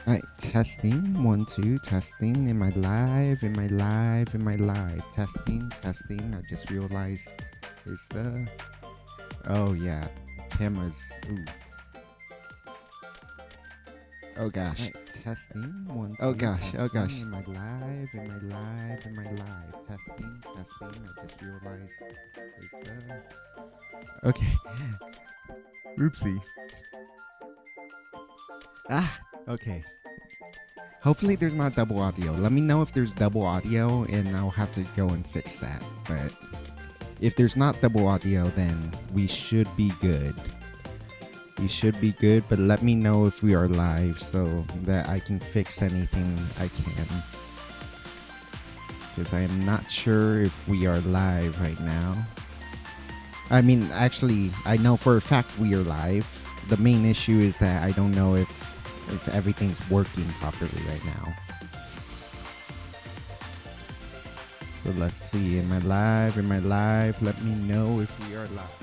Alright, testing. 1, 2, testing. Am I live? Am I live? Am I live? Testing, testing. I just realized is the. Oh, yeah. Cameras. Ooh. Oh gosh. Right, testing. 1, 2. Oh gosh. Testing. Oh gosh. Am I live? Am I live? Am I live? Testing, testing. I just realized is the. Okay. Oopsie. Okay. Hopefully there's not double audio. Let me know if there's double audio and I'll have to go and fix that. But if there's not double audio, then we should be good. We should be good, but let me know if we are live so that I can fix anything I can. Because I am not sure if we are live right now. I mean, actually, I know for a fact we are live. The main issue is that I don't know if everything's working properly right now. So let's see. Am I live? Am I live? Let me know if we are live.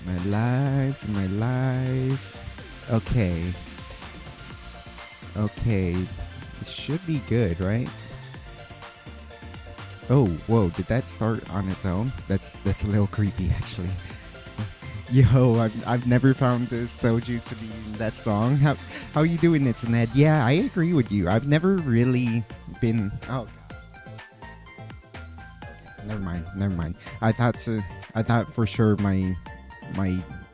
Am I live? Am I live? Okay. Okay. It should be good, right? Oh, whoa, did that start on its own? That's a little creepy, actually. Yo, I've never found this Soju to be that strong. How you doing, it's Ned? Yeah, I agree with you. I've never really been. Oh, never mind. I thought for sure my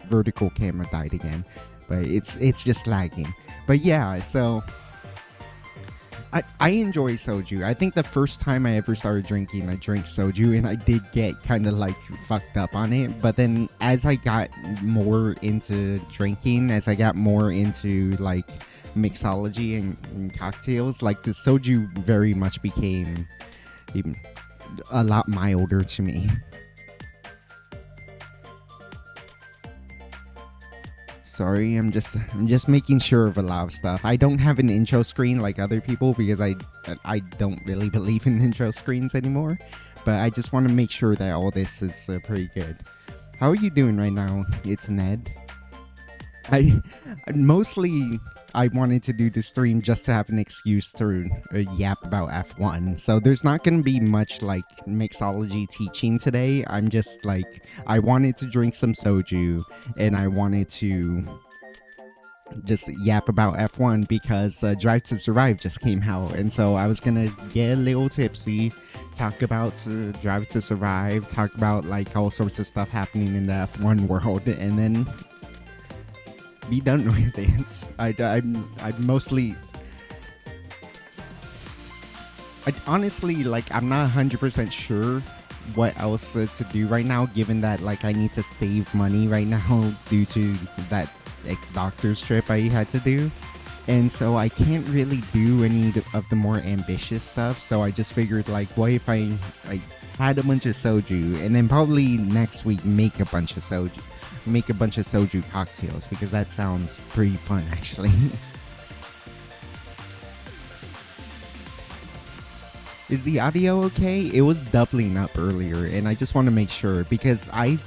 vertical camera died again, but it's just lagging. But yeah, so. I enjoy soju. I think the first time I ever started drinking, I drank soju and I did get kind of like fucked up on it. But then as I got more into drinking, as I got more into like mixology and cocktails, like the soju very much became a lot milder to me. Sorry, I'm just making sure of a lot of stuff. I don't have an intro screen like other people because I don't really believe in intro screens anymore. But I just want to make sure that all this is pretty good. How are you doing right now? It's Ned. I wanted to do this stream just to have an excuse to yap about F1. So there's not going to be much like mixology teaching today. I'm just like, I wanted to drink some soju and I wanted to just yap about F1 because Drive to Survive just came out. And so I was going to get a little tipsy, talk about Drive to Survive, talk about like all sorts of stuff happening in the F1 world, and then be done with it. I mostly. Honestly, like, I'm not 100% sure what else to do right now, given that like I need to save money right now due to that doctor's trip I had to do, and so I can't really do any of the more ambitious stuff. So I just figured, like, what if I had a bunch of soju and then probably next week make a bunch of soju cocktails, because that sounds pretty fun actually. Is the audio okay? It was doubling up earlier and I just want to make sure, because I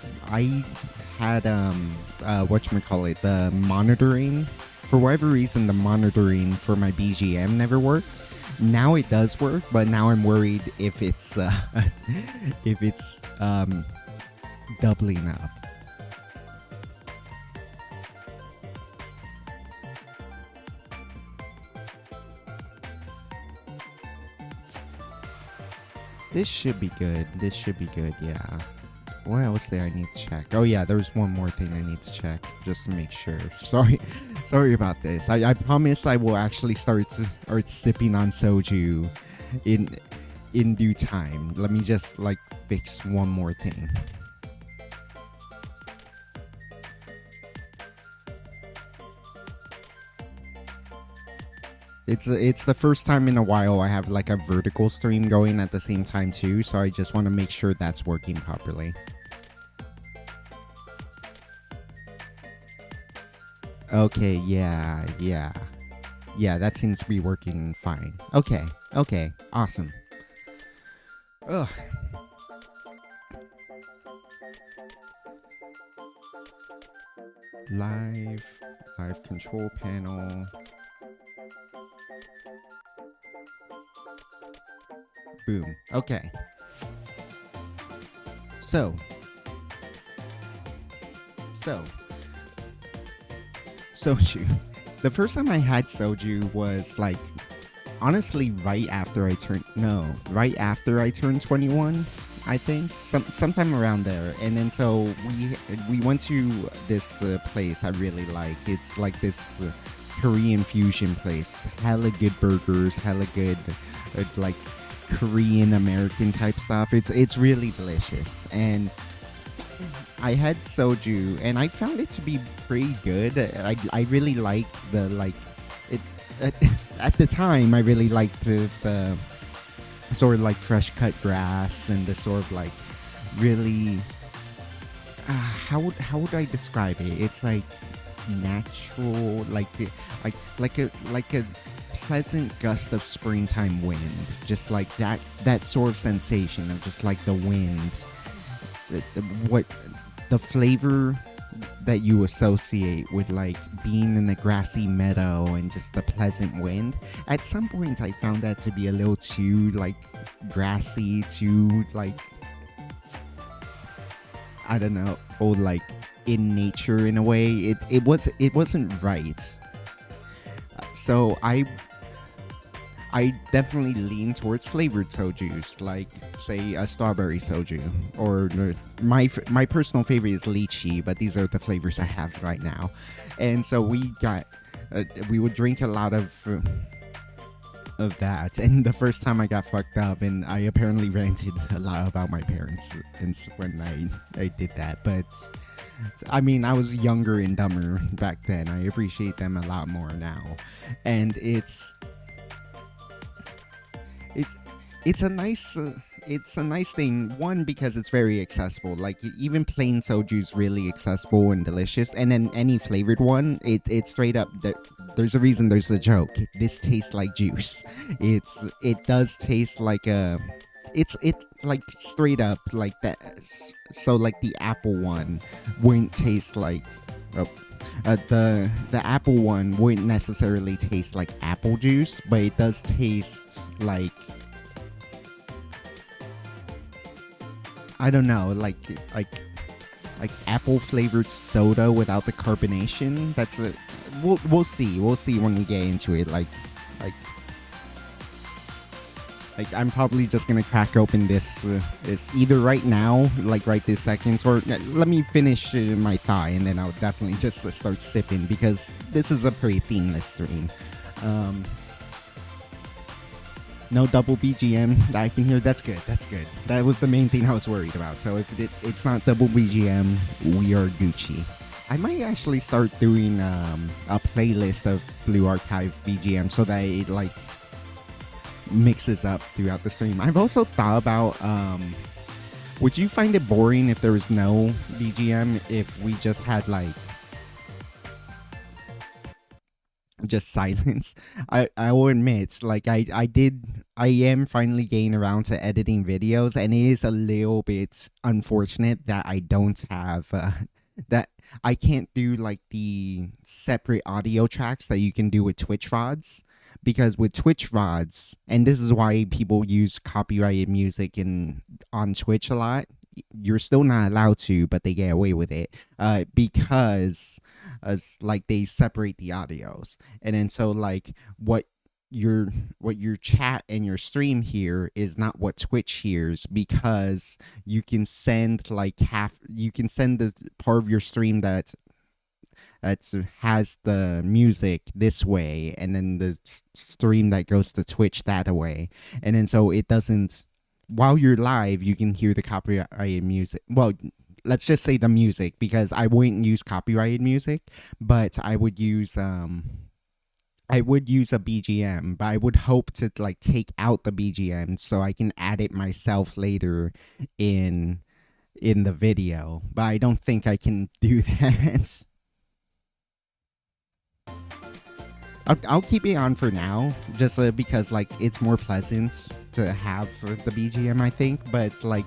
had whatchamacallit, the monitoring, for whatever reason the monitoring for my BGM never worked. Now it does work, but now I'm worried if it's doubling up. This should be good. Yeah. What else did I need to check? Oh yeah, there's one more thing I need to check just to make sure. Sorry about this. I promise I will actually start sipping on soju in due time. Let me just like fix one more thing. It's the first time in a while I have like a vertical stream going at the same time too, so I just want to make sure that's working properly. Okay, yeah, that seems to be working fine. Okay, awesome. Ugh. Live, live control panel. Boom. Okay. So, so, soju. The first time I had soju was like honestly right after I turned 21, I think. Sometime around there. And then so we went to this place I really like. It's like this Korean fusion place. Hella good burgers, hella good like Korean American type stuff. It's really delicious. And I had soju and I found it to be pretty good. I really like the like it at, at the time I really liked the sort of like fresh cut grass and the sort of like really how would I describe it? It's like natural, like a pleasant gust of springtime wind, just like that sort of sensation of just like the wind, what the flavor that you associate with like being in the grassy meadow and just the pleasant wind. At some point I found that to be a little too like grassy, too like I don't know, or like in nature in a way. It wasn't right. So I definitely lean towards flavored sojus, like say a strawberry soju, or my personal favorite is lychee, but these are the flavors I have right now. And so we would drink a lot of that. And the first time I got fucked up, and I apparently ranted a lot about my parents when I did that, but. I mean, I was younger and dumber back then. I appreciate them a lot more now, and it's it's a nice thing. One, because it's very accessible. Like even plain soju's really accessible and delicious, and then any flavored one, it's straight up. There's a reason. There's a joke. This tastes like juice. It does taste like a. It like straight up like that. So like the apple one wouldn't taste like. Oh, the apple one wouldn't necessarily taste like apple juice, but it does taste like I don't know, like apple flavored soda without the carbonation. That's a we'll see when we get into it. Like I'm probably just gonna crack open this either right now, like right this second, or let me finish my thigh and then I'll definitely just start sipping because this is a pretty themeless stream. No double BGM that I can hear. That's good. That was the main thing I was worried about. So if it's not double BGM, we are Gucci. I might actually start doing a playlist of Blue Archive BGM so that it like mixes up throughout the stream. I've also thought about would you find it boring if there was no BGM, if we just had like just silence? I will admit, like I am finally getting around to editing videos, and it is a little bit unfortunate that I don't have that I can't do like the separate audio tracks that you can do with Twitch VODs. Because with Twitch VODs, and this is why people use copyrighted music on Twitch a lot, you're still not allowed to, but they get away with it because as like they separate the audios, and then so like what your chat and your stream here is not what Twitch hears, because you can send like you can send the part of your stream that has the music this way, and then the stream that goes to Twitch that way, and then so it doesn't. While you're live, you can hear the copyrighted music. Well, let's just say the music, because I wouldn't use copyrighted music, but I would use a BGM, but I would hope to like take out the BGM so I can add it myself later in the video. But I don't think I can do that. I'll keep it on for now, just because like it's more pleasant to have the BGM, I think. But it's like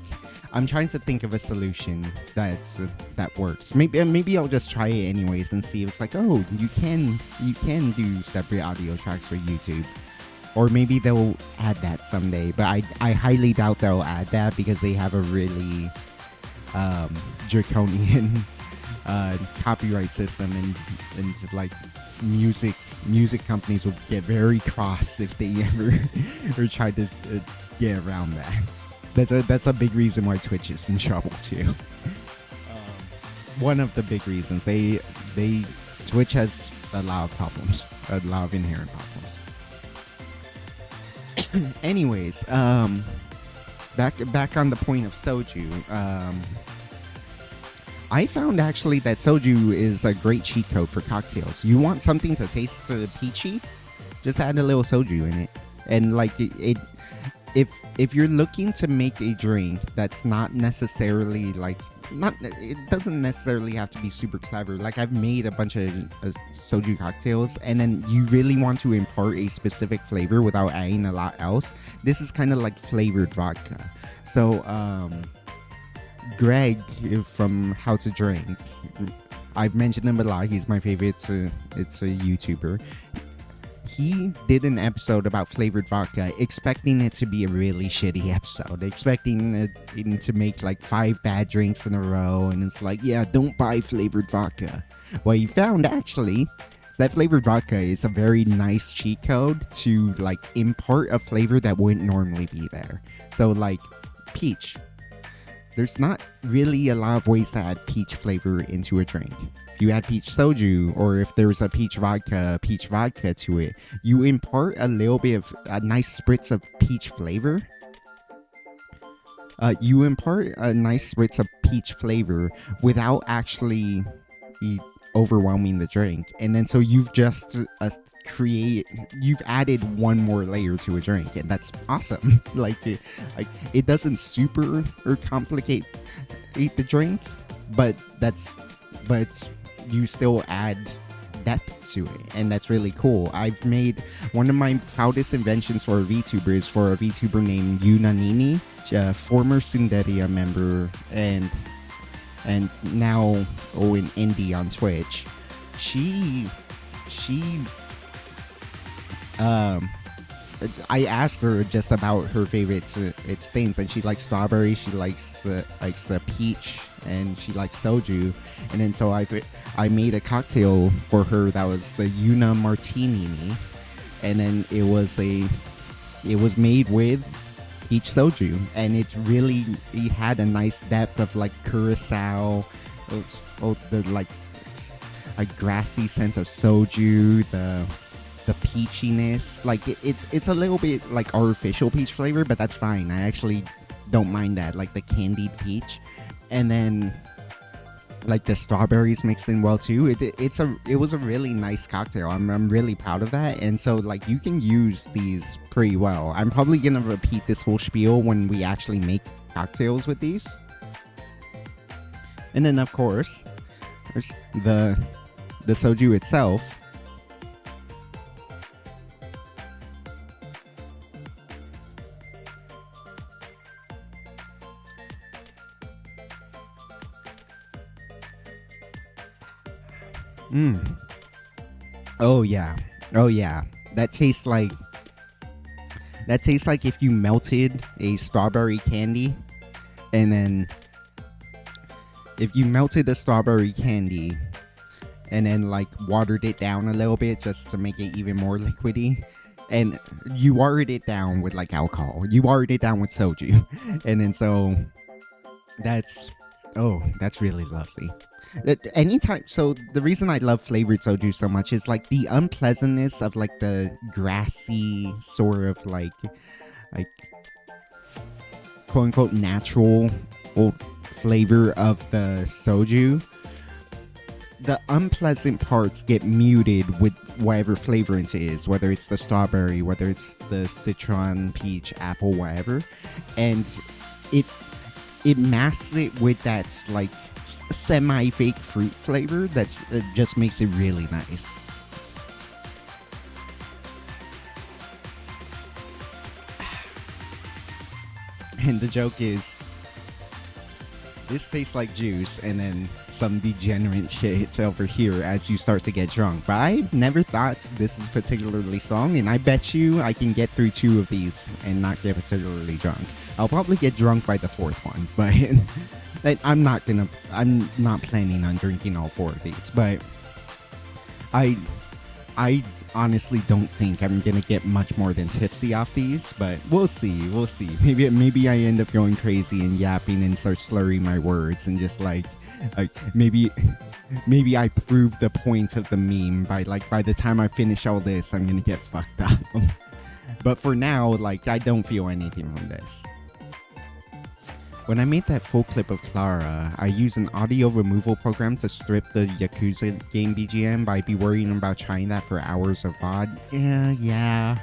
I'm trying to think of a solution that works. Maybe I'll just try it anyways and see if it's like, oh, you can do separate audio tracks for YouTube, or maybe they'll add that someday. But I highly doubt they'll add that because they have a really draconian copyright system, and like music companies will get very cross if they ever or try to get around that. That's a big reason why Twitch is in trouble too. One of the big reasons Twitch has a lot of problems, a lot of inherent problems. Anyways, back on the point of soju. I found actually that soju is a great cheat code for cocktails. You want something to taste peachy? Just add a little soju in it, and like if you're looking to make a drink that's not necessarily it doesn't necessarily have to be super clever. Like I've made a bunch of soju cocktails, and then you really want to impart a specific flavor without adding a lot else. This is kind of like flavored vodka. So Greg from How to Drink, I've mentioned him a lot. He's my favorite. It's a YouTuber. He did an episode about flavored vodka, expecting it to be a really shitty episode, expecting it to make like 5 bad drinks in a row, and it's like, yeah, don't buy flavored vodka. What he found actually is that flavored vodka is a very nice cheat code to like impart a flavor that wouldn't normally be there. So like peach. There's not really a lot of ways to add peach flavor into a drink. If you add peach soju, or if there's a peach vodka to it, you impart a little bit of a nice spritz of peach flavor. You impart a nice spritz of peach flavor without actually overwhelming the drink, and then so you've just you've added one more layer to a drink, and that's awesome. It doesn't super or complicate the drink, but you still add depth to it, and that's really cool. I've made one of my proudest inventions for a VTuber is for a VTuber named Yunanini, a former Sundaria member and now in indie on Twitch. I asked her just about her favorite things, and she likes strawberry, she likes peach, and she likes soju. And then so I made a cocktail for her that was the Yuna Martini, and then it was made with peach soju, and it had a nice depth of like curacao, the like a grassy sense of soju, the peachiness. Like it's a little bit like artificial peach flavor, but that's fine. I actually don't mind that, like the candied peach. And then like the strawberries mixed in well too. It was a really nice cocktail. I'm really proud of that. And so like you can use these pretty well. I'm probably gonna repeat this whole spiel when we actually make cocktails with these. And then of course there's the soju itself. Oh yeah. That tastes like if you melted a strawberry candy, and then if you melted the strawberry candy and then like watered it down a little bit just to make it even more liquidy, and you watered it down with like alcohol. You watered it down with soju. And then so that's really lovely. So the reason I love flavored soju so much is like the unpleasantness of like the grassy sort of like quote unquote natural flavor of the soju. The unpleasant parts get muted with whatever flavorant it is, whether it's the strawberry, whether it's the citron, peach, apple, whatever, and it masks it with that like semi-fake fruit flavor that just makes it really nice. And the joke is, this tastes like juice, and then some degenerate shit over here as you start to get drunk. But I never thought this is particularly strong, and I bet you I can get through 2 of these and not get particularly drunk. I'll probably get drunk by the 4th one, but I'm not planning on drinking all 4 of these. But I honestly don't think I'm gonna get much more than tipsy off these, but we'll see. Maybe I end up going crazy and yapping and start slurring my words and just like maybe I prove the point of the meme by the time I finish all this, I'm gonna get fucked up. But for now, like, I don't feel anything from this. When I made that full clip of Clara, I used an audio removal program to strip the Yakuza game BGM, but I'd be worrying about trying that for hours of VOD.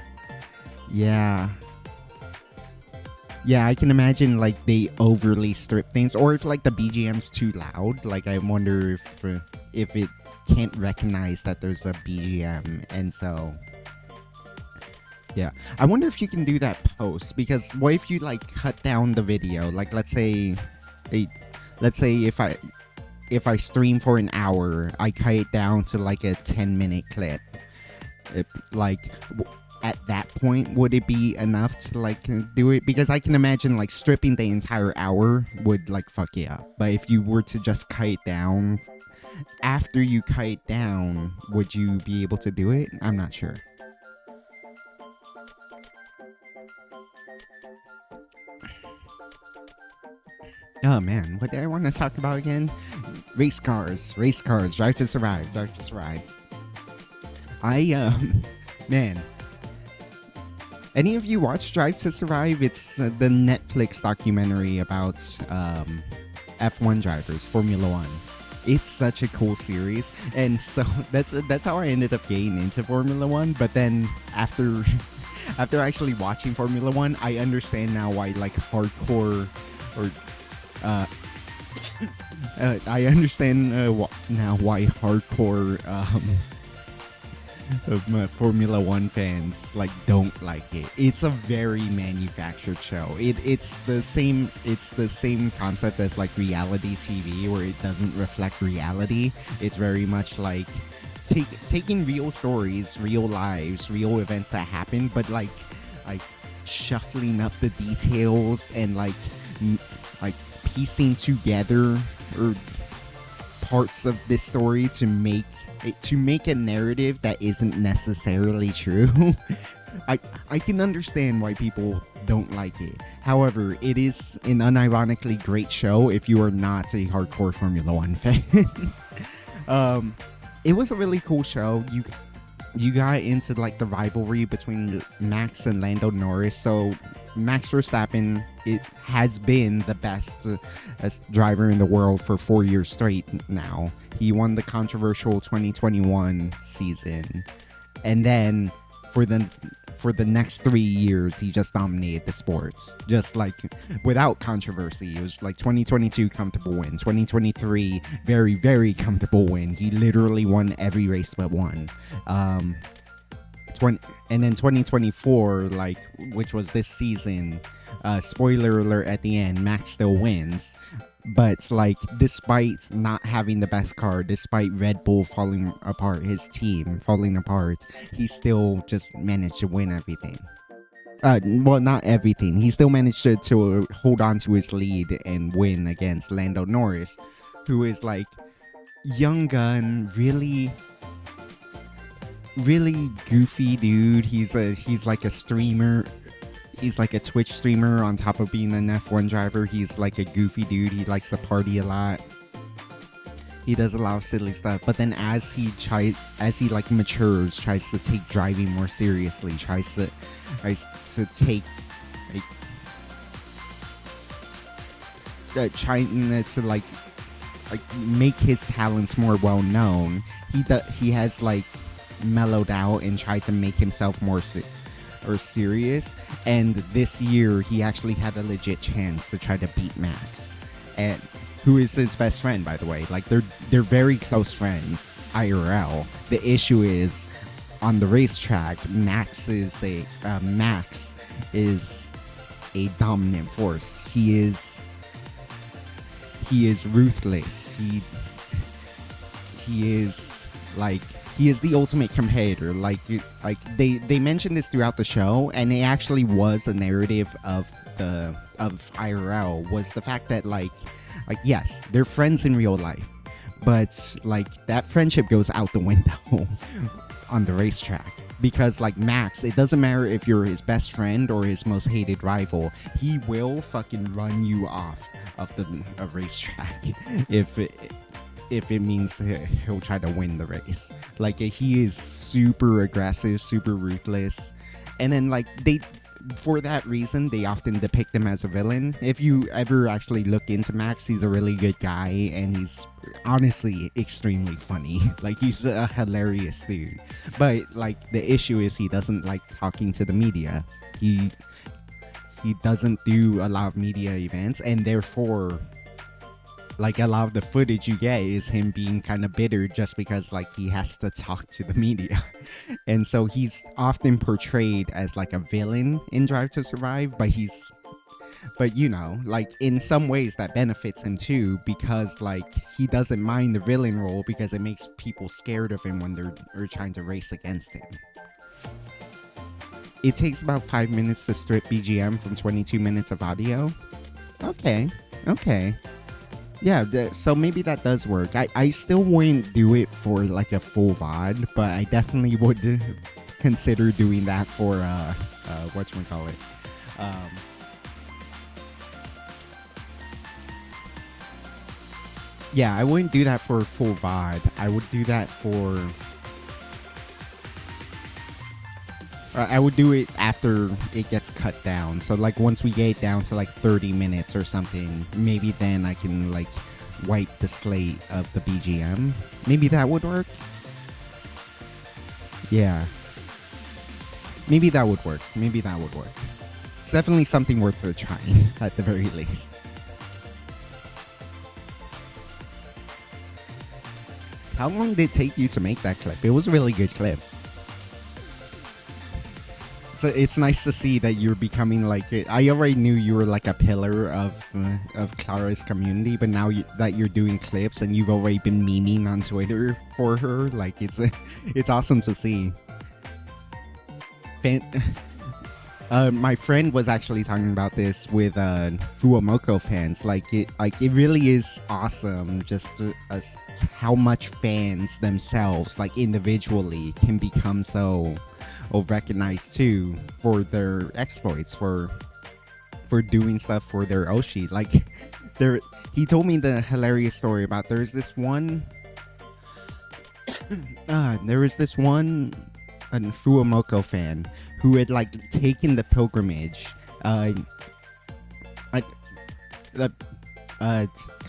Yeah, I can imagine, like, they overly strip things, or if, like, the BGM's too loud. Like, I wonder if it can't recognize that there's a BGM, and so... Yeah, I wonder if you can do that post, because what if you like cut down the video? Like, let's say if I stream for an hour, I cut it down to like a 10-minute clip. At that point, would it be enough to like do it? Because I can imagine like stripping the entire hour would like fuck you up. But if you were to just cut it down, after you cut it down, would you be able to do it? I'm not sure. Oh man, what did I want to talk about again? Race cars, Drive to Survive. Man. Any of you watch Drive to Survive? It's the Netflix documentary about F1 drivers, Formula One. It's such a cool series, and so that's how I ended up getting into Formula One. But then after actually watching Formula One, I understand now why like hardcore or I understand now why hardcore Formula One fans like don't like it. It's a very manufactured show. It's the same concept as like reality TV, where it doesn't reflect reality. It's very much like taking real stories, real lives, real events that happen, but like shuffling up the details and like piecing together or parts of this story to make a narrative that isn't necessarily true. I can understand why people don't like it. However, it is an unironically great show if you are not a hardcore Formula One fan. It was a really cool show. You got into like the rivalry between Max and Lando Norris. So Max Verstappen, it has been the best driver in the world for 4 years straight now. He won the controversial 2021 season, and then for the next 3 years he just dominated the sport, just like without controversy. It was like 2022 comfortable win, 2023 very, very comfortable win. He literally won every race but one. And then 2024, like, which was this season, spoiler alert at the end, Max still wins. But like, despite not having the best car, despite Red Bull falling apart, his team falling apart, he still just managed to win everything. Well, not everything. He still managed to hold on to his lead and win against Lando Norris, who is like young gun, really goofy dude. He's like a streamer. He's like a Twitch streamer on top of being an F1 driver. He's like a goofy dude. He likes to party a lot. He does a lot of silly stuff. But then as he like matures, tries to take driving more seriously, tries to take trying to like make his talents more well known. He has like mellowed out and tried to make himself more serious, and this year he actually had a legit chance to try to beat Max, and who is his best friend, by the way. Like, they're very close friends IRL. The issue is on the racetrack, Max is a dominant force. He is ruthless. He is like he is the ultimate competitor. Like they mentioned this throughout the show, and it actually was a narrative of IRL, was the fact that like yes, they're friends in real life, but like that friendship goes out the window on the racetrack. Because like Max, it doesn't matter if you're his best friend or his most hated rival, he will fucking run you off of the racetrack if it means he'll try to win the race. Like he is super aggressive, super ruthless, and then like for that reason, they often depict him as a villain. If you ever actually look into Max, he's a really good guy, and he's honestly extremely funny. Like he's a hilarious dude. But like the issue is he doesn't like talking to the media. He doesn't do a lot of media events, and therefore like a lot of the footage you get is him being kind of bitter just because like he has to talk to the media. And so he's often portrayed as like a villain in Drive to Survive, but you know, like in some ways that benefits him too, because like he doesn't mind the villain role because it makes people scared of him when they're trying to race against him. It takes about 5 minutes to strip BGM from 22 minutes of audio. Okay. Yeah, so maybe that does work. I still wouldn't do it for like a full VOD, but I definitely would consider doing that for whatchamacallit. Yeah, I wouldn't do that for a full VOD. I would do that for I would do it after it gets cut down. So like once we get down to like 30 minutes or something, maybe then I can like wipe the slate of the BGM. Maybe that would work. Yeah. Maybe that would work. It's definitely something worth trying at the very least. How long did it take you to make that clip? It was a really good clip. It's nice to see that you're becoming like I already knew you were like a pillar of Clara's community, but now that you're doing clips and you've already been memeing on Twitter for her, like it's awesome to see. My friend was actually talking about this with Fuomoko fans. Like it really is awesome just how much fans themselves, like individually, can become so recognized too for their exploits, for doing stuff for their Oshi. Like he told me the hilarious story about there was this one Fuomoko fan who had like taken the pilgrimage.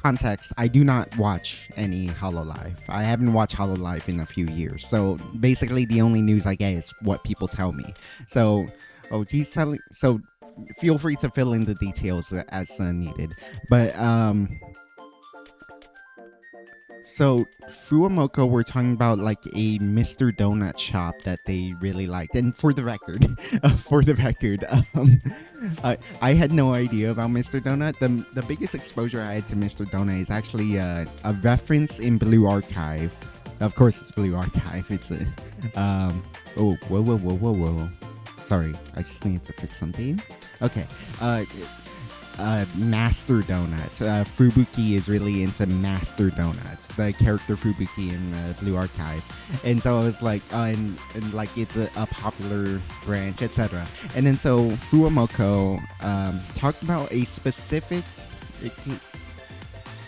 Context, I do not watch any Hololive. I haven't watched Hololive in a few years. So basically the only news I get is what people tell me. So feel free to fill in the details as needed. But so Fuomoko were talking about like a Mr. Donut shop that they really liked. And for the record, I had no idea about Mr. Donut. The biggest exposure I had to Mr. Donut is actually a reference in Blue Archive. Of course, it's Blue Archive. It's a whoa. Sorry, I just need to fix something. Okay. Master Donut. Fubuki is really into Master Donut, the character Fubuki in Blue Archive, and so I was like, and like it's a popular branch, etc. And then so Fuomoko talked about a specific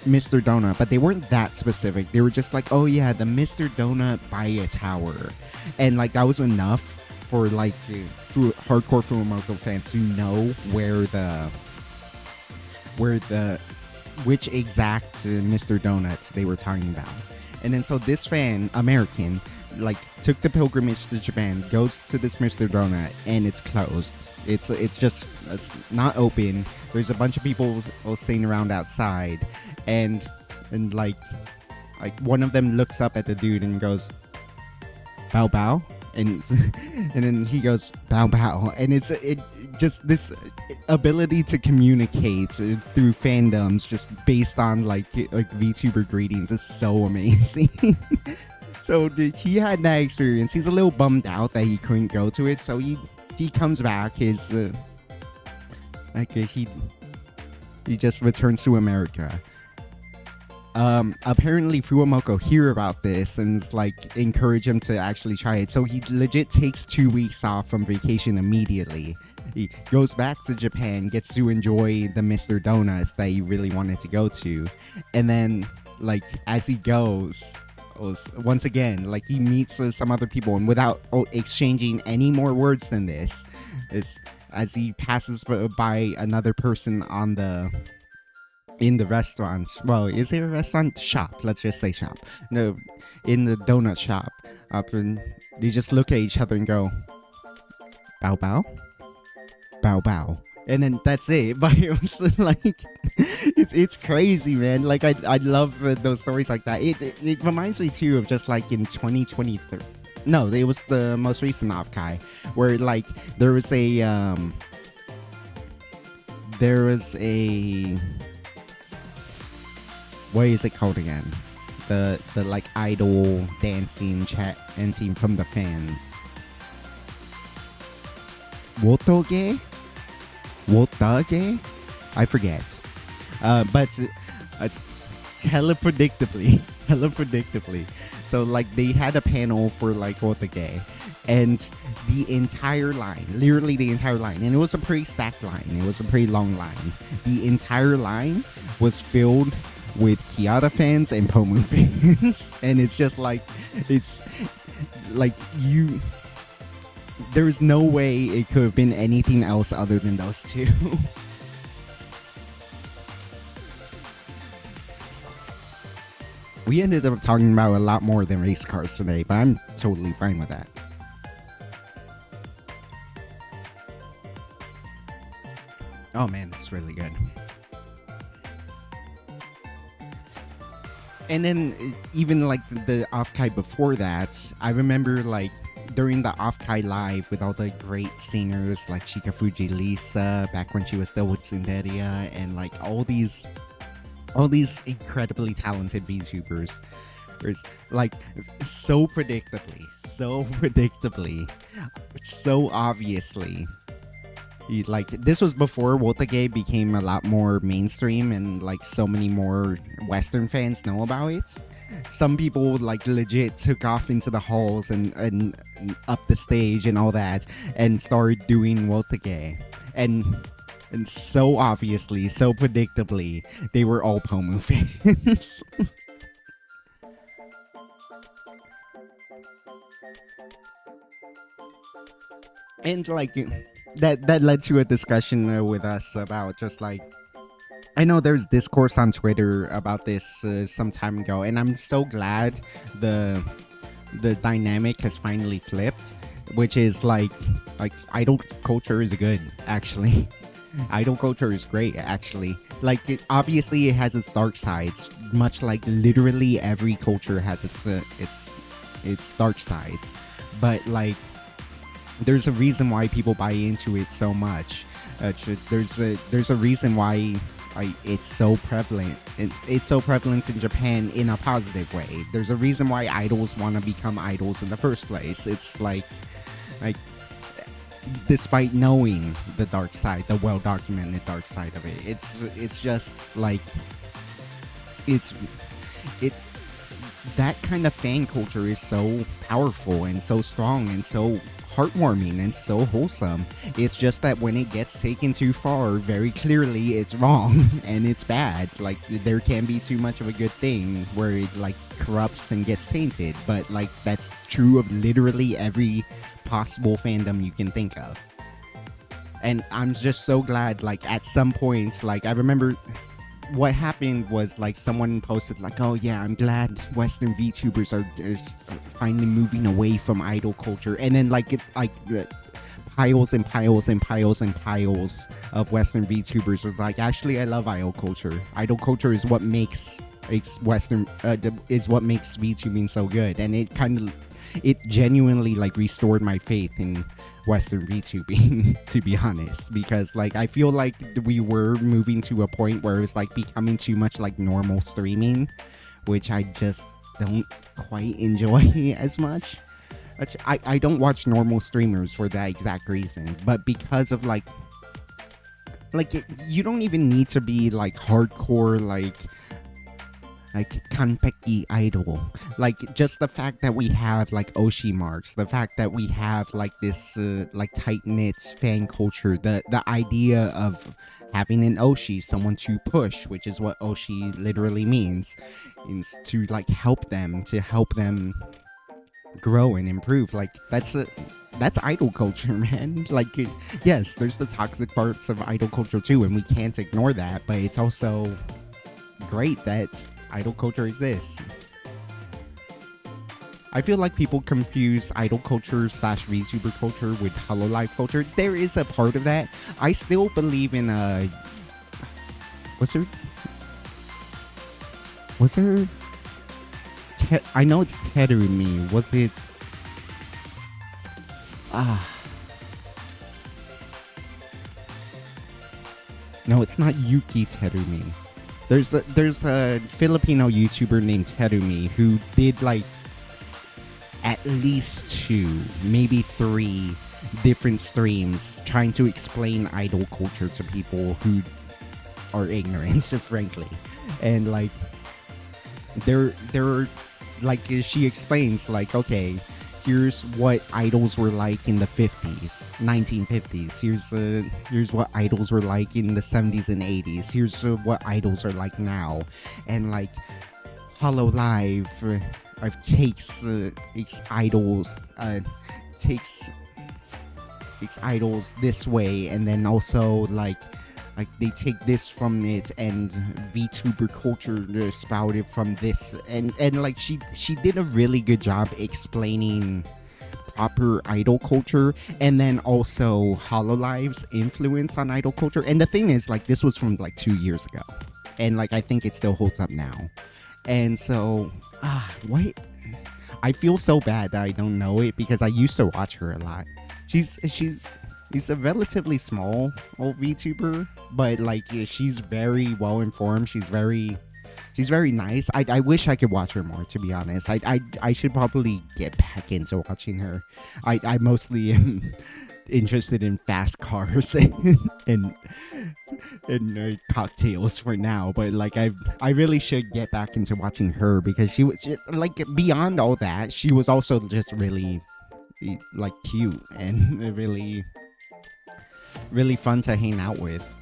Mr. Donut, but they weren't that specific. They were just like, oh yeah, the Mr. Donut by a tower, and like that was enough for like hardcore Fuomoko fans to know which exact Mr. Donut they were talking about. And then so this fan, American, like took the pilgrimage to Japan, goes to this Mr. Donut, and it's closed. It's just not open. There's a bunch of people sitting around outside, and like one of them looks up at the dude and goes, "Bow bow," and and then he goes bow bow, and it just this ability to communicate through fandoms just based on like VTuber greetings is so amazing. So he had that experience. He's a little bummed out that he couldn't go to it, so he comes back. He just returns to America. Apparently Fuamoko hear about this and is like encourage him to actually try it. So he legit takes 2 weeks off from vacation immediately. He goes back to Japan, gets to enjoy the Mr. Donuts that he really wanted to go to, and then like as he goes, once again, like he meets some other people, and without exchanging any more words than this, is as he passes by another person in the restaurant. Well, is it a restaurant? Shop. Let's just say shop. No, in the donut shop. And they just look at each other and go, bow bow, bow bow. And then that's it. But it was like, it's crazy, man. Like I love those stories like that. It reminds me too of just like in 2023. No, it was the most recent Offkai, where like there was a what is it called again? The like idol dancing chat and team from the fans. Wotage? I forget. But hella predictably. So like they had a panel for like Wotage, and the entire line, literally the entire line, and it was a pretty stacked line. It was a pretty long line. The entire line was filled with Kiara fans and Pomu fans. And it's just like, it's like there's no way it could have been anything else other than those two. We ended up talking about a lot more than race cars today, but I'm totally fine with that. Oh man, it's really good. And then even like the Offkai before that, I remember like during the Offkai live with all the great singers like Chikafuji Lisa back when she was still with Tsunderia, and like all these incredibly talented VTubers. There's like so predictably, so obviously. Like this was before Wotage became a lot more mainstream and like so many more Western fans know about it. Some people like legit took off into the halls and up the stage and all that and started doing Wotage. And so obviously, so predictably, they were all Pomu fans. And like that led to a discussion with us about just like, I know there's discourse on Twitter about this some time ago, and I'm so glad the dynamic has finally flipped, which is like idol culture is good, actually. Idol culture is great, actually. Like obviously it has its dark sides, much like literally every culture has its dark sides, but like there's a reason why people buy into it so much. There's a reason why it's so prevalent. It's so prevalent in Japan in a positive way. There's a reason why idols want to become idols in the first place. It's like despite knowing the dark side, the well-documented dark side of it, it's just like that kind of fan culture is so powerful and so strong and so heartwarming and so wholesome. It's just that when it gets taken too far, very clearly it's wrong and it's bad. Like there can be too much of a good thing where it like corrupts and gets tainted, but like that's true of literally every possible fandom you can think of. And I'm just so glad, like at some point, like I remember what happened was like someone posted like, oh yeah, I'm glad Western VTubers are finally moving away from idol culture, and then like piles and piles and piles and piles of Western VTubers was like, actually I love idol culture. Idol culture is what makes Western is what makes VTubing so good. And it kind of it genuinely like restored my faith in Western VTubing, to be honest, because like I feel like we were moving to a point where it was like becoming too much like normal streaming, which I just don't quite enjoy as much. I don't watch normal streamers for that exact reason, but because of you don't even need to be like hardcore like kanpeki idol, like just the fact that we have like oshi marks, the fact that we have like this like tight-knit fan culture, the idea of having an oshi, someone to push, which is what oshi literally means, is to like help them grow and improve. Like that's idol culture, man. Like yes, there's the toxic parts of idol culture too, and we can't ignore that, but it's also great that idol culture exists. I feel like people confuse idol culture / VTuber culture with Hololive culture. There is a part of that. I still believe in what's her I know it's Terumi. Was it no, it's not Yuki Terumi. There's a Filipino YouTuber named Terumi who did like at least 2, maybe 3 different streams trying to explain idol culture to people who are ignorant, frankly. And like there like she explains like, okay, here's what idols were like in the 50s, 1950s. Here's what idols were like in the 70s and 80s. Here's what idols are like now. And like Hololive takes its idols this way, and then also like they take this from it, and VTuber culture spouted from this, and like she did a really good job explaining proper idol culture, and then also Hololive's influence on idol culture. And the thing is, like, this was from like 2 years ago, and like I think it still holds up now. And so what, I feel so bad that I don't know it, because I used to watch her a lot. She's a relatively small old VTuber, but like she's very well informed. She's very nice. I wish I could watch her more, to be honest. I should probably get back into watching her. I mostly am interested in fast cars and cocktails for now, but like I really should get back into watching her, because she was like, beyond all that, she was also just really like cute and really fun to hang out with.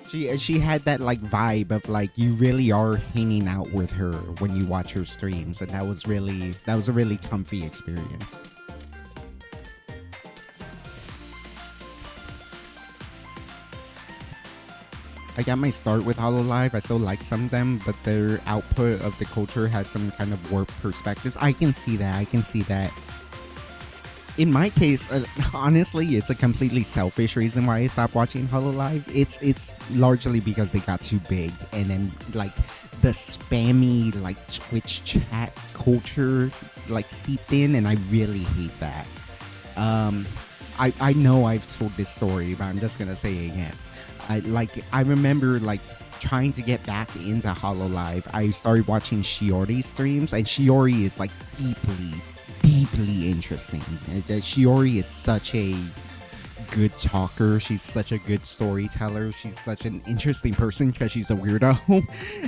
She had that like vibe of like you really are hanging out with her when you watch her streams, and that was a really comfy experience. I got my start with Hololive. I still like some of them, but their output of the culture has some kind of warped perspectives. I can see that. In my case, honestly, it's a completely selfish reason why I stopped watching Hololive. It's largely because they got too big, and then like the spammy like Twitch chat culture like seeped in, and I really hate that. I know I've told this story, but I'm just gonna say it again. I remember like trying to get back into Hololive. I started watching Shiori streams, and Shiori is like deeply interesting. Shiori is such a good talker. She's such a good storyteller. She's such an interesting person because she's a weirdo.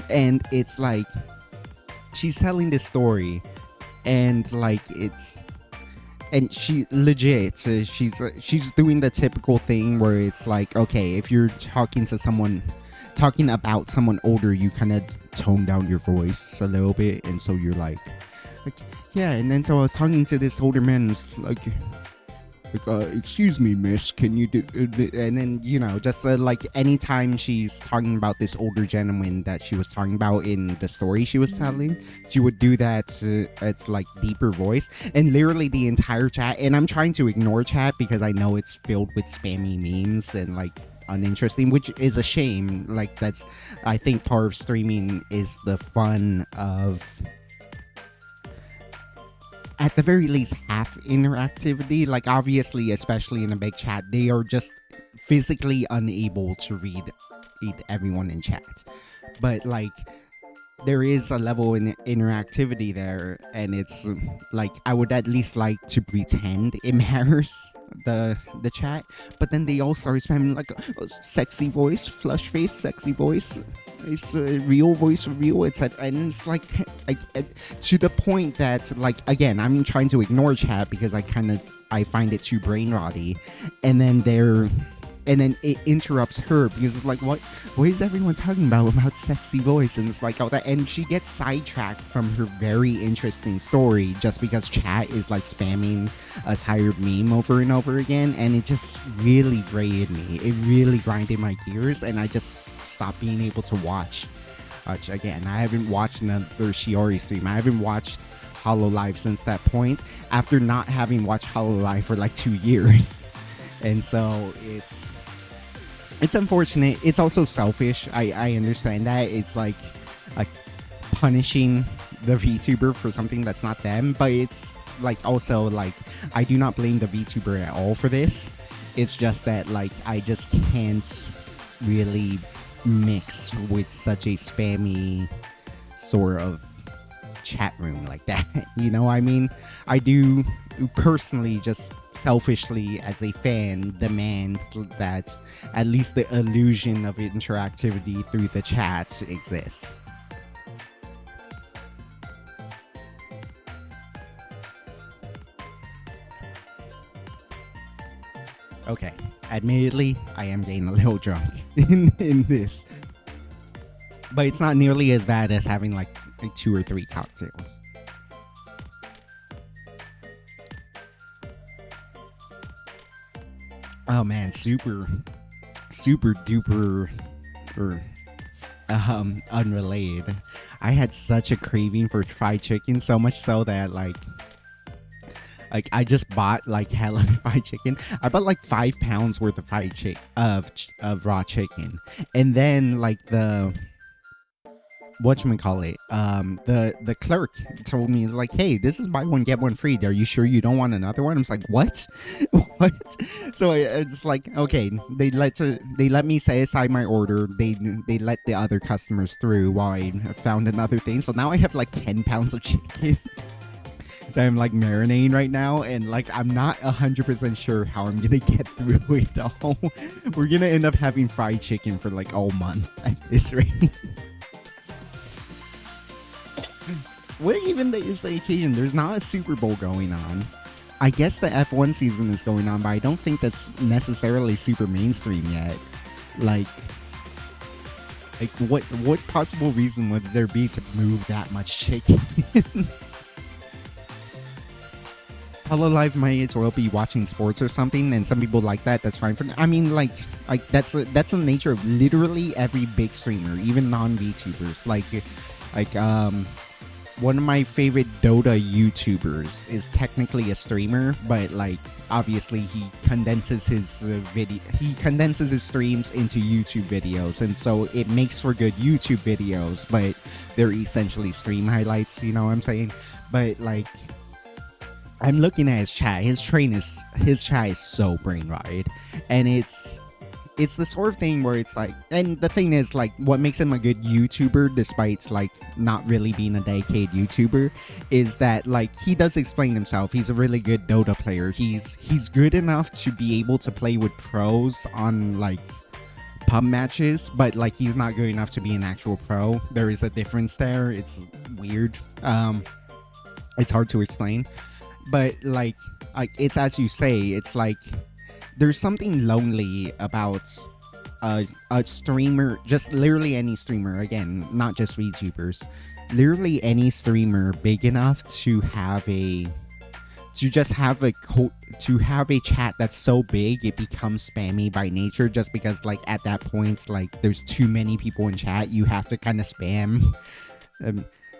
And it's like she's telling this story, and like and she legit she's doing the typical thing where it's like, okay, if you're talking about someone older, you kind of tone down your voice a little bit, and so you're like yeah. And then so I was talking to this older man, who's like excuse me, miss, can you do and then, you know, just like anytime she's talking about this older gentleman that she was talking about in the story she was telling, she would do that. It's like deeper voice, and literally the entire chat, and I'm trying to ignore chat because I know it's filled with spammy memes and like uninteresting, which is a shame. Like I think part of streaming is the fun of at the very least half interactivity. Like obviously, especially in a big chat, they are just physically unable to read everyone in chat. But like there is a level in interactivity there, and it's like I would at least like to pretend it matters, the chat. But then they all start spamming like sexy voice, flush face, sexy voice, it's real voice reveal, etc. And it's like to the point that, like, again, I'm trying to ignore chat because I find it too brain rotty, and then it interrupts her because it's like, what is everyone talking about sexy voice? And it's like, oh, that, and she gets sidetracked from her very interesting story just because chat is like spamming a tired meme over and over again, and it just really grated me. It really grinded my gears, and I just stopped being able to watch. Again, I haven't watched another Shiori stream. I haven't watched Hololive since that point, after not having watched Hololive for like 2 years. And so it's unfortunate. It's also selfish. I understand that. It's like punishing the VTuber for something that's not them. But it's like also like I do not blame the VTuber at all for this. It's just that like I just can't really mix with such a spammy sort of chat room like that. You know what I mean? I do personally just selfishly as a fan demand that at least the illusion of interactivity through the chat exists. Okay, admittedly, I am getting a little drunk in this, but it's not nearly as bad as having like 2 or 3 cocktails. Oh man, super duper unrelated. I had such a craving for fried chicken, so much so that like I just bought like hella fried chicken. I bought like 5 pounds worth of of raw chicken, and then like the whatchamacallit, the clerk told me like, hey, this is buy one get one free, are you sure you don't want another one? I was like, what? What? So I just like, okay, they let me set aside my order, they let the other customers through while I found another thing. So now I have like 10 pounds of chicken that I'm like marinating right now, and like I'm not 100% sure how I'm gonna get through it all. We're gonna end up having fried chicken for like all month at this rate. What even is the occasion? There's not a Super Bowl going on. I guess the F1 season is going on, but I don't think that's necessarily super mainstream yet. Like what possible reason would there be to move that much chicken? Hololive might as well be watching sports or something, and some people like that. That's fine for. I mean, like that's the nature of literally every big streamer, even non-VTubers. Like one of my favorite Dota YouTubers is technically a streamer, but like obviously he condenses his streams into YouTube videos, and so it makes for good YouTube videos, but they're essentially stream highlights, you know what I'm saying? But like I'm looking at his chat. His chat is so brain rotted, and it's the sort of thing where it's like, and the thing is like what makes him a good YouTuber despite like not really being a dedicated YouTuber is that like he does explain himself. He's a really good Dota player. He's good enough to be able to play with pros on like pub matches, but like he's not good enough to be an actual pro. There is a difference there. It's weird. It's hard to explain, but like it's as you say, it's like there's something lonely about a streamer, just literally any streamer, again, not just VTubers, literally any streamer big enough to have a chat that's so big it becomes spammy by nature, just because like at that point like there's too many people in chat, you have to kind of spam.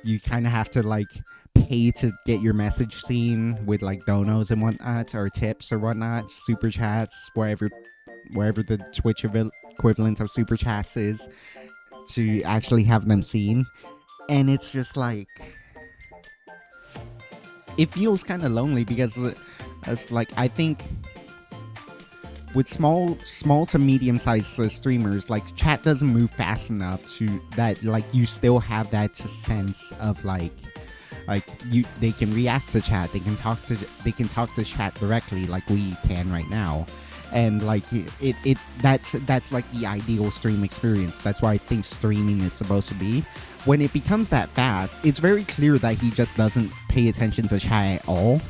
You kind of have to like pay to get your message seen with like donos and whatnot, or tips or whatnot, super chats, wherever the Twitch equivalent of super chats is, to actually have them seen. And it's just like it feels kind of lonely because it's like I think with small to medium sized streamers, like chat doesn't move fast enough to that like you still have that sense of like you they can react to chat, they can talk to chat directly like we can right now. And like that's like the ideal stream experience. That's why I think streaming is supposed to be. When it becomes that fast, it's very clear that he just doesn't pay attention to chat at all,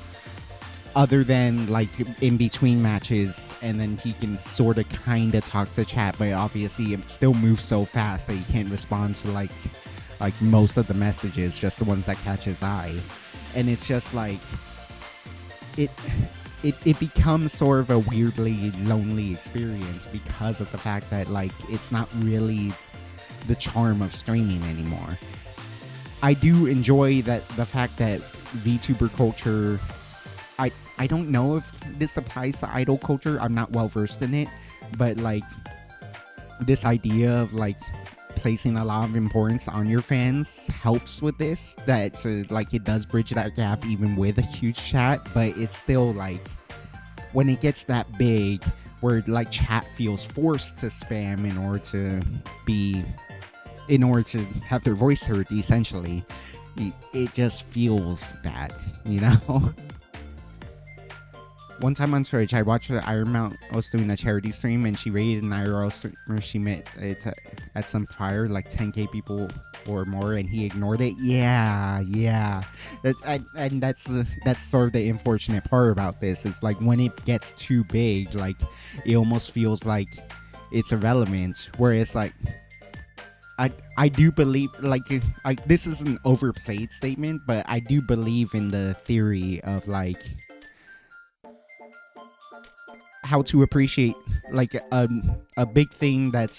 other than like in between matches, and then he can sort of kind of talk to chat, but obviously it still moves so fast that he can't respond to like most of the messages, just the ones that catch his eye. And it's just like it becomes sort of a weirdly lonely experience because of the fact that like it's not really the charm of streaming anymore. I do enjoy that the fact that VTuber culture, I don't know if this applies to idol culture, I'm not well versed in it, but like this idea of like placing a lot of importance on your fans helps with this, that like it does bridge that gap even with a huge chat. But it's still like when it gets that big where like chat feels forced to spam in order to have their voice heard, essentially, it just feels bad, you know. One time on Twitch, I watched Iron Mount was doing a charity stream, and she raided an IRL streamer she met at some prior, like 10k people or more, and he ignored it. Yeah. That's sort of the unfortunate part about this, is like when it gets too big, like it almost feels like it's irrelevant. Whereas like I do believe, like this is an overplayed statement, but I do believe in the theory of like how to appreciate like a big thing that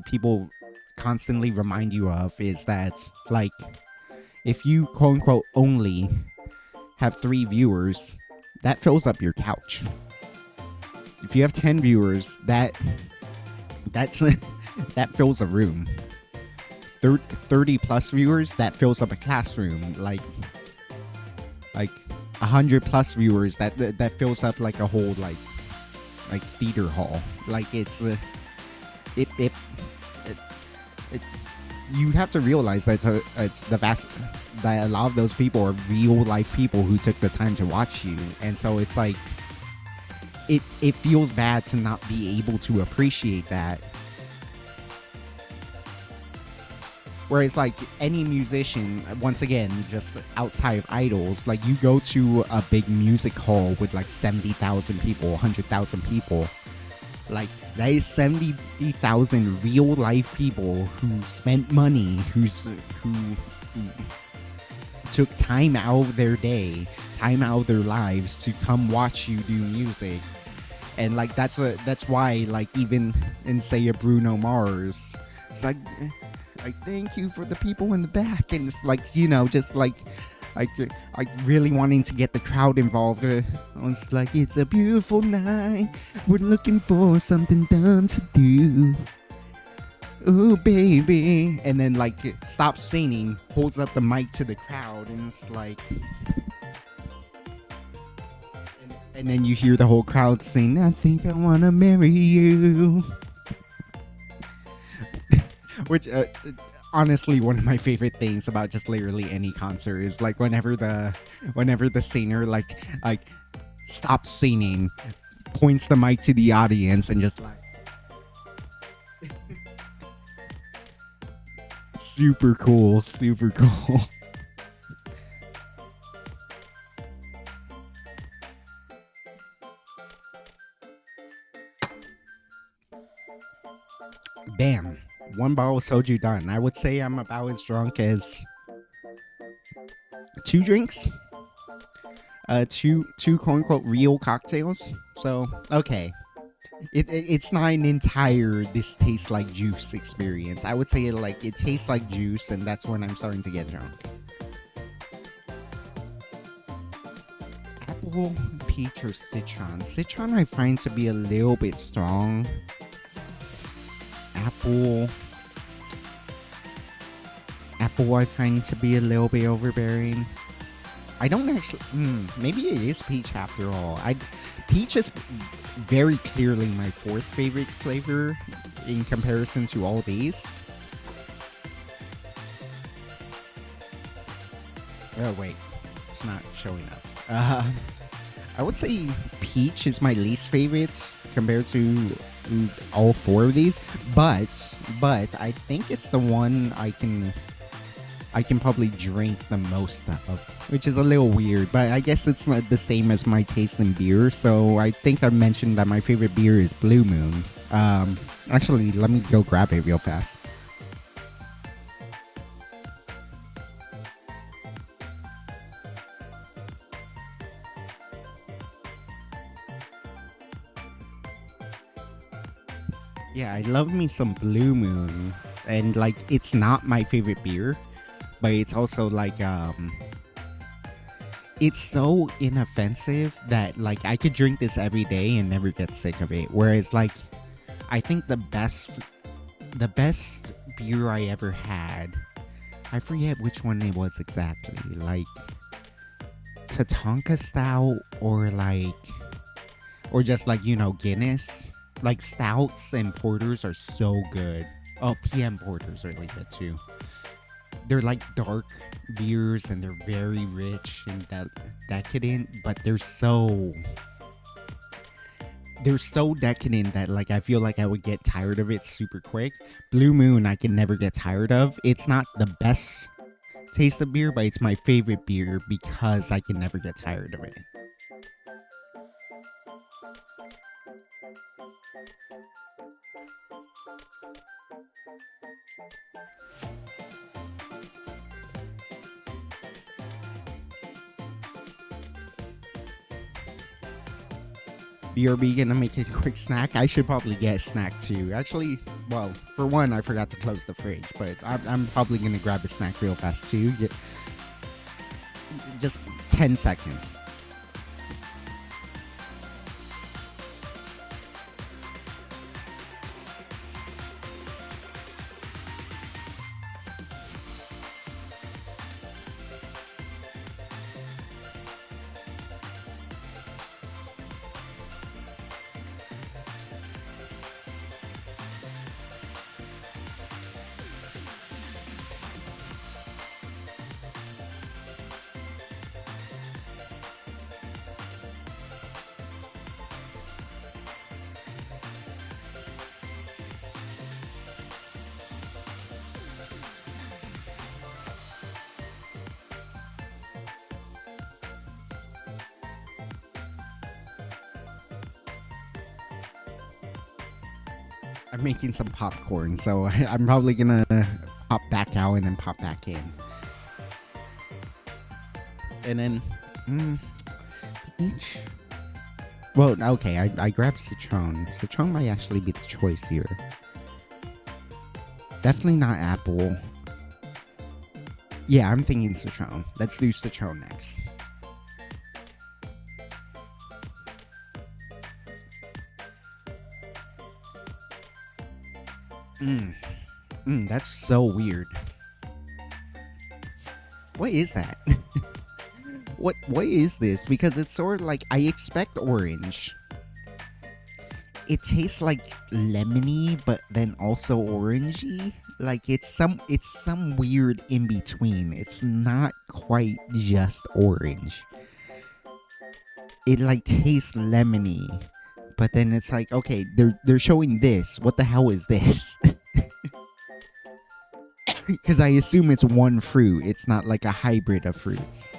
people constantly remind you of is that like if you quote unquote only have 3 viewers, that fills up your couch. If you have 10 viewers, that's that fills a room. 30 plus viewers, that fills up a classroom. Like 100 plus viewers, that fills up like a whole like theater hall. Like it's you have to realize that it's that a lot of those people are real life people who took the time to watch you, and so it's like it feels bad to not be able to appreciate that. Whereas like any musician, once again, just outside of idols, like you go to a big music hall with like 70,000 people, 100,000 people, like that is 70,000 real life people who spent money, who took time out of their day, time out of their lives to come watch you do music. And like that's why like even in say a Bruno Mars, it's like thank you for the people in the back, and it's like, you know, just like really wanting to get the crowd involved. I was like, it's a beautiful night, we're looking for something dumb to do, ooh baby, and then like stops singing, holds up the mic to the crowd, and it's like, and then you hear the whole crowd sing, I think I wanna marry you. Which honestly, one of my favorite things about just literally any concert is like whenever the singer like stops singing, points the mic to the audience, and just like super cool. Bam. 1 bottle of soju done. I would say I'm about as drunk as 2 drinks. Two quote unquote real cocktails. So okay, it's not an entire this tastes like juice experience. I would say it tastes like juice, and that's when I'm starting to get drunk. Apple, peach, or citron? Citron I find to be a little bit strong. Apple I find to be a little bit overbearing. I don't actually. Maybe it is peach after all. Peach is very clearly my fourth favorite flavor in comparison to all these. Oh wait, it's not showing up. I would say peach is my least favorite compared to all four of these, but I think it's the one I can probably drink the most of, which is a little weird, but I guess it's not the same as my taste in beer. So I think I mentioned that my favorite beer is Blue Moon. Actually, let me go grab it real fast. Yeah, I love me some Blue Moon, and like it's not my favorite beer, but it's also like it's so inoffensive that like I could drink this every day and never get sick of it. Whereas like I think the best beer I ever had, I forget which one it was exactly, like Tatanka Stout or just like, you know, Guinness. Like stouts and porters are so good. Oh, PM porters are really good too. They're like dark beers and they're very rich and decadent, but they're so decadent that like I feel like I would get tired of it super quick. Blue Moon I can never get tired of. It's not the best taste of beer, but it's my favorite beer because I can never get tired of it. BRB gonna make a quick snack. I should probably get a snack too. Actually, well, for one, I forgot to close the fridge, but I'm probably gonna grab a snack real fast too. Just 10 seconds. I'm making some popcorn, so I'm probably gonna pop back out and then pop back in. And then, peach. Well, okay, I grabbed Citron. Citron might actually be the choice here. Definitely not apple. Yeah, I'm thinking Citron. Let's do Citron next. That's so weird. What is that? What is this? Because it's sort of like, I expect orange. It tastes like lemony, but then also orangey. Like it's some weird in between. It's not quite just orange. It like tastes lemony, but then it's like, okay, they're showing this. What the hell is this? Because I assume it's one fruit. It's not like a hybrid of fruits.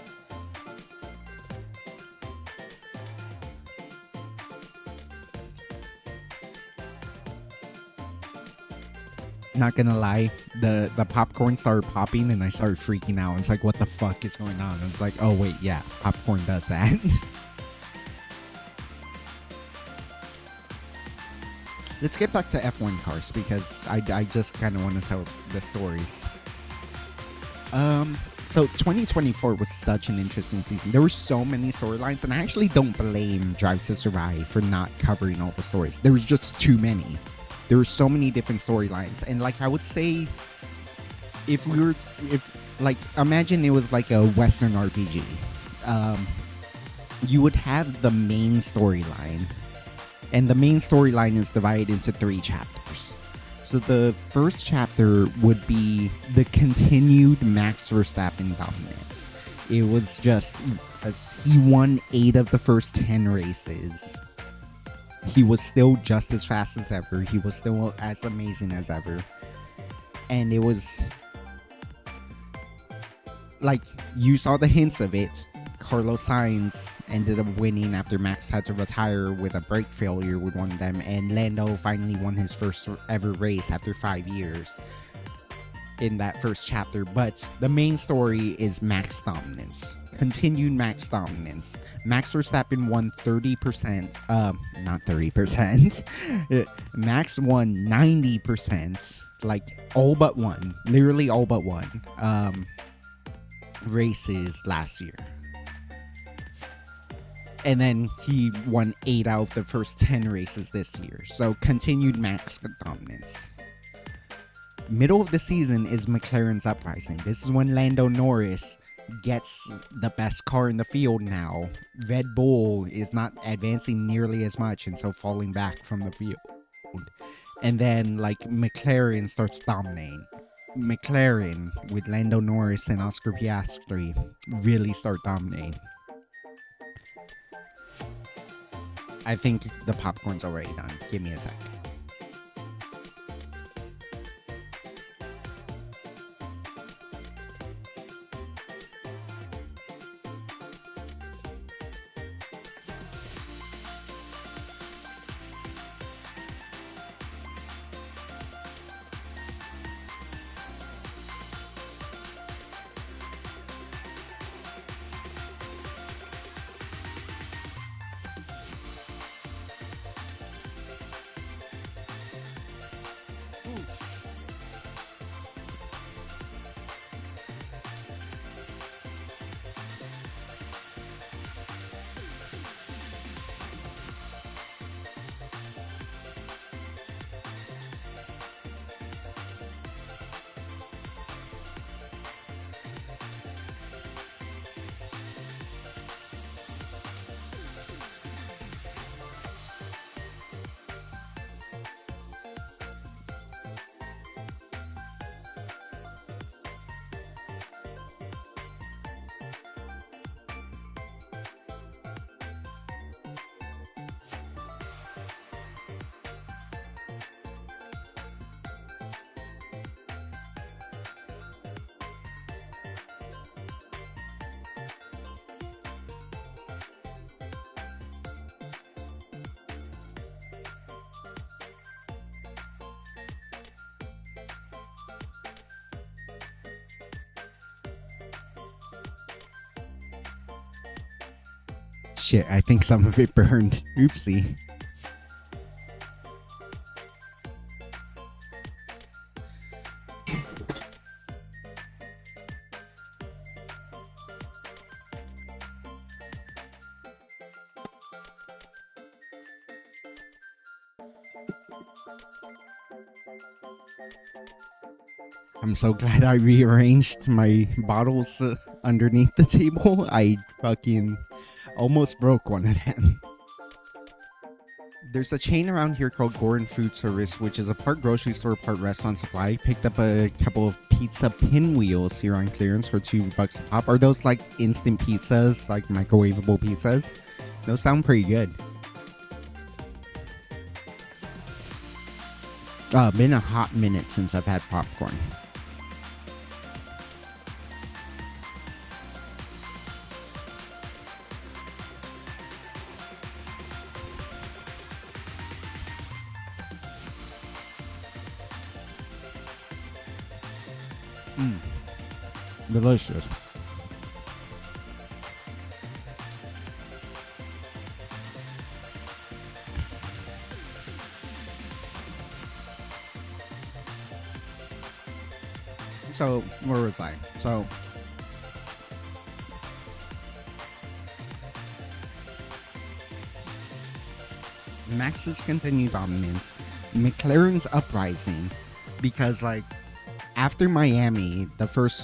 Not gonna lie, the popcorn started popping and I started freaking out. It's like, what the fuck is going on? It's like, oh wait, yeah, popcorn does that. Let's get back to F1 cars because I just kind of want to tell the stories. So 2024 was such an interesting season. There were so many storylines, and I actually don't blame Drive to Survive for not covering all the stories. There was just too many. There were so many different storylines, and like I would say, if like imagine it was like a Western RPG, um, you would have the main storyline, and the main storyline is divided into 3 chapters. So the first chapter would be the continued Max Verstappen dominance. It was just as he won 8 of the first 10 races. He was still just as fast as ever. He was still as amazing as ever. And it was like, you saw the hints of it. Carlos Sainz ended up winning after Max had to retire with a brake failure with one of them, and Lando finally won his first ever race after 5 years in that first chapter. But the main story is Max dominance. Continued Max dominance. Max Verstappen won 30%, not 30%. Max won 90%, like all but one, literally all but one, races last year. And then he won 8 out of the first 10 races this year. So continued Max dominance. Middle of the season is McLaren's uprising. This is when Lando Norris gets the best car in the field now. Red Bull is not advancing nearly as much, and so falling back from the field. And then like McLaren starts dominating. McLaren with Lando Norris and Oscar Piastri really start dominating. I think the popcorn's already done. Give me a sec. Shit, I think some of it burned. Oopsie. I'm so glad I rearranged my bottles underneath the table. I fucking almost broke one of them. There's a chain around here called Gordon Food Service, which is a part grocery store, part restaurant supply. Picked up a couple of pizza pinwheels here on clearance for $2 a pop. Are those like instant pizzas, like microwavable pizzas? Those sound pretty good. Been a hot minute since I've had popcorn. Delicious. So, where was I? So, Max's continued dominance, McLaren's uprising, because like after Miami, the first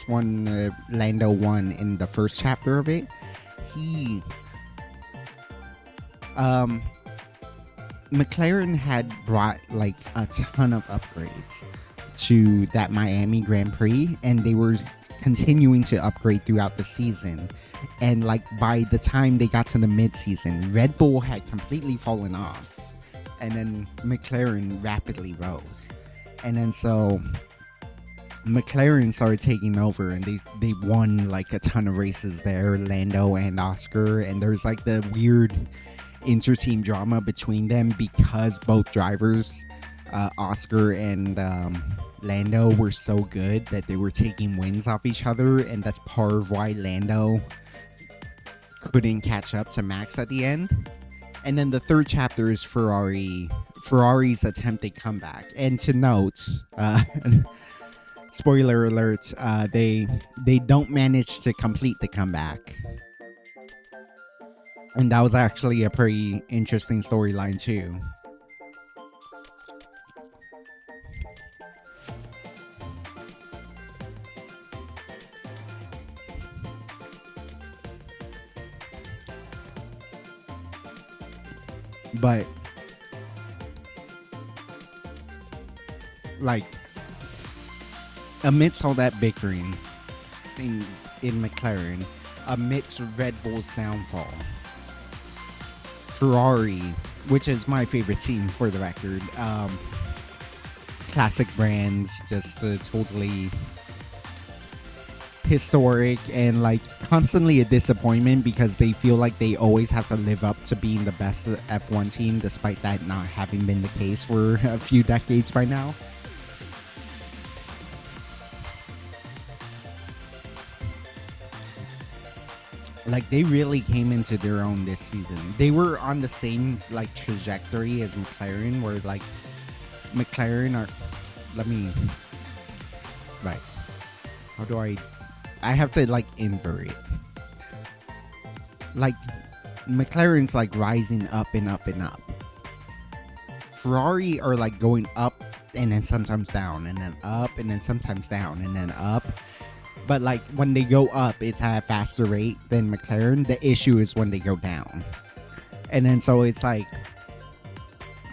one, Lando won in the first chapter of it. He McLaren had brought like a ton of upgrades to that Miami Grand Prix, and they were continuing to upgrade throughout the season. And like by the time they got to the mid-season, Red Bull had completely fallen off, and then McLaren rapidly rose. And then so McLaren started taking over, and they won like a ton of races there, Lando and Oscar. And there's like the weird inter-team drama between them because both drivers, Oscar and Lando, were so good that they were taking wins off each other, and that's part of why Lando couldn't catch up to Max at the end. And then the third chapter is Ferrari's attempted comeback. And to note, spoiler alert, they don't manage to complete the comeback. And that was actually a pretty interesting storyline too. But like amidst all that bickering in McLaren, amidst Red Bull's downfall, Ferrari, which is my favorite team for the record, classic brands, just totally historic and like constantly a disappointment because they feel like they always have to live up to being the best F1 team, despite that not having been the case for a few decades by now. Like they really came into their own this season. They were on the same like trajectory as McLaren, where like McLaren are, how do I have to like invert it. Like McLaren's like rising up and up and up. Ferrari are like going up and then sometimes down and then up and then sometimes down and then up. But like when they go up, it's at a faster rate than McLaren. The issue is when they go down. And then so it's like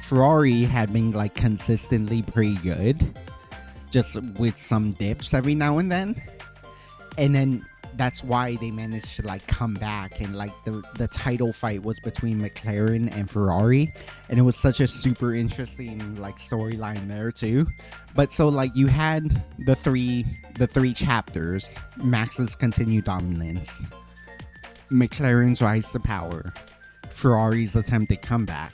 Ferrari had been like consistently pretty good, just with some dips every now and then. And then that's why they managed to like come back, and like the title fight was between McLaren and Ferrari, and it was such a super interesting like storyline there too. But so like you had the three chapters: Max's continued dominance, McLaren's rise to power, Ferrari's attempted comeback.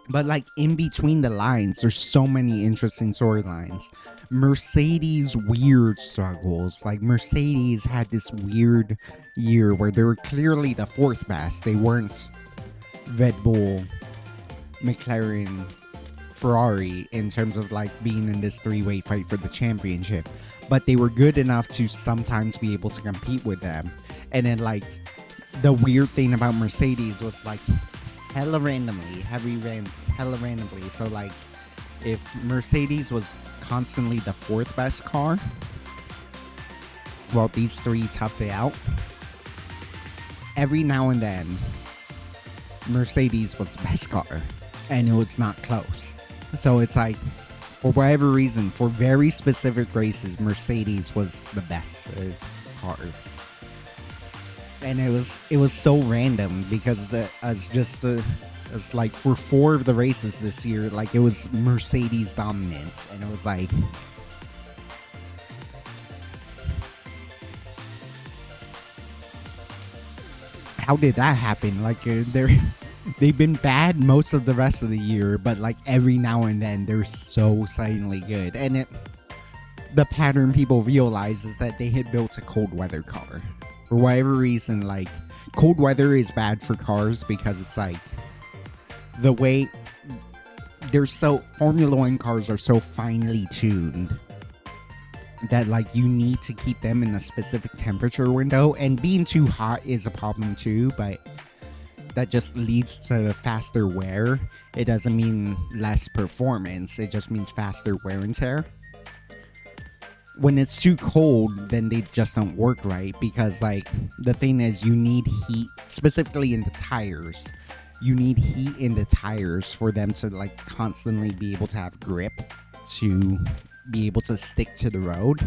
But like in between the lines, there's so many interesting storylines. Mercedes' weird struggles. Like Mercedes had this weird year where they were clearly the fourth best. They weren't Red Bull, McLaren, Ferrari in terms of like being in this three-way fight for the championship. But they were good enough to sometimes be able to compete with them. And then like the weird thing about Mercedes was like hella randomly. So like if Mercedes was constantly the fourth best car, well, these three toughed it out. Every now and then Mercedes was the best car, and it was not close. So it's like, for whatever reason, for very specific races, Mercedes was the best car. And it was so random because it's like for 4 of the races this year, like it was Mercedes dominance, and it was like, how did that happen? Like they've been bad most of the rest of the year, but like every now and then they're so suddenly good. And the pattern people realize is that they had built a cold weather car. For whatever reason, like cold weather is bad for cars because it's like the way Formula One cars are so finely tuned that like you need to keep them in a specific temperature window, and being too hot is a problem too, but that just leads to faster wear. It doesn't mean less performance, it just means faster wear and tear. When it's too cold, then they just don't work right, because like the thing is, you need heat, specifically in the tires. You need heat in the tires for them to like constantly be able to have grip, to be able to stick to the road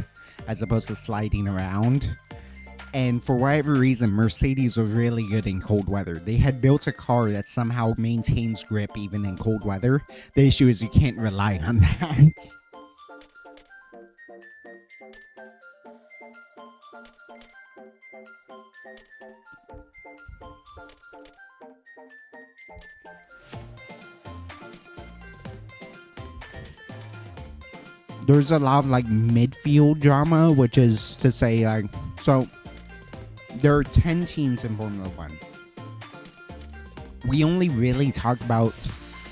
as opposed to sliding around. And for whatever reason, Mercedes was really good in cold weather. They had built a car that somehow maintains grip even in cold weather. The issue is you can't rely on that. There's a lot of like midfield drama, which is to say, like, so there are 10 teams in Formula One. We only really talk about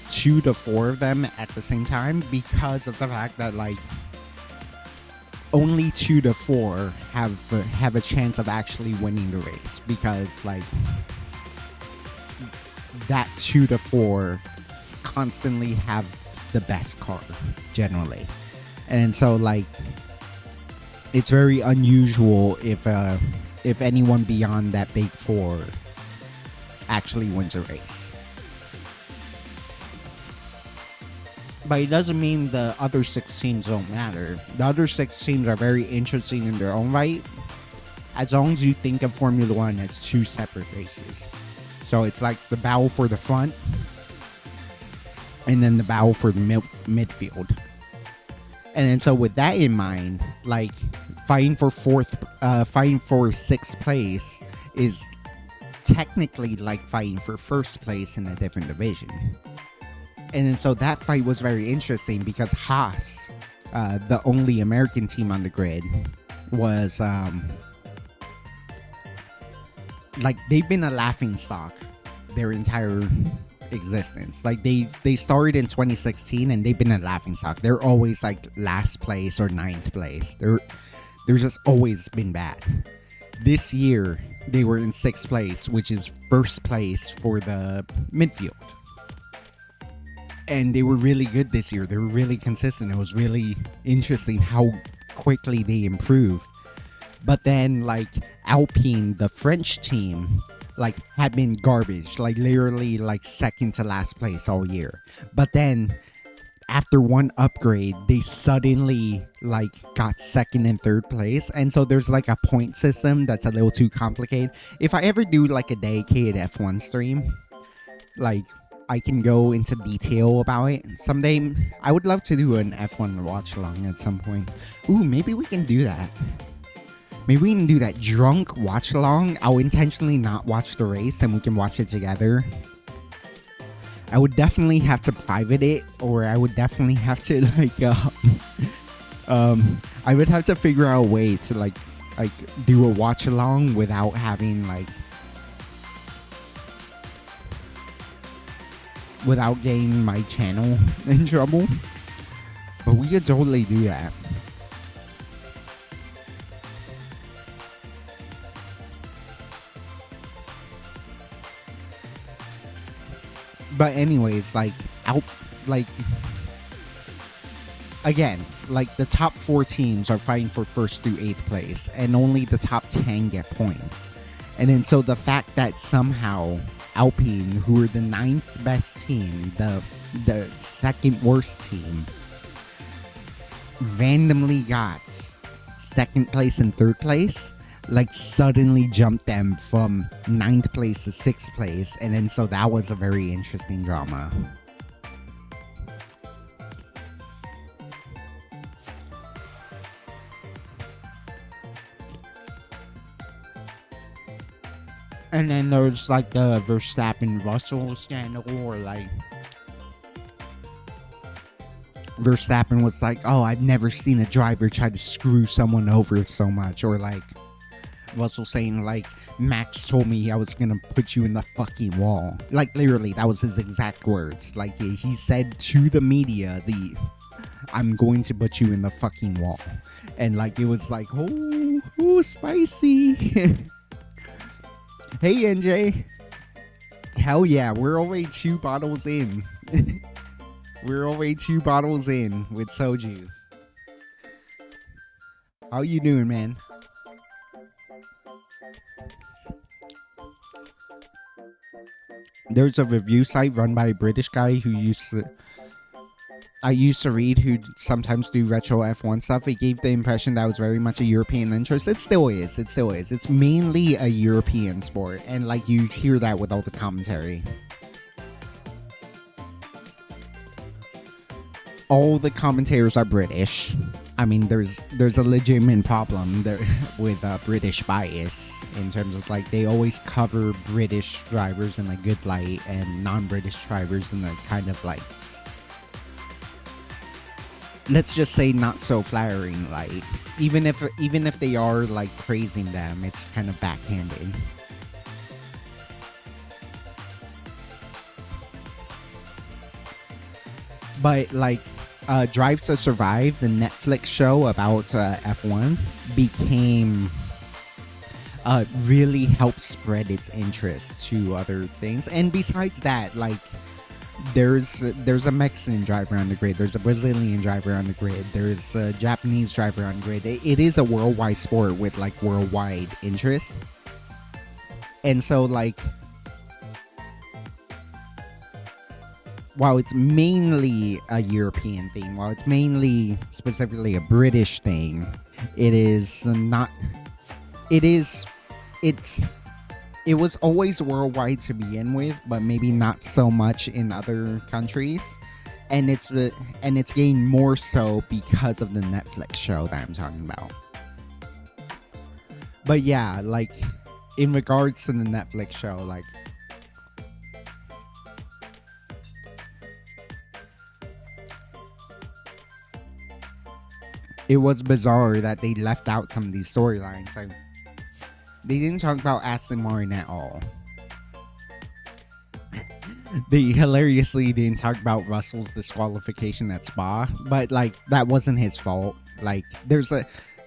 2 to 4 of them at the same time, because of the fact that like only 2 to 4 have a chance of actually winning the race, because like that 2 to 4 constantly have the best car generally. And so like it's very unusual if anyone beyond that big 4 actually wins a race. But it doesn't mean the other 6 teams don't matter. The other 6 teams are very interesting in their own right, as long as you think of Formula One as 2 separate races. So it's like the battle for the front, and then the battle for the midfield. And then so with that in mind, like fighting for 6th place is technically like fighting for 1st place in a different division. And then so that fight was very interesting, because Haas, the only American team on the grid, was like they've been a laughingstock their entire existence. Like they started in 2016 and they've been a laughingstock. They're always like last place or 9th place. They're just always been bad. This year they were in 6th place, which is 1st place for the midfield. And they were really good this year. They were really consistent. It was really interesting how quickly they improved. But then like Alpine, the French team, like had been garbage, like literally like 2nd to last place all year. But then after one upgrade, they suddenly like got 2nd and 3rd place. And so there's like a point system that's a little too complicated. If I ever do like a dedicated F1 stream, like I can go into detail about it someday. I would love to do an F1 watch along at some point. Ooh, maybe we can do that. Maybe we can do that drunk watch along. I'll intentionally not watch the race and we can watch it together. I would definitely have to private it, or I would definitely have to like I would have to figure out a way to like do a watch along without having like without getting my channel in trouble. But we could totally do that. But anyways, like again, like the top 4 teams are fighting for 1st through 8th place, and only the top 10 get points. And then so the fact that somehow Alpine, who are the 9th best team, the 2nd worst team, randomly got 2nd place and 3rd place, like suddenly jumped them from 9th place to 6th place. And then so that was a very interesting drama. And then there's like the Verstappen Russell scandal, or like Verstappen was like, oh, I've never seen a driver try to screw someone over so much. Or like Russell saying like, Max told me I was gonna put you in the fucking wall. Like literally, that was his exact words. Like he said to the media, I'm going to put you in the fucking wall. And like, it was like, oh, spicy. Hey, NJ. Hell yeah, we're already 2 bottles in. We're already 2 bottles in with Soju. How you doing, man? There's a review site run by a British guy who I used to read, who sometimes do retro F1 stuff. It gave the impression that it was very much a European interest. It still is. It's mainly a European sport, and like, you hear that with all the commentary. All the commentators are British. I mean, there's a legitimate problem there with British bias, in terms of like, they always cover British drivers in a good light and non-British drivers in a kind of like, let's just say, not so flattering light. Even if they are like praising them, it's kind of backhanded. But like, Drive to Survive, the Netflix show about F1, became really helped spread its interest to other things. And besides that, like, there's a Mexican driver on the grid, there's a Brazilian driver on the grid, there's a Japanese driver on the grid. It is a worldwide sport with like worldwide interest. And so like, while it's mainly a European thing, while it's mainly specifically a British thing, it was always worldwide to begin with, but maybe not so much in other countries. And it's gained more so because of the Netflix show that I'm talking about. But yeah, like, in regards to the Netflix show, like, it was bizarre that they left out some of these storylines. Like, they didn't talk about Aston Martin at all. They hilariously didn't talk about Russell's disqualification at Spa, but like, that wasn't his fault. Like, there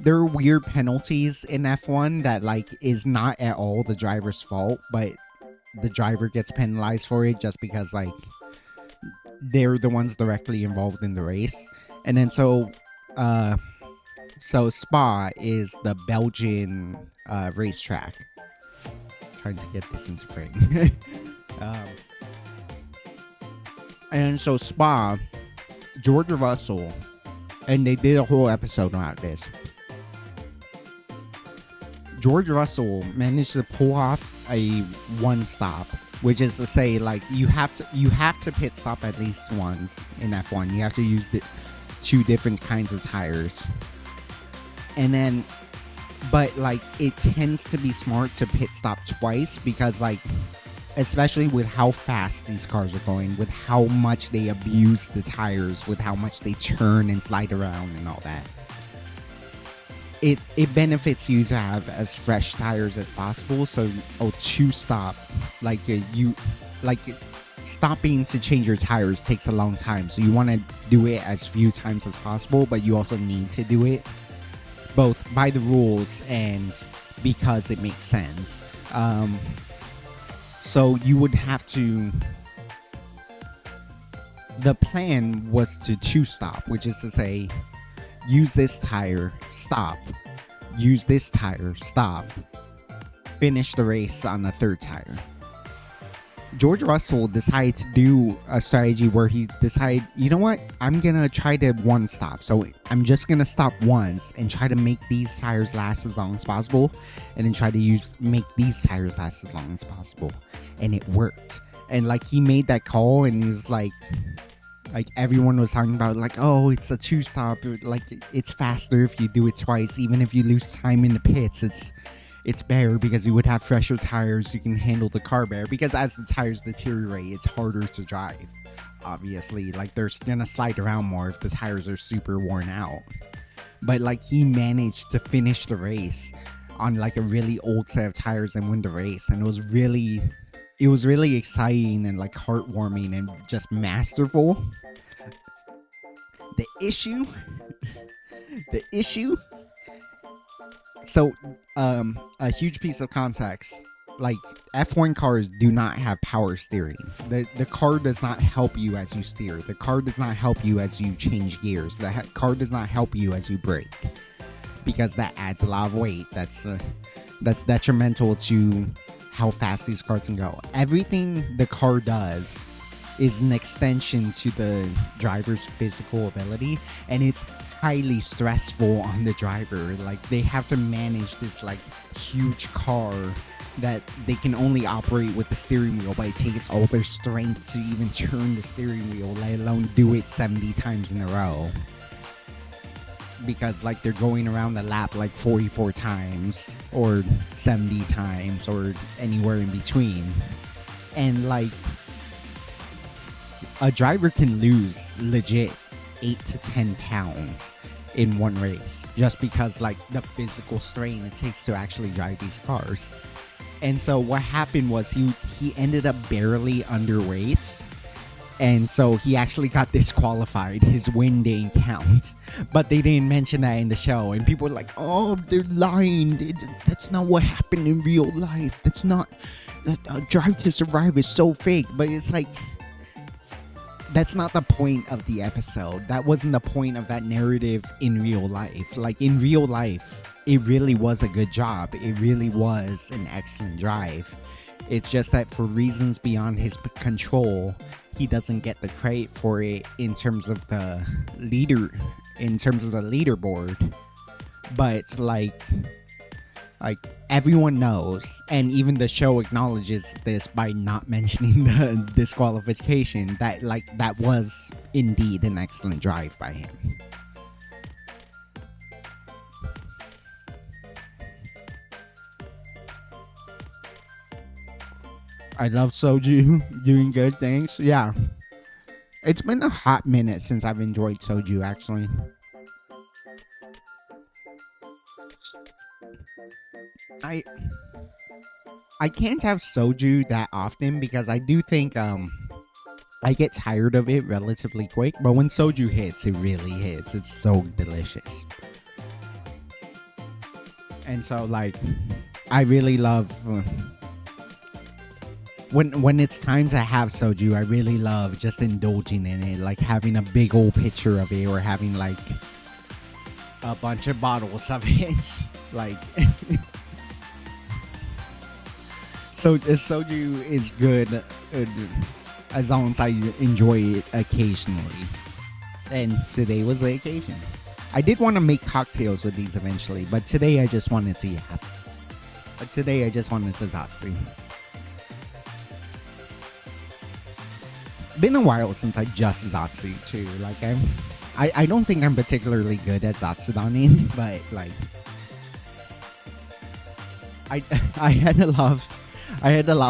are weird penalties in F1 that like is not at all the driver's fault, but the driver gets penalized for it just because like they're the ones directly involved in the race. And then so Spa is the Belgian racetrack. Trying to get this into frame. And so Spa, George Russell, and they did a whole episode about this. George Russell managed to pull off a one stop, which is to say, like, you have to pit stop at least once in F1. You have to use the 2 different kinds of tires. And then, but like, it tends to be smart to pit stop twice, because like, especially with how fast these cars are going, with how much they abuse the tires, with how much they turn and slide around and all that, it benefits you to have as fresh tires as possible. So, to stop, like, stopping to change your tires takes a long time, so you want to do it as few times as possible, but you also need to do it both by the rules and because it makes sense. So you would have to, the plan was to stop, which is to say, use this tire, stop, use this tire, stop, finish the race on a 3rd tire. George Russell decided to do a strategy where he decided, you know what, I'm gonna try to one stop. So I'm just gonna stop once and try to make these tires last as long as possible, and then try to make these tires last as long as possible. And it worked. And like, he made that call, and he was like everyone was talking about, like, oh, it's a 2 stop, like, it's faster if you do it twice. Even if you lose time in the pits, it's better because you would have fresher tires, you can handle the car better, because as the tires deteriorate, it's harder to drive, obviously. Like, they're gonna slide around more if the tires are super worn out. But like, he managed to finish the race on like a really old set of tires and win the race, and it was really exciting and like heartwarming and just masterful. the issue, the issue. So, a huge piece of context. Like, F1 cars do not have power steering. The car does not help you as you steer. The car does not help you as you change gears. The car does not help you as you brake, because that adds a lot of weight. That's detrimental to how fast these cars can go. Everything the car does is an extension to the driver's physical ability, and it's highly stressful on the driver. Like, they have to manage this like huge car that they can only operate with the steering wheel, but it takes all their strength to even turn the steering wheel, let alone do it 70 times in a row, because like they're going around the lap like 44 times or 70 times or anywhere in between. And like, a driver can lose legit 8 to 10 pounds in one race just because like the physical strain it takes to actually drive these cars. And so what happened was he ended up barely underweight, and so he actually got disqualified. His win didn't count, but they didn't mention that in the show, and people were like, oh, they're lying, that's not what happened in real life, that's not, Drive to Survive is so fake. But it's like, that's not the point of the episode. That wasn't the point of that narrative in real life. Like, in real life, it really was a good job. It really was an excellent drive. It's just that for reasons beyond his control, he doesn't get the credit for it in terms of the leaderboard. But like everyone knows, and even the show acknowledges this by not mentioning the disqualification, that like that was indeed an excellent drive by him. I love Soju doing good things. Yeah. It's been a hot minute since I've enjoyed Soju, actually. I can't have Soju that often because I do think I get tired of it relatively quick, but when Soju hits, it really hits. It's so delicious. And so like, I really love when it's time to have Soju, I really love just indulging in it, like having a big old pitcher of it, or having like a bunch of bottles of it. Like, so Soju is good as long as I enjoy it occasionally. And today was the occasion. I did want to make cocktails with these eventually, but today I just wanted to yap. But today I just wanted to Zatsu. Been a while since I just Zatsu too. Like, I don't think I'm particularly good at Zatsudanin, but like, I had a lot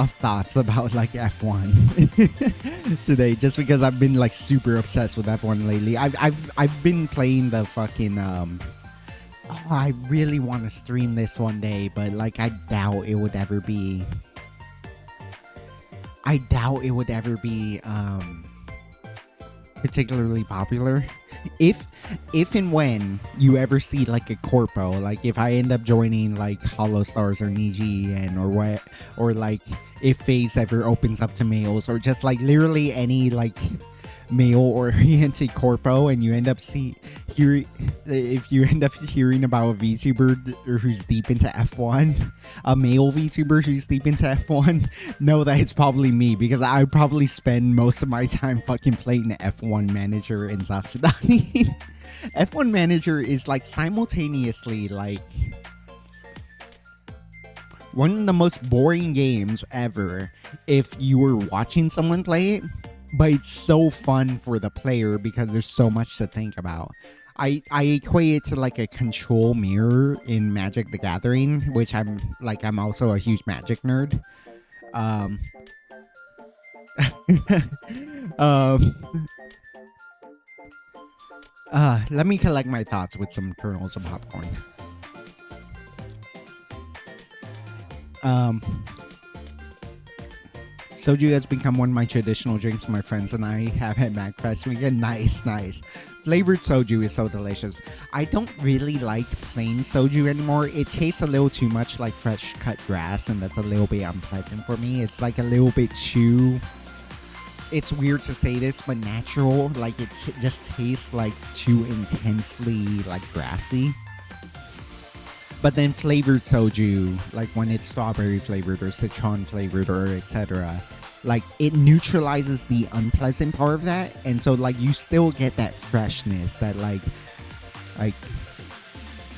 of thoughts about like F1 today, just because I've been like super obsessed with F1 lately. I've been playing the fucking I really want to stream this one day, but like I doubt it would ever be particularly popular. If and when you ever see like a corpo, like if I end up joining like Hollow Stars or Niji or like if FaZe ever opens up to males, or just like literally any like male-oriented corpo, and you end up if you end up hearing about a VTuber who's deep into F1, a male VTuber who's deep into F1, know that it's probably me, because I probably spend most of my time fucking playing F1 Manager and Zatsudani. F1 Manager is like simultaneously like one of the most boring games ever if you were watching someone play it, but it's so fun for the player because there's so much to think about. I equate it to like a control mirror in Magic the Gathering, which I'm also a huge Magic nerd. Let me collect my thoughts with some kernels of popcorn. Soju has become one of my traditional drinks my friends and I have at MacFest weekend. Nice, nice. Flavored soju is so delicious. I don't really like plain soju anymore. It tastes a little too much like fresh cut grass, and that's a little bit unpleasant for me. It's like a little bit too... It's weird to say this, but natural. Like, it just tastes like too intensely like grassy. But then flavored soju, like when it's strawberry flavored or citron flavored or etc., like it neutralizes the unpleasant part of that, and so like you still get that freshness, that like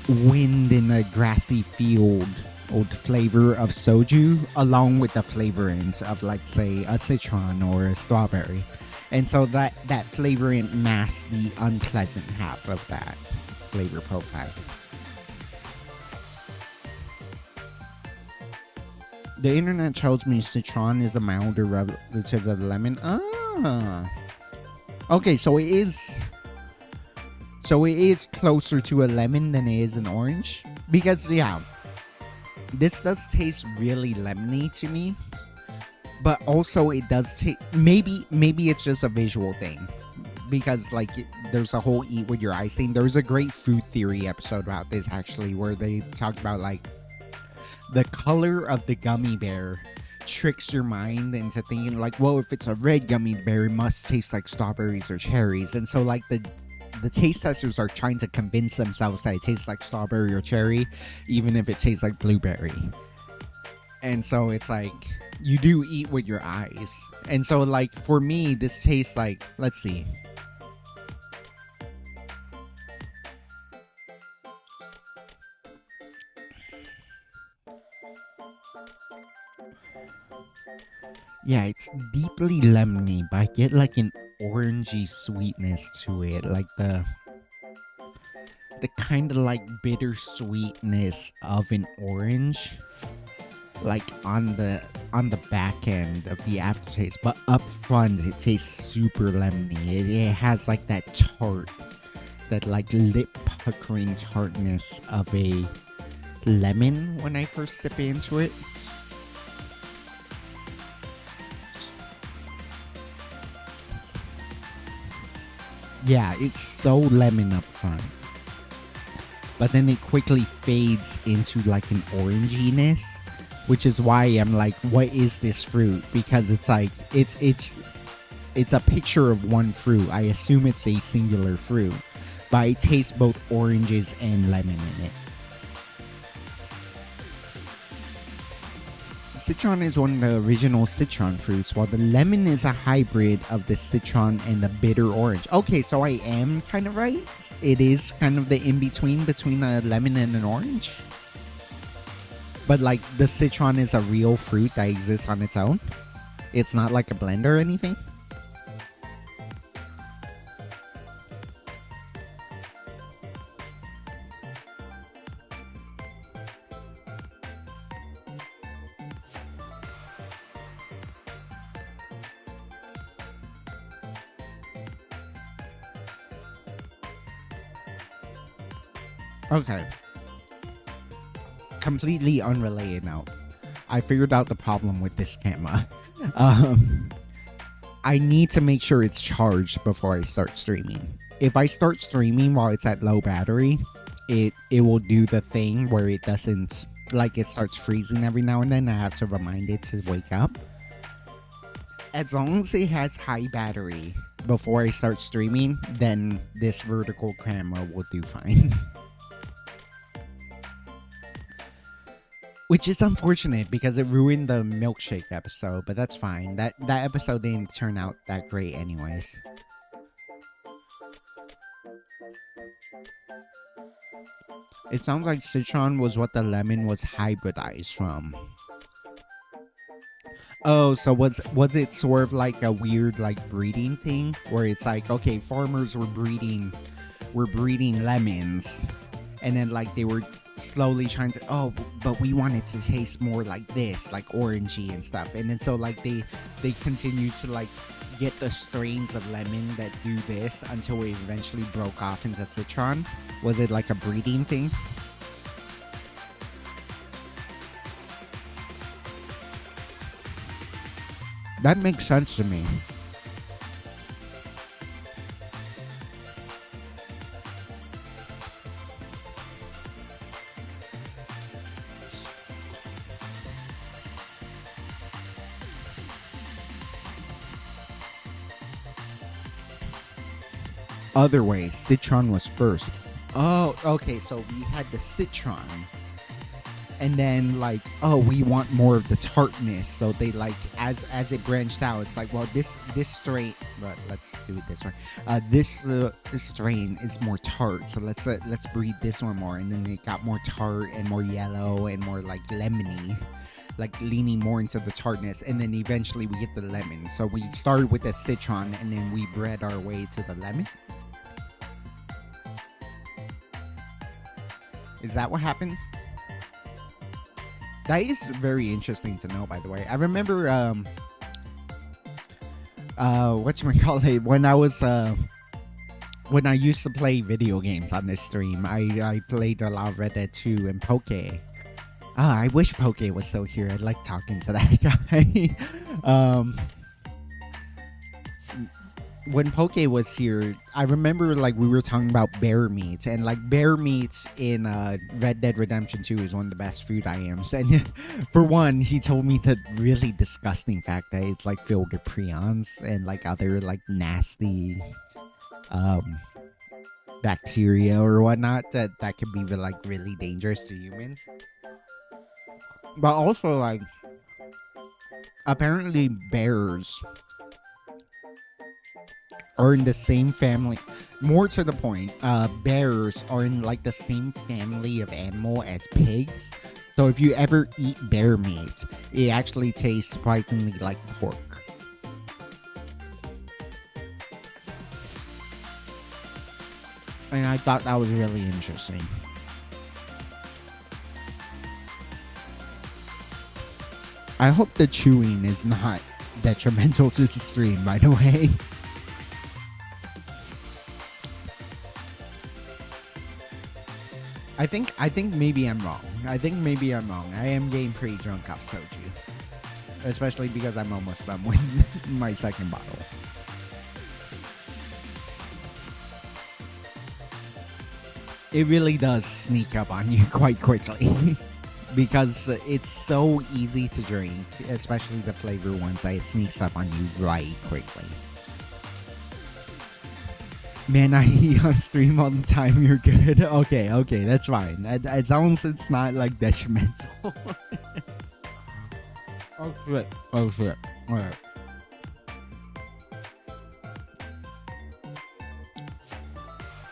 wind in a grassy field old flavor of soju, along with the flavorings of like say a citron or a strawberry, and so that flavorant masks the unpleasant half of that flavor profile. The internet tells me citron is a milder relative of lemon. Okay, so it is closer to a lemon than it is an orange. Because yeah, this does taste really lemony to me. But also it does taste, maybe it's just a visual thing. Because like there's a whole eat with your eyes thing. There's a great food theory episode about this actually, where they talk about like the color of the gummy bear tricks your mind into thinking like, well, if it's a red gummy bear, it must taste like strawberries or cherries. And so like the taste testers are trying to convince themselves that it tastes like strawberry or cherry, even if it tastes like blueberry. And so it's like, you do eat with your eyes. And so like for me, this tastes like, let's see. Yeah, it's deeply lemony, but I get like an orangey sweetness to it, like the kind of like bittersweetness of an orange, like on the back end of the aftertaste, but up front it tastes super lemony. It has like that tart, that like lip puckering tartness of a lemon when I first sip into it. Yeah, it's so lemon up front. But then it quickly fades into like an oranginess, which is why I'm like, what is this fruit? Because it's like, it's a picture of one fruit. I assume it's a singular fruit, but I taste both oranges and lemon in it. Citron is one of the original citron fruits, while the lemon is a hybrid of the citron and the bitter orange. Okay, so I am kind of right. It is kind of the in-between between a lemon and an orange. But like the citron is a real fruit that exists on its own. It's not like a blend or anything. Okay. Completely unrelated now. I figured out the problem with this camera. I need to make sure it's charged before I start streaming. If I start streaming while it's at low battery, it will do the thing where it doesn't, like it starts freezing every now and then. I have to remind it to wake up. As long as it has high battery before I start streaming, then this vertical camera will do fine. Which is unfortunate because it ruined the milkshake episode, but that's fine. That episode didn't turn out that great anyways. It sounds like citron was what the lemon was hybridized from. Oh, so was it sort of like a weird like breeding thing where it's like, okay, farmers were breeding lemons, and then like they were slowly trying to, but we want it to taste more like this, like orangey and stuff, and then so like they continue to like get the strains of lemon that do this until it eventually broke off into citron. Was it like a breeding thing? That makes sense to me. Other ways, citron was first. Oh, okay. So we had the citron, and then like, oh, we want more of the tartness. So they like, as it branched out, it's like, well, this strain. But let's do it this way. This strain is more tart. So let's breed this one more, and then it got more tart and more yellow and more like lemony, like leaning more into the tartness, and then eventually we get the lemon. So we started with the citron, and then we bred our way to the lemon. Is that what happened? That is very interesting to know, by the way. I remember whatchamacallit, when I used to play video games on this stream, I played a lot of Red Dead 2 and Poke. I wish Poke was still here. I'd like talking to that guy. When Poke was here, I remember like we were talking about bear meat, and like bear meat in Red Dead Redemption 2 is one of the best food items. And for one, he told me the really disgusting fact that it's like filled with prions and like other like nasty bacteria or whatnot that can be like really dangerous to humans. But also like apparently bears are in the same family. More to the point, bears are in like the same family of animal as pigs. So if you ever eat bear meat, it actually tastes surprisingly like pork. And I thought that was really interesting. I hope the chewing is not detrimental to the stream, by the way. I think maybe I'm wrong. I am getting pretty drunk off soju. Especially because I'm almost done with my second bottle. It really does sneak up on you quite quickly. Because it's so easy to drink, especially the flavor ones, that it sneaks up on you right quickly. Man, I eat on stream all the time. You're good. Okay, that's fine. As long as it's not like detrimental. Oh shit. Alright.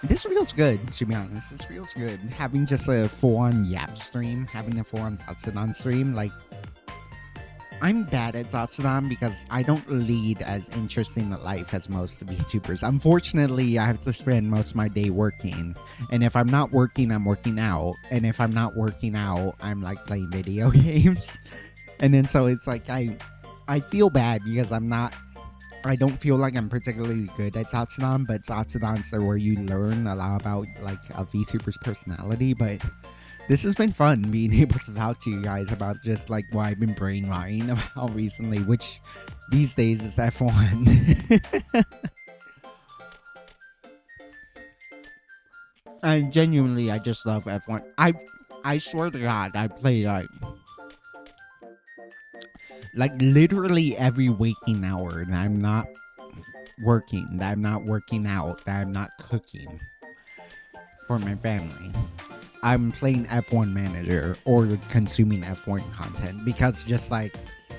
This feels good, to be honest. This feels good. Having just a full-on Yap stream, having a full-on Zatsudan stream, like, I'm bad at Zatsudan because I don't lead as interesting a life as most VTubers. Unfortunately, I have to spend most of my day working. And if I'm not working, I'm working out. And if I'm not working out, I'm like playing video games. And then so it's like I feel bad because I don't feel like I'm particularly good at Zatsudan, but Zatsudans are where you learn a lot about like a VTuber's personality. But this has been fun being able to talk to you guys about just like what I've been brain lying about recently, which these days is F1. And genuinely, I just love F1. I swear to God, I play like literally every waking hour that I'm not working, that I'm not working out, that I'm not cooking for my family. I'm playing F1 Manager or consuming F1 content because just like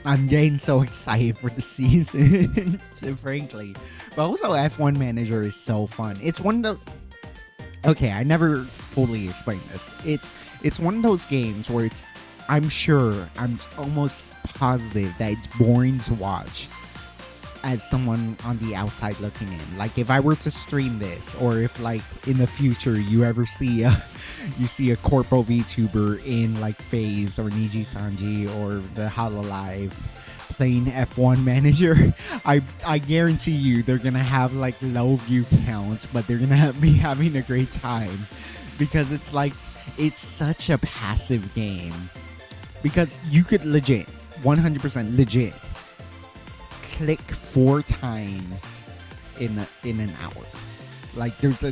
I'm getting so excited for the season, frankly. But also F1 Manager is so fun. It's one of the... Okay, I never fully explained this. It's one of those games where I'm almost positive that it's boring to watch as someone on the outside looking in. Like if I were to stream this, or if like in the future you ever see a corpo VTuber in like FaZe or Niji Sanji or the Hololive playing F1 Manager, I guarantee you they're gonna have like low view counts, but they're gonna be having a great time because it's such a passive game. Because you could legit, 100% legit, click 4 times in an hour. Like there's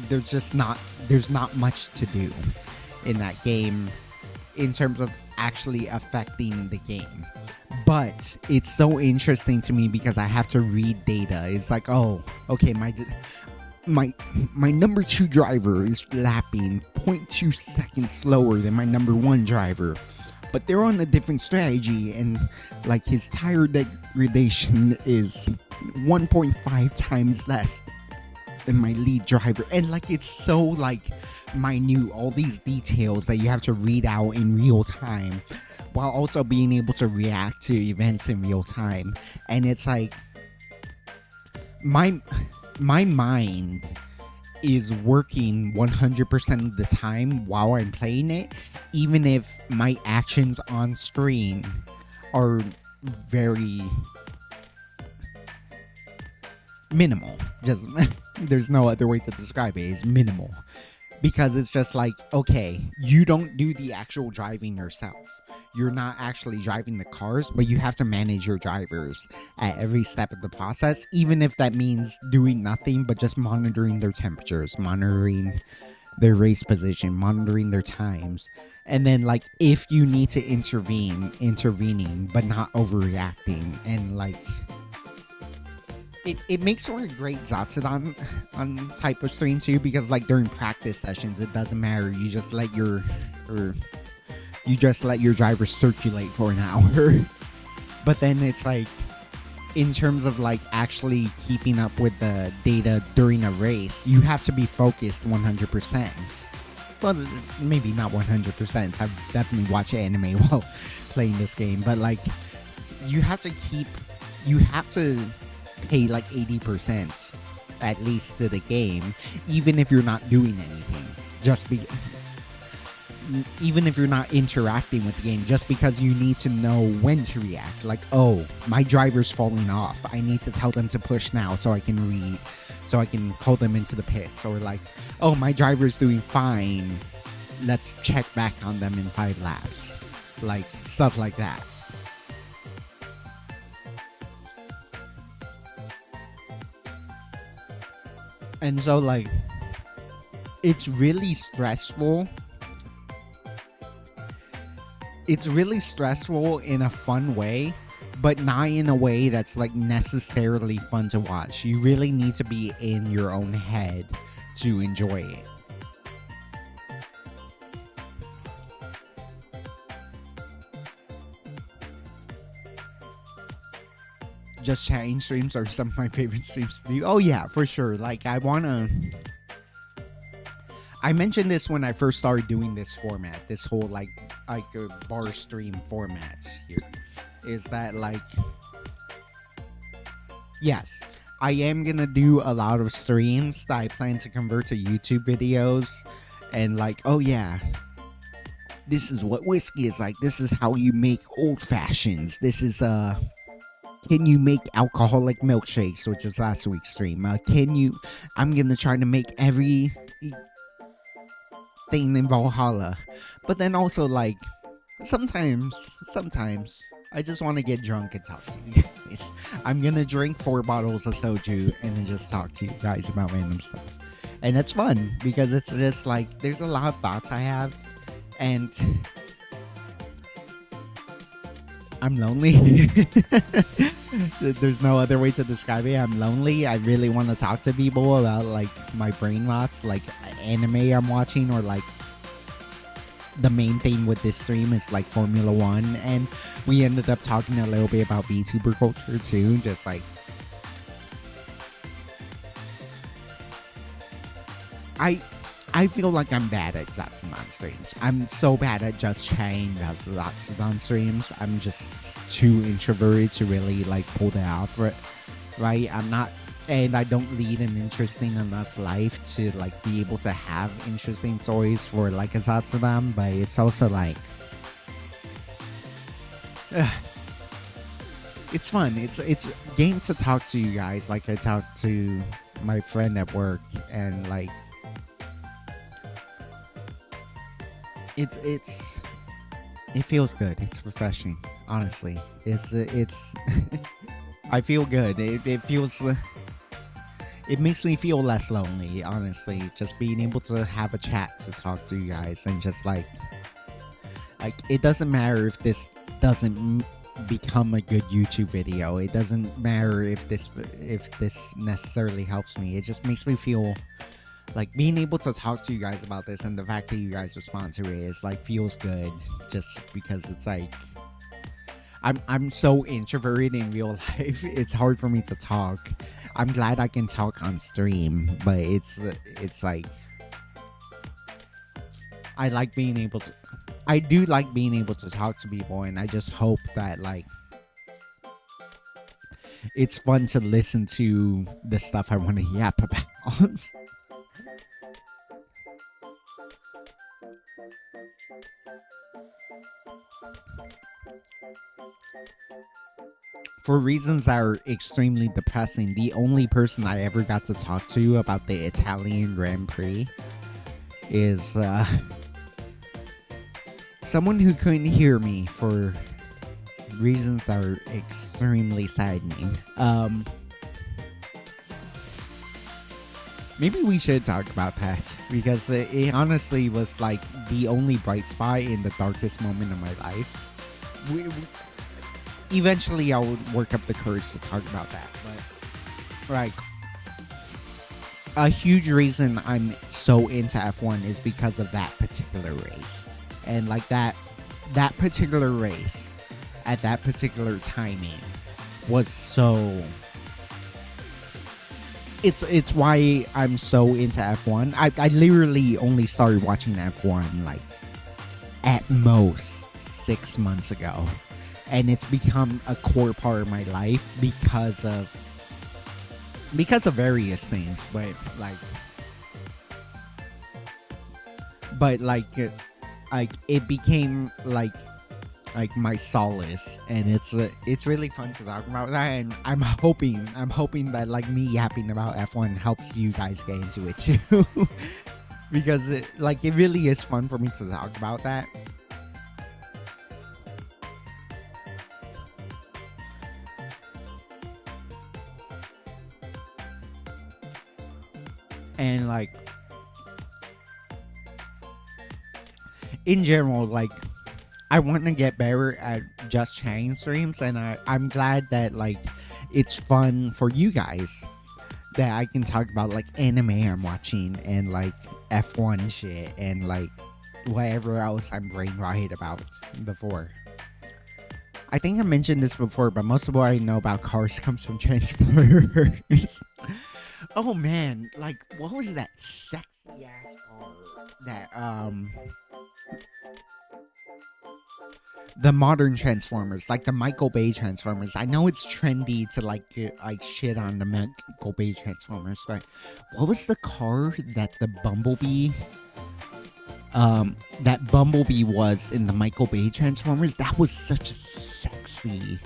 not much to do in that game in terms of actually affecting the game. But it's so interesting to me because I have to read data. It's like, oh, okay, my number 2 driver is lapping 0.2 seconds slower than my number 1 driver, but they're on a different strategy, and like his tire degradation is 1.5 times less than my lead driver. And like it's so like minute, all these details that you have to read out in real time while also being able to react to events in real time. And it's like my mind is working 100% of the time while I'm playing it, even if my actions on screen are very minimal. Just there's no other way to describe it. It's minimal. Because it's just like, okay, you don't do the actual driving yourself. You're not actually driving the cars, but you have to manage your drivers at every step of the process, even if that means doing nothing but just monitoring their temperatures, monitoring their race position, monitoring their times. And then like if you need to intervening, but not overreacting. And like it makes for a great Zatsudan on type of stream too, because like during practice sessions it doesn't matter. You just let your driver circulate for an hour. But then it's like in terms of like actually keeping up with the data during a race, you have to be focused 100%. Well, maybe not 100%. I've definitely watched anime while playing this game, but like you have to pay like 80% at least to the game, even if you're not doing anything. Even if you're not interacting with the game, just because you need to know when to react. Like, oh, my driver's falling off, I need to tell them to push now so I can call them into the pits. Or like, oh, my driver's doing fine, let's check back on them in 5 laps. Like stuff like that. And so like it's really stressful. It's really stressful in a fun way, but not in a way that's like necessarily fun to watch. You really need to be in your own head to enjoy it. Just chatting streams are some of my favorite streams to do. Oh yeah, for sure. Like I mentioned this when I first started doing this format, this whole like a bar stream format here, is that like, yes, I am gonna do a lot of streams that I plan to convert to YouTube videos, and like, oh yeah, this is what whiskey is like, this is how you make old fashions, this is can you make alcoholic milkshakes, which is last week's stream. I'm gonna try to make every thing in Valhalla. But then also like sometimes I just want to get drunk and talk to you guys. I'm gonna drink 4 bottles of soju and then just talk to you guys about random stuff. And it's fun because it's just like there's a lot of thoughts I have, and I'm lonely. There's no other way to describe it. I'm lonely. I really want to talk to people about like my brain rots, like anime I'm watching, or like the main theme with this stream is like Formula 1, and we ended up talking a little bit about VTuber culture too, just like I feel like I'm bad at Zatsudan streams. I'm so bad at just chatting about Zatsudan streams. I'm just too introverted to really like pull that off, right? I'm not, and I don't lead an interesting enough life to like be able to have interesting stories for like a Zatsudan. But it's also like, it's fun. It's game to talk to you guys. Like I talked to my friend at work, and like it feels good. It's refreshing. Honestly, it's I feel good. It feels. It makes me feel less lonely, honestly. Just being able to have a chat to talk to you guys and just like it doesn't matter if this doesn't become a good YouTube video. It doesn't matter if this necessarily helps me. It just makes me feel like being able to talk to you guys about this, and the fact that you guys respond to it is like feels good, just because it's like I'm so introverted in real life. It's hard for me to talk. I'm glad I can talk on stream, but it's like I like being able to. I do like being able to talk to people, and I just hope that like it's fun to listen to the stuff I want to yap about. For reasons that are extremely depressing, the only person I ever got to talk to about the Italian Grand Prix is someone who couldn't hear me for reasons that are extremely saddening. Maybe we should talk about that, because it honestly was like the only bright spot in the darkest moment of my life. Eventually I would work up the courage to talk about that, but like a huge reason I'm so into F1 is because of that particular race. And like that particular race at that particular timing was so it's why I'm so into F1. I literally only started watching F1 like at most 6 months ago. And it's become a core part of my life because of various things, but it became like my solace, and it's really fun to talk about that. And I'm hoping that like me yapping about F1 helps you guys get into it too, because it really is fun for me to talk about that. And like in general, like I want to get better at just chatting streams, and I'm glad that like it's fun for you guys that I can talk about like anime I'm watching and like F1 shit and like whatever else I'm brain rotted about before. I think I mentioned this before, but most of what I know about cars comes from Transformers. Oh man, like what was that sexy ass car that the modern Transformers, like the Michael Bay Transformers. I know it's trendy to like shit on the Michael Bay Transformers, but what was the car that the Bumblebee was in the Michael Bay Transformers? That was such a sexy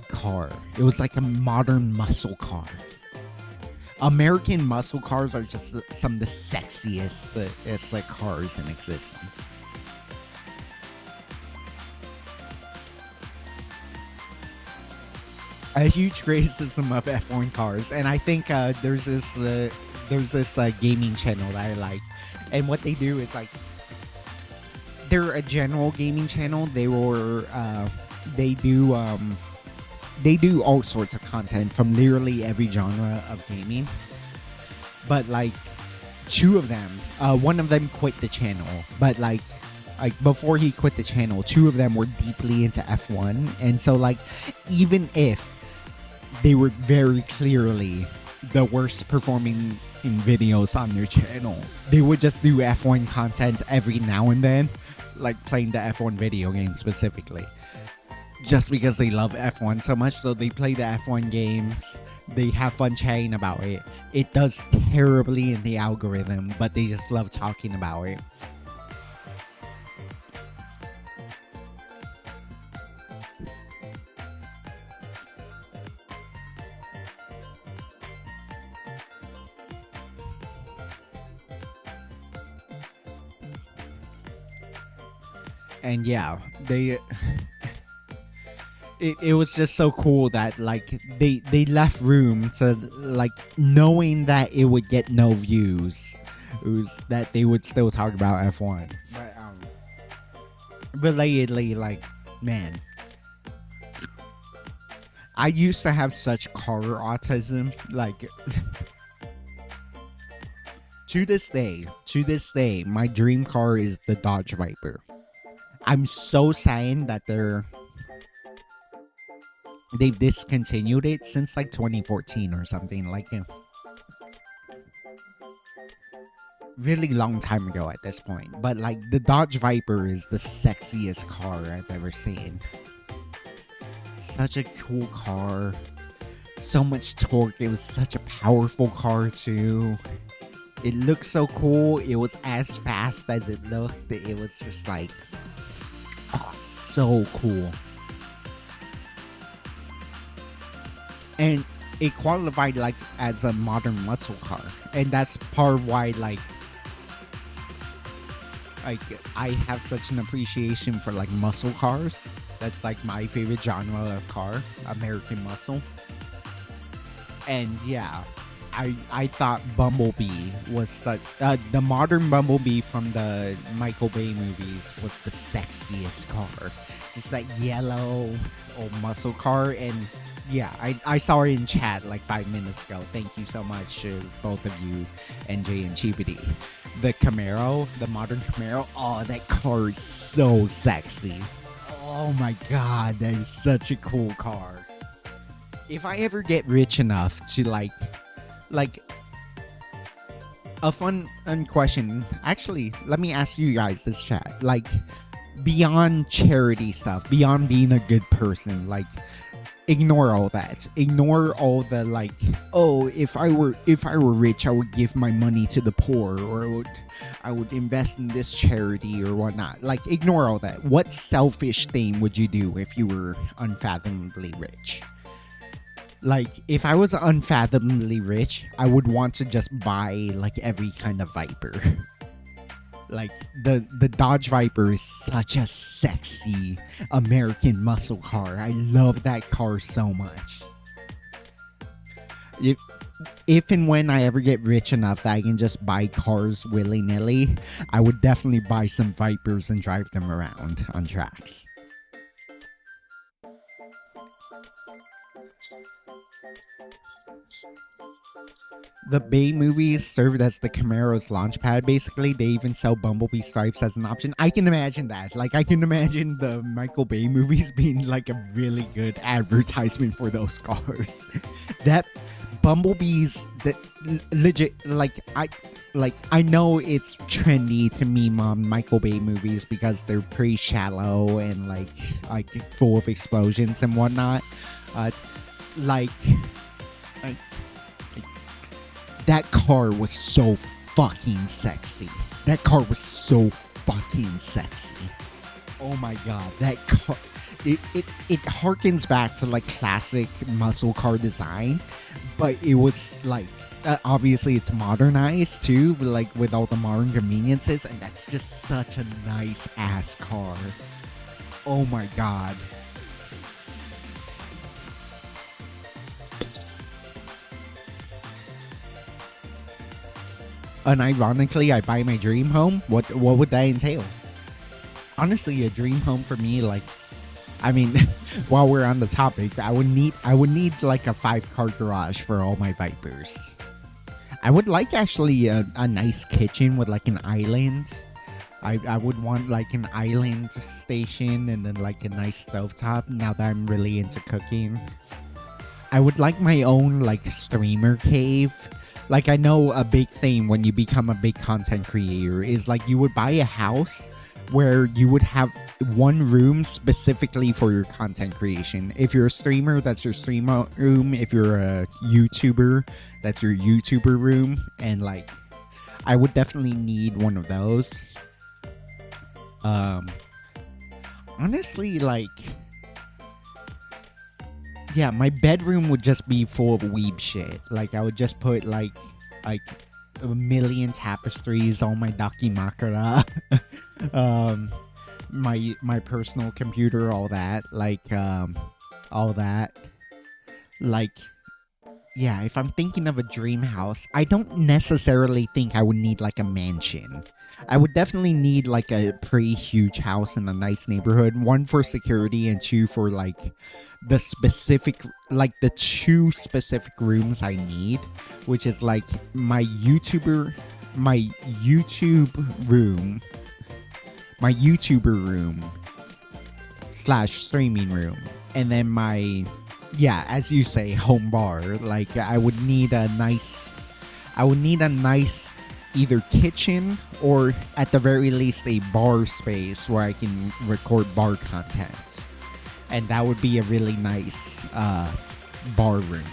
car. It was like a modern muscle car. American muscle cars are just some of the sexiest like cars in existence. A huge criticism of F1 cars, and I think there's this gaming channel that I like, and what they do is like they're a general gaming channel. They do all sorts of content from literally every genre of gaming, but like two of them, one of them quit the channel, but like before he quit the channel, two of them were deeply into F1, and so like even if they were very clearly the worst performing in videos on their channel, they would just do F1 content every now and then, like playing the F1 video game specifically, just because they love F1 so much. So they play the F1 games, they have fun chatting about it. It does terribly in the algorithm, but they just love talking about it. And yeah, it was just so cool that like they left room to like knowing that it would get no views. It was that they would still talk about F1. But relatedly, like, man, I used to have such car autism. Like, to this day, my dream car is the Dodge Viper. I'm so sad that they've discontinued it since like 2014 or something, like a really long time ago at this point. But like the Dodge Viper is the sexiest car I've ever seen. Such a cool car, so much torque. It was such a powerful car too. It looked so cool. It was as fast as it looked. It was just like, oh, so cool. And it qualified like as a modern muscle car, and that's part of why like I have such an appreciation for like muscle cars. That's like my favorite genre of car, American muscle. And yeah, I thought Bumblebee was such the modern Bumblebee from the Michael Bay movies was the sexiest car. Just that yellow old muscle car. And yeah, I saw it in chat like 5 minutes ago. Thank you so much to both of you, NJ and Chibity. The Camaro, the modern Camaro, oh, that car is so sexy. Oh my god, that is such a cool car. If I ever get rich enough to like a fun question. Actually, let me ask you guys this chat. Like, beyond charity stuff, beyond being a good person, like, ignore all that. Ignore all the like, oh, if I were rich, I would give my money to the poor, or I would invest in this charity or whatnot. Like, ignore all that. What selfish thing would you do if you were unfathomably rich? Like, if I was unfathomably rich, I would want to just buy like every kind of Viper. Like the Dodge Viper is such a sexy American muscle car. I love that car so much. If and when I ever get rich enough that I can just buy cars willy-nilly, I would definitely buy some Vipers and drive them around on tracks. The Bay movies served as the Camaro's launchpad, basically. They even sell Bumblebee stripes as an option. I can imagine that. Like, I can imagine the Michael Bay movies being like a really good advertisement for those cars. That Bumblebees, that legit, I know it's trendy to meme on Michael Bay movies because they're pretty shallow and like full of explosions and whatnot. That car was so fucking sexy. That car was so fucking sexy. Oh my god, that car. It harkens back to like classic muscle car design, but it was like obviously it's modernized too, like with all the modern conveniences, and that's just such a nice ass car. Oh my god. Unironically, I buy my dream home. What would that entail? Honestly, a dream home for me, like, I mean, while we're on the topic, I would need like a 5-car garage for all my Vipers. I would like actually a nice kitchen with like an island. I would want like an island station and then like a nice stovetop now that I'm really into cooking. I would like my own like streamer cave. Like, I know a big thing when you become a big content creator is like you would buy a house where you would have one room specifically for your content creation. If you're a streamer, that's your streamer room. If you're a YouTuber, that's your YouTuber room. And like, I would definitely need one of those. Honestly, like, yeah, my bedroom would just be full of weeb shit. Like, I would just put like a million tapestries, all my dakimakura, my personal computer, all that. Like, all that. Like, yeah, if I'm thinking of a dream house, I don't necessarily think I would need like a mansion. I would definitely need like a pretty huge house in a nice neighborhood. One for security and two for like the specific, like the two specific rooms I need, which is like my YouTube room, my YouTuber room slash streaming room, and then my, yeah, as you say, home bar. Like I would need a nice either kitchen or at the very least a bar space where I can record bar content, and that would be a really nice bar room.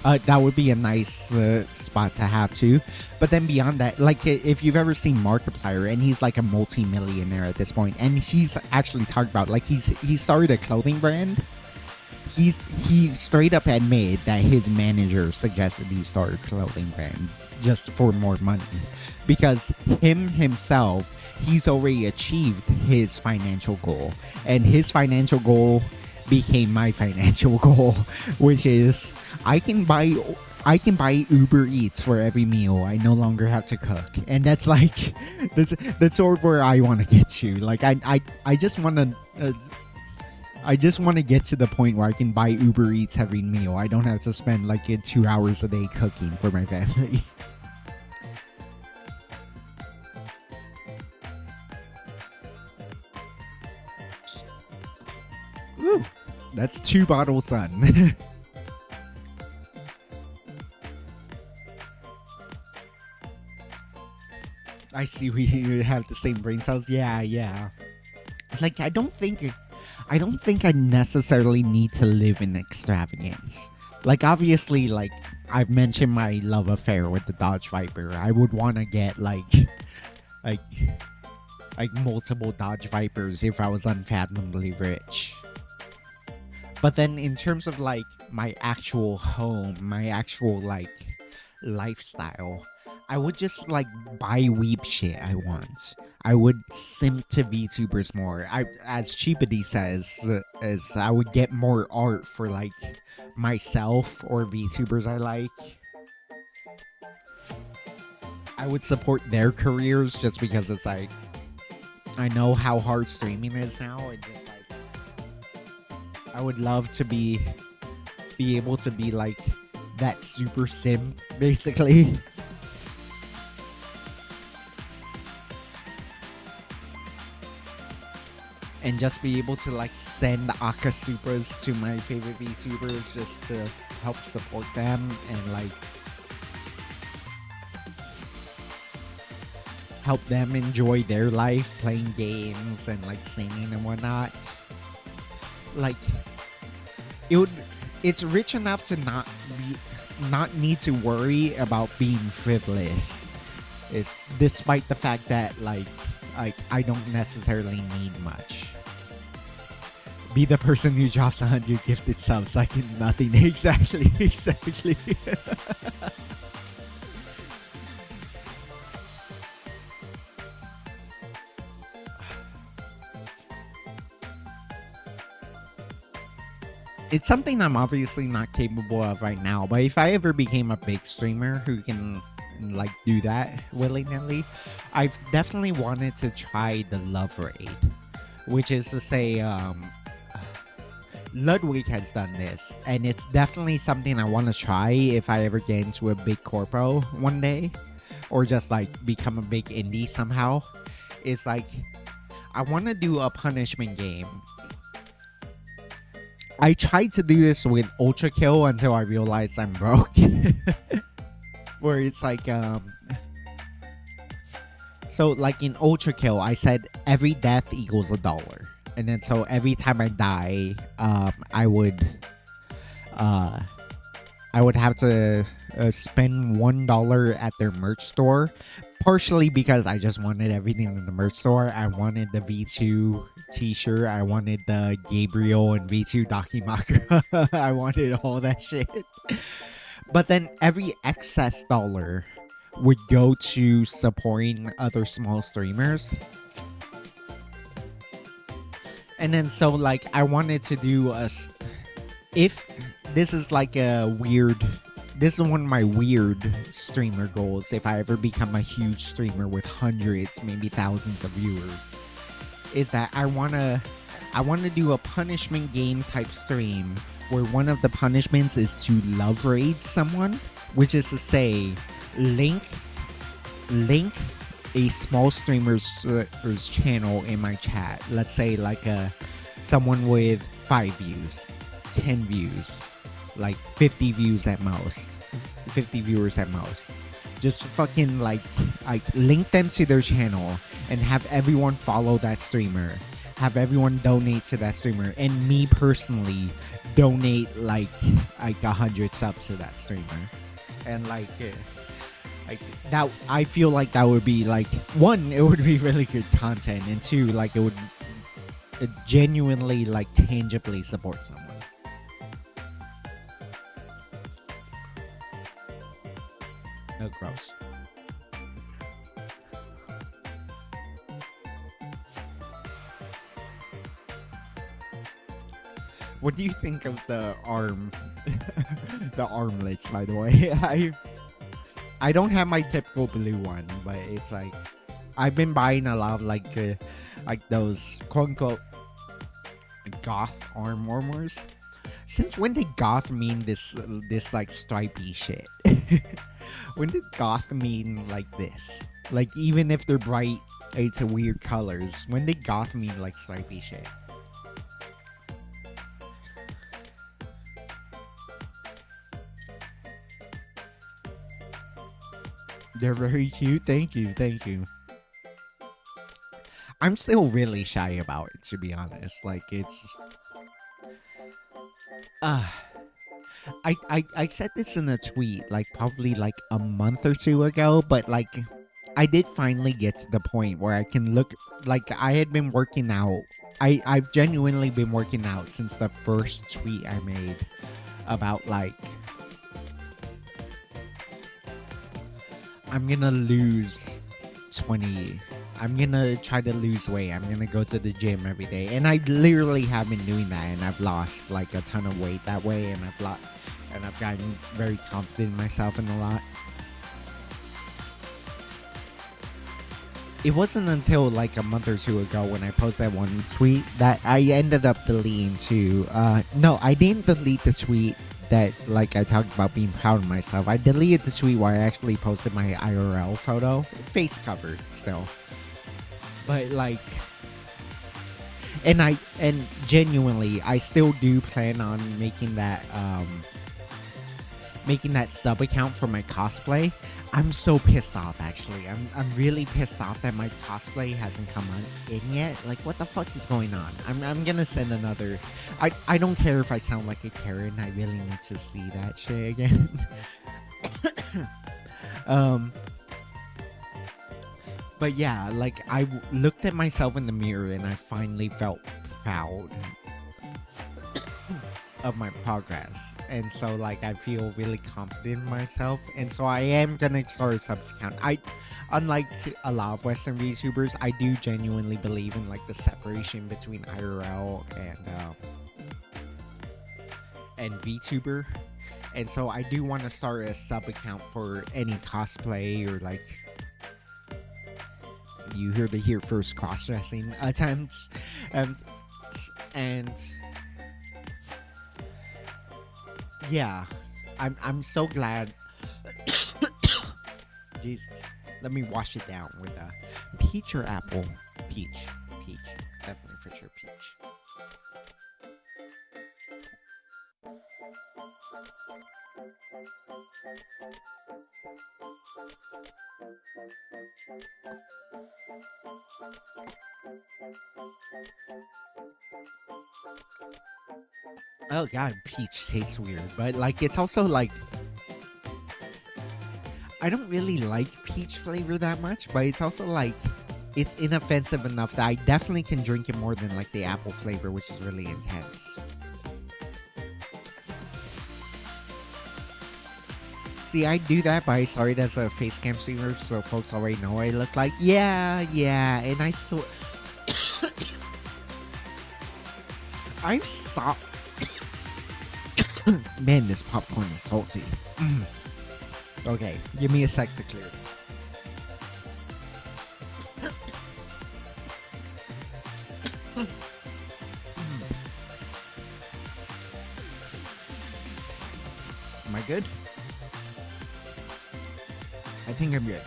That would be a nice spot to have too. But then beyond that, like if you've ever seen Markiplier, and he's like a multi-millionaire at this point, and he's actually talked about like he started a clothing brand. He straight up admitted that his manager suggested he start a clothing brand just for more money, because himself, he's already achieved his financial goal, and his financial goal became my financial goal, which is I can buy Uber Eats for every meal. I no longer have to cook, and that's like that's sort of where I want to get to. Like I just want to. I just want to get to the point where I can buy Uber Eats every meal. I don't have to spend like 2 hours a day cooking for my family. Woo, that's 2 bottles done. I see we have the same brain cells. Yeah. Like I don't think I necessarily need to live in extravagance. Like obviously, like I've mentioned my love affair with the Dodge Viper. I would want to get like multiple Dodge Vipers if I was unfathomably rich. But then in terms of like my actual home, my actual like lifestyle, I would just like buy weeb shit I want. I would simp to VTubers more. As Cheapity says, as I would get more art for like myself or VTubers I like. I would support their careers just because it's like I know how hard streaming is now, and just like I would love to be able to be like that super simp basically. And just be able to like send Akasupras to my favorite VTubers just to help support them and like help them enjoy their life playing games and like singing and whatnot. Like it's rich enough to not need to worry about being frivolous. It's despite the fact that like I don't necessarily need much. Be the person who drops 100 gifted subs like it's nothing. Exactly. It's something I'm obviously not capable of right now, but if I ever became a big streamer who can like do that willy-nilly, I've definitely wanted to try the love raid, which is to say Ludwig has done this, and it's definitely something I want to try if I ever get into a big corpo one day, or just like become a big indie somehow. It's like I want to do a punishment game. I tried to do this with Ultra Kill until I realized I'm broke. Where it's like so like in Ultra Kill, I said every death equals $1, and then so every time I die, I would have to spend $1 at their merch store. Partially because I just wanted everything in the merch store. I wanted the V2 t-shirt. I wanted the Gabriel and V2 Dakimakura. I wanted all that shit. But then every excess dollar would go to supporting other small streamers. And then so like I wanted to do if this is like a weird, this is one of my weird streamer goals. If I ever become a huge streamer with hundreds, maybe thousands of viewers, is that I wanna do a punishment game type stream where one of the punishments is to love raid someone, which is to say, link a small streamer's channel in my chat. Let's say like someone with 5 views, 10 views, like 50 views at most, 50 viewers at most. Just fucking like link them to their channel and have everyone follow that streamer. Have everyone donate to that streamer, and me personally donate like 100 subs to that streamer. And like that, I feel like that would be like, one, it would be really good content, and two, like it would genuinely like tangibly support someone. No, gross. What do you think of the the armlets, by the way? I don't have my typical blue one, but it's like I've been buying a lot of like those quote unquote goth arm warmers. Since when did goth mean this like stripy shit? When did goth mean like this? Like even if they're bright, it's a weird colors. When did goth mean like stripy shit? They're very cute. Thank you. I'm still really shy about it, to be honest. Like it's I said this in a tweet like probably like a month or two ago, but like I did finally get to the point where I can look, like I had been working out. I've genuinely been working out since the first tweet I made about like I'm gonna lose 20. I'm gonna try to lose weight. I'm gonna go to the gym every day, and I literally have been doing that, and I've lost like a ton of weight that way, and I've gotten very confident in myself and a lot. It wasn't until like a month or two ago when I posted that one tweet that I ended up deleting too. No, I didn't delete the tweet that like I talked about being proud of myself. I deleted the tweet where I actually posted my IRL photo, face covered still, but like, and genuinely I still do plan on making that sub account for my cosplay. I'm so pissed off, actually. I'm really pissed off that my cosplay hasn't come in yet. Like, what the fuck is going on? I'm gonna send another. I don't care if I sound like a Karen. I really need to see that shit again. But yeah, like I looked at myself in the mirror and I finally felt proud of my progress, and so like I feel really confident in myself, and so I am gonna start a sub account. Unlike a lot of Western VTubers, I do genuinely believe in like the separation between IRL and VTuber, and so I do want to start a sub account for any cosplay or like, you heard it here first, cross-dressing attempts, and yeah, I'm so glad. Jesus, let me wash it down with a peach or apple. Peach, definitely for sure peach. Oh god, peach tastes weird, but like it's also like I don't really like peach flavor that much, but it's also like it's inoffensive enough that I definitely can drink it more than like the apple flavor, which is really intense. See, I do that, but I started as a face cam streamer, so folks already know what I look like. Yeah, and I I've saw. Man, this popcorn is salty. Okay, give me a sec to clear it. Am I good? I think I'm good.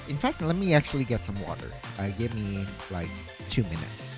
In fact, let me actually get some water. Give me like 2 minutes.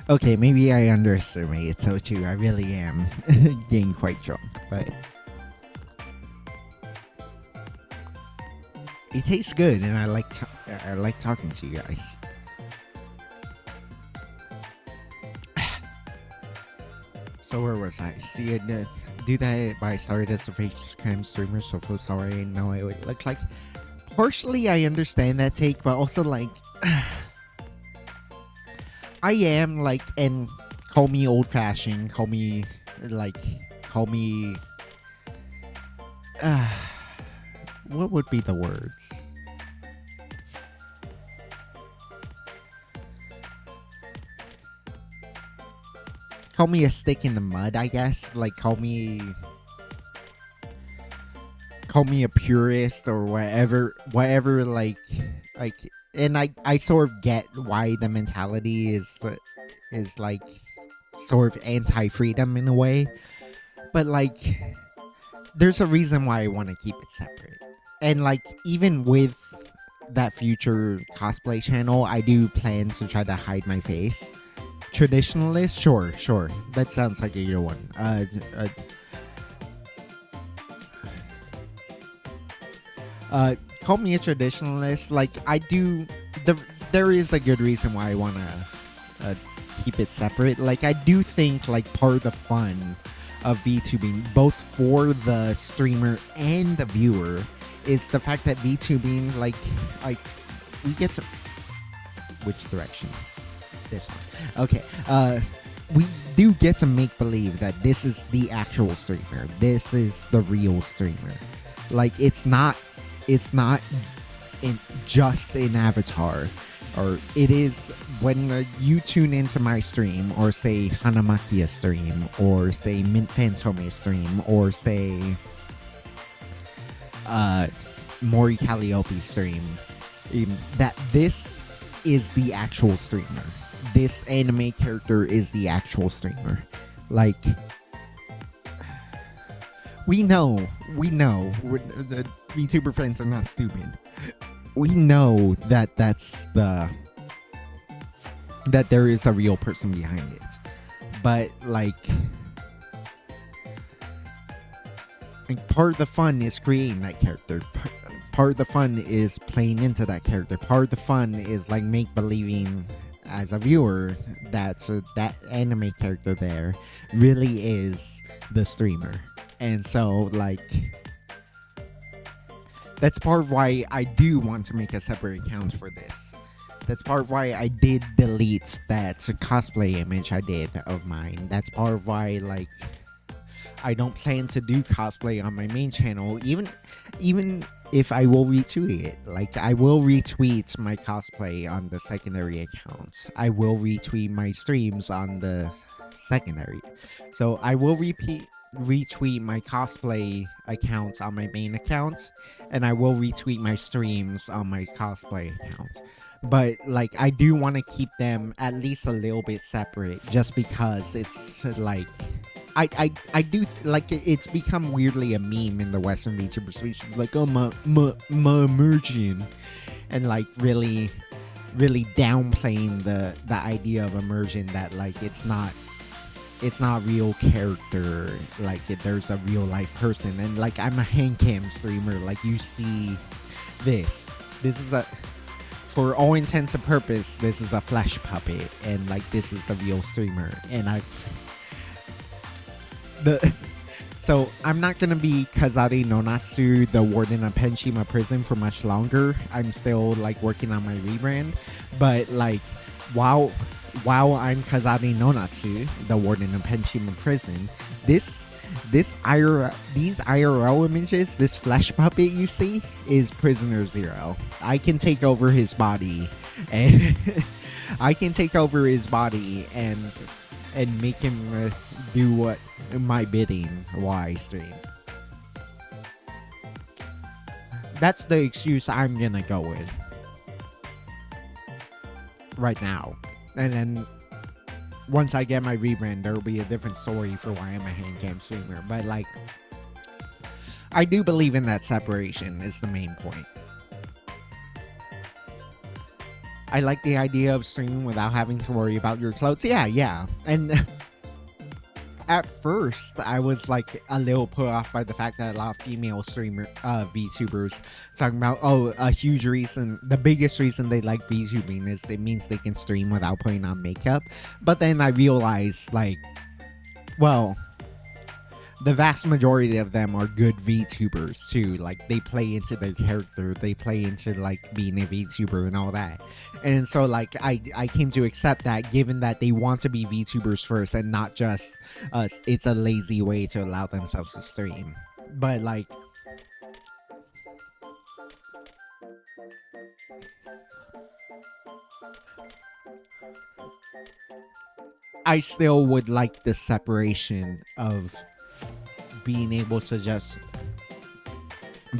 Okay, maybe I underestimate Soju. I really am getting quite drunk, but it tastes good, and I like talking to you guys. So where was I? See, do that. I started as a facecam streamer, so sorry. I know I would look like. Partially, I understand that take, but also like. I am like, and call me old fashioned, call me, what would be the words? Call me a stick in the mud, I guess. Like, call me a purist or whatever, like, and I sort of get why the mentality is like sort of anti-freedom in a way, but like there's a reason why I want to keep it separate. And like even with that future cosplay channel, I do plan to try to hide my face. Traditionalist, sure, that sounds like a good one. Call me a traditionalist. Like I do, there is a good reason why I want to keep it separate. Like I do think like part of the fun of VTubing, both for the streamer and the viewer, is the fact that VTubing, like we get to which direction? This one. Okay. We do get to make believe that this is the actual streamer. This is the real streamer. Like it's not just an avatar. or it is when you tune into my stream, or say Hanamakiya stream, or say Mint Fantome stream, or say Mori Calliope stream, that this is the actual streamer. This anime character is the actual streamer. Like, we know, the VTuber fans are not stupid. We know that that there is a real person behind it. But like part of the fun is creating that character. Part of the fun is playing into that character. Part of the fun is like make believing as a viewer that that anime character there really is the streamer. And so like that's part of why I do want to make a separate account for this. That's part of why I did delete that cosplay image I did of mine. That's part of why like I don't plan to do cosplay on my main channel, even if I will retweet it. Like, I will retweet my cosplay on the secondary account. I will retweet my streams on the secondary. So I will retweet my cosplay account on my main account, and I will retweet my streams on my cosplay account. But like, I do want to keep them at least a little bit separate, just because it's like I do like it's become weirdly a meme in the Western VTuber space, like, oh, my immersion, and like really downplaying the idea of immersion, that like it's not real character, like there's a real life person. And like, I'm a hand cam streamer, like you see this is a, for all intents and purpose, this is a flesh puppet, and like this is the real streamer. And so I'm not gonna be Kazari no Natsu, the warden of Penshima prison, for much longer. I'm still like working on my rebrand, but like while I'm Kazari no Natsu, the warden of Penshima prison, these IRL images, this flesh puppet you see, is Prisoner Zero. I can take over his body, and and make him do what my bidding while I stream. That's the excuse I'm gonna go with right now. And then once I get my rebrand, there will be a different story for why I'm a hand cam streamer. But like, I do believe in that separation is the main point. I like the idea of streaming without having to worry about your clothes. Yeah. And at first, I was like a little put off by the fact that a lot of female VTubers talking about, a huge reason, the biggest reason they like VTubing is it means they can stream without putting on makeup. But then I realized, like, well, the vast majority of them are good VTubers too. Like, they play into their character, they play into like being a VTuber and all that. And so like I came to accept that, given that they want to be VTubers first and not just us, it's a lazy way to allow themselves to stream. But like, I still would like the separation of being able to just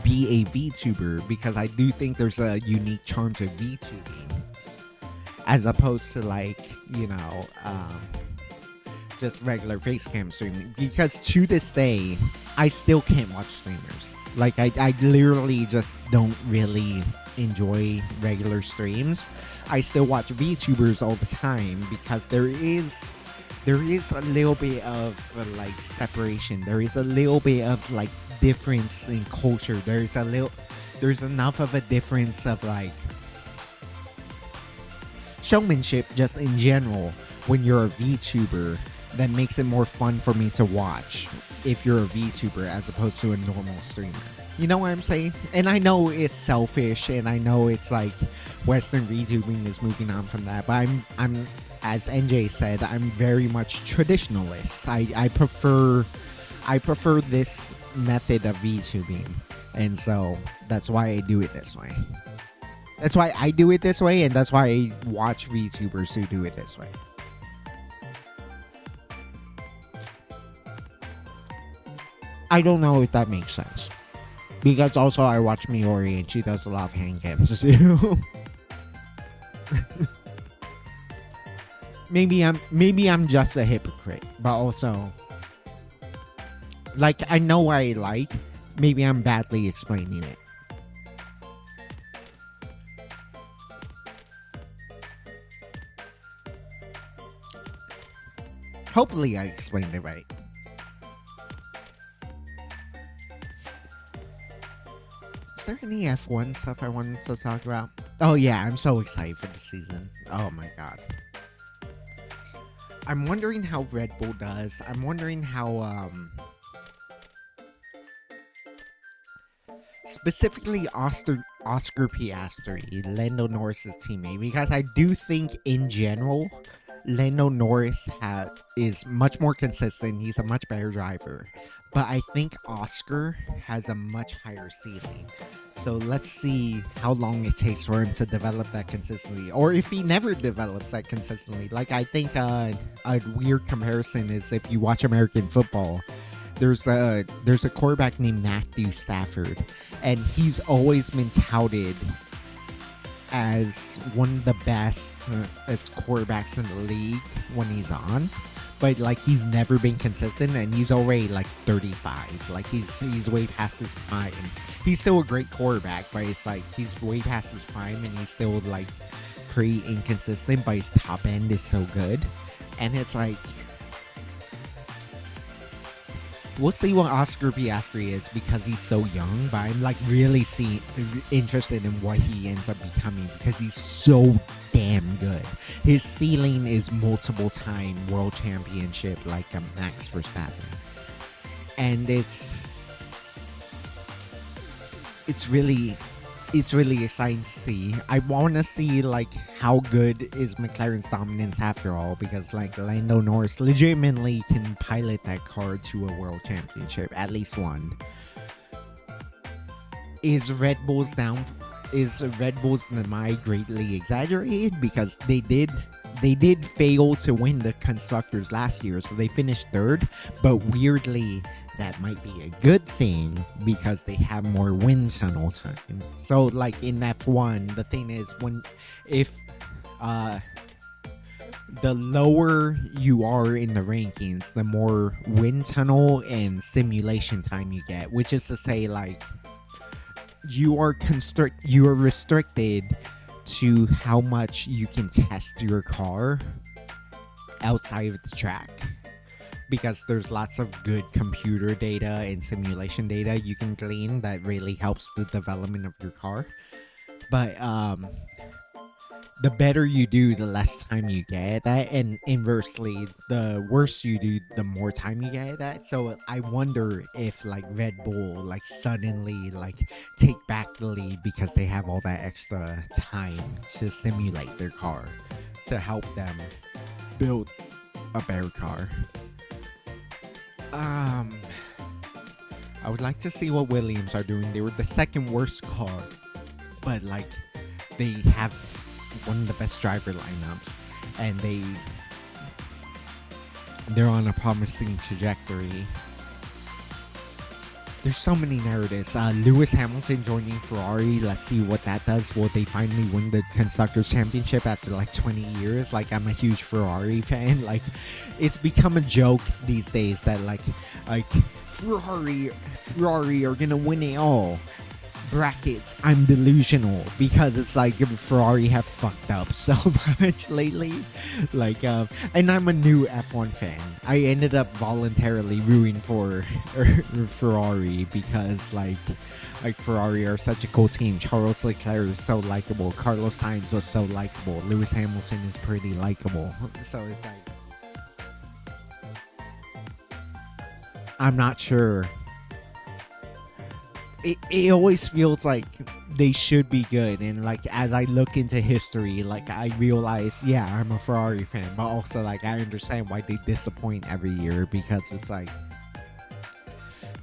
be a VTuber, because I do think there's a unique charm to VTubing, as opposed to like, you know, just regular face cam streaming. Because to this day, I still can't watch streamers. Like, I literally just don't really enjoy regular streams. I still watch VTubers all the time, because there is a little bit of like separation. There is a little bit of like difference in culture. There's enough of a difference of like showmanship just in general when you're a VTuber that makes it more fun for me to watch if you're a VTuber as opposed to a normal streamer. You know what I'm saying? And I know it's selfish, and I know it's like Western VTubing is moving on from that, but I'm as NJ said, I'm very much traditionalist. I prefer this method of VTubing, and so that's why I do it this way. That's why I do it this way, and that's why I watch VTubers who do it this way. I don't know if that makes sense. Because also I watch Miori and she does a lot of hand cams too. maybe I'm just a hypocrite, but also like I know what I like. Maybe I'm badly explaining it. Hopefully I explained it right. Is there any F1 stuff I wanted to talk about? Oh yeah, I'm so excited for the season. Oh my god. I'm wondering how Red Bull does. I'm wondering how specifically Oscar Piastri, Lando Norris's teammate, because I do think in general Lando Norris is much more consistent. He's a much better driver. But I think Oscar has a much higher ceiling. So let's see how long it takes for him to develop that consistently. Or if he never develops that consistently. Like, I think a weird comparison is if you watch American football, there's a quarterback named Matthew Stafford. And he's always been touted as one of the best as quarterbacks in the league when he's on. But like he's never been consistent, and he's already like 35. Like he's way past his prime. He's still a great quarterback, but it's like he's way past his prime, and he's still like pretty inconsistent. But his top end is so good, and it's like we'll see what Oscar Piastri is because he's so young. But I'm like really interested in what he ends up becoming because he's so damn good. His ceiling is multiple time world championship like a Max Verstappen, and it's really exciting to see. I want to see like how good is McLaren's dominance after all, because like Lando Norris legitimately can pilot that car to a world championship, at least one. Is Red Bull's demise greatly exaggerated? Because they did fail to win the constructors last year, so they finished third. But weirdly, that might be a good thing because they have more wind tunnel time. So like in F1, the thing is if the lower you are in the rankings, the more wind tunnel and simulation time you get, which is to say like you are restricted to how much you can test your car outside of the track, because there's lots of good computer data and simulation data you can glean that really helps the development of your car. But the better you do, the less time you get at that, and inversely, the worse you do, the more time you get at that. So I wonder if like Red Bull like suddenly like take back the lead because they have all that extra time to simulate their car to help them build a better car. I would like to see what Williams are doing. They were the second worst car, but like they have one of the best driver lineups, and they're on a promising trajectory. There's so many narratives. Lewis Hamilton joining Ferrari. Let's see what that does. Will they finally win the Constructors' Championship after like 20 years? Like, I'm a huge Ferrari fan. Like, it's become a joke these days that like Ferrari are gonna win it all. Brackets, I'm delusional, because it's like Ferrari have fucked up so much lately. Like, and I'm a new F1 fan. I ended up voluntarily rooting for Ferrari because like Ferrari are such a cool team. Charles Leclerc is so likable. Carlos Sainz was so likable. Lewis Hamilton is pretty likable. So it's like, I'm not sure. It always feels like they should be good, and like as I look into history, like I realize, yeah, I'm a Ferrari fan, but also like I understand why they disappoint every year, because it's like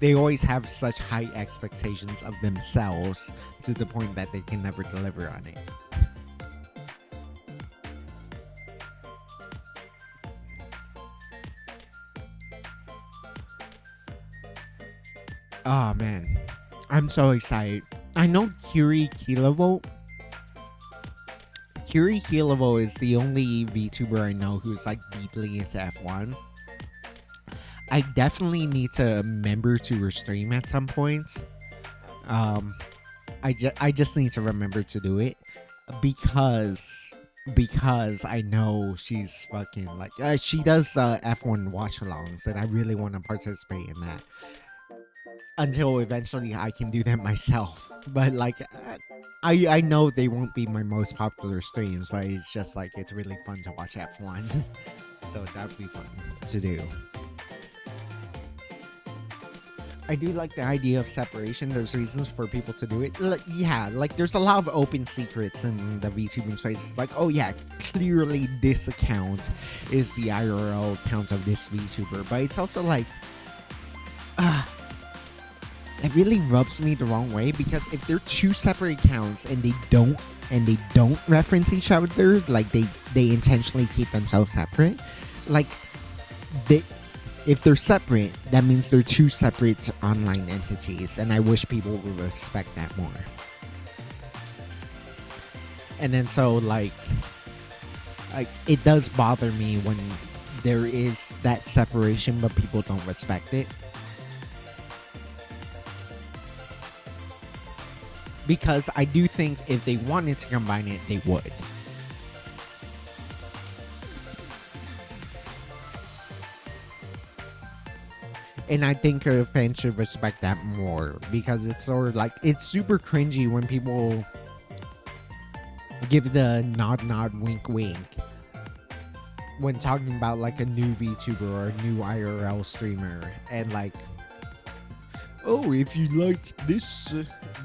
they always have such high expectations of themselves to the point that they can never deliver on it. Oh man, I'm so excited. I know Kiri Kilovo is the only VTuber I know who's like deeply into F1. I definitely need to member to her stream at some point. I just need to remember to do it because I know she's fucking like she does F1 watch-alongs, and I really want to participate in that. Until eventually I can do them myself. But like, I know they won't be my most popular streams, but it's just like, it's really fun to watch F1. So that would be fun to do. I do like the idea of separation. There's reasons for people to do it. Like, yeah, like there's a lot of open secrets in the VTubing space. It's like, oh yeah, clearly this account is the IRL account of this VTuber. But it's also like, it really rubs me the wrong way, because if they're two separate accounts and they don't reference each other, like they intentionally keep themselves separate, like if they're separate, that means they're two separate online entities, and I wish people would respect that more. And then so like it does bother me when there is that separation but people don't respect it. Because I do think if they wanted to combine it, they would. And I think fans should respect that more, because it's sort of like, it's super cringy when people give the nod wink wink when talking about like a new VTuber or a new IRL streamer, and like, oh, if you like this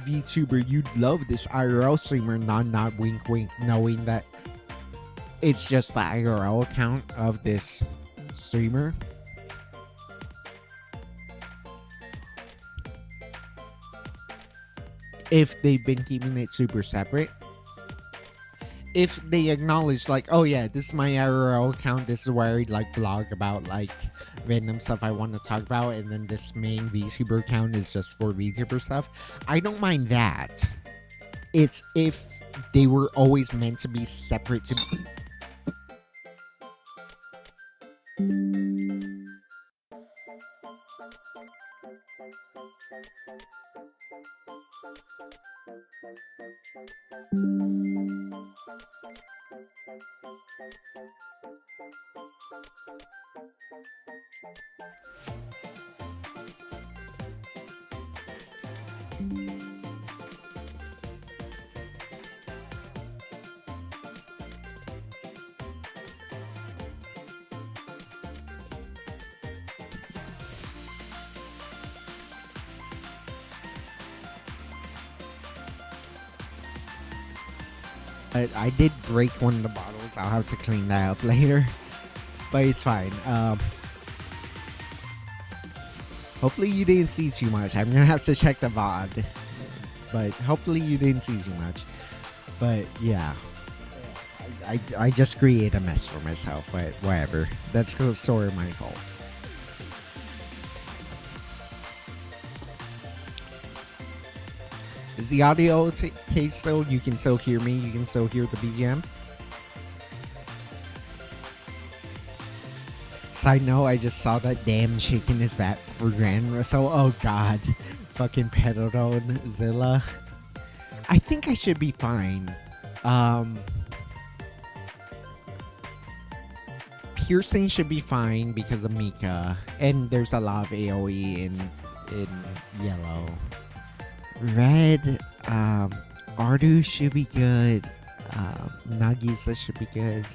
VTuber, you'd love this IRL streamer, nod wink wink, knowing that it's just the IRL account of this streamer. If they've been keeping it super separate, if they acknowledge like, oh yeah, this is my IRL account, this is where I like blog about like random stuff I want to talk about, and then this main VTuber account is just for VTuber stuff, I don't mind that. It's if they were always meant to be separate to I did break one of the bottles. I'll have to clean that up later, but it's fine. Hopefully you didn't see too much. I'm gonna have to check the VOD, but hopefully you didn't see too much. But yeah, I just create a mess for myself, but whatever. That's sort of my fault. Is the audio okay still? You can still hear me? You can still hear the BGM? Side note, I just saw that damn chicken is back for Grand so oh god. Fucking Pedodon Zilla. I think I should be fine. Piercing should be fine because of Mika. And there's a lot of AoE in yellow. Red, Ardu should be good. Nagisa should be good.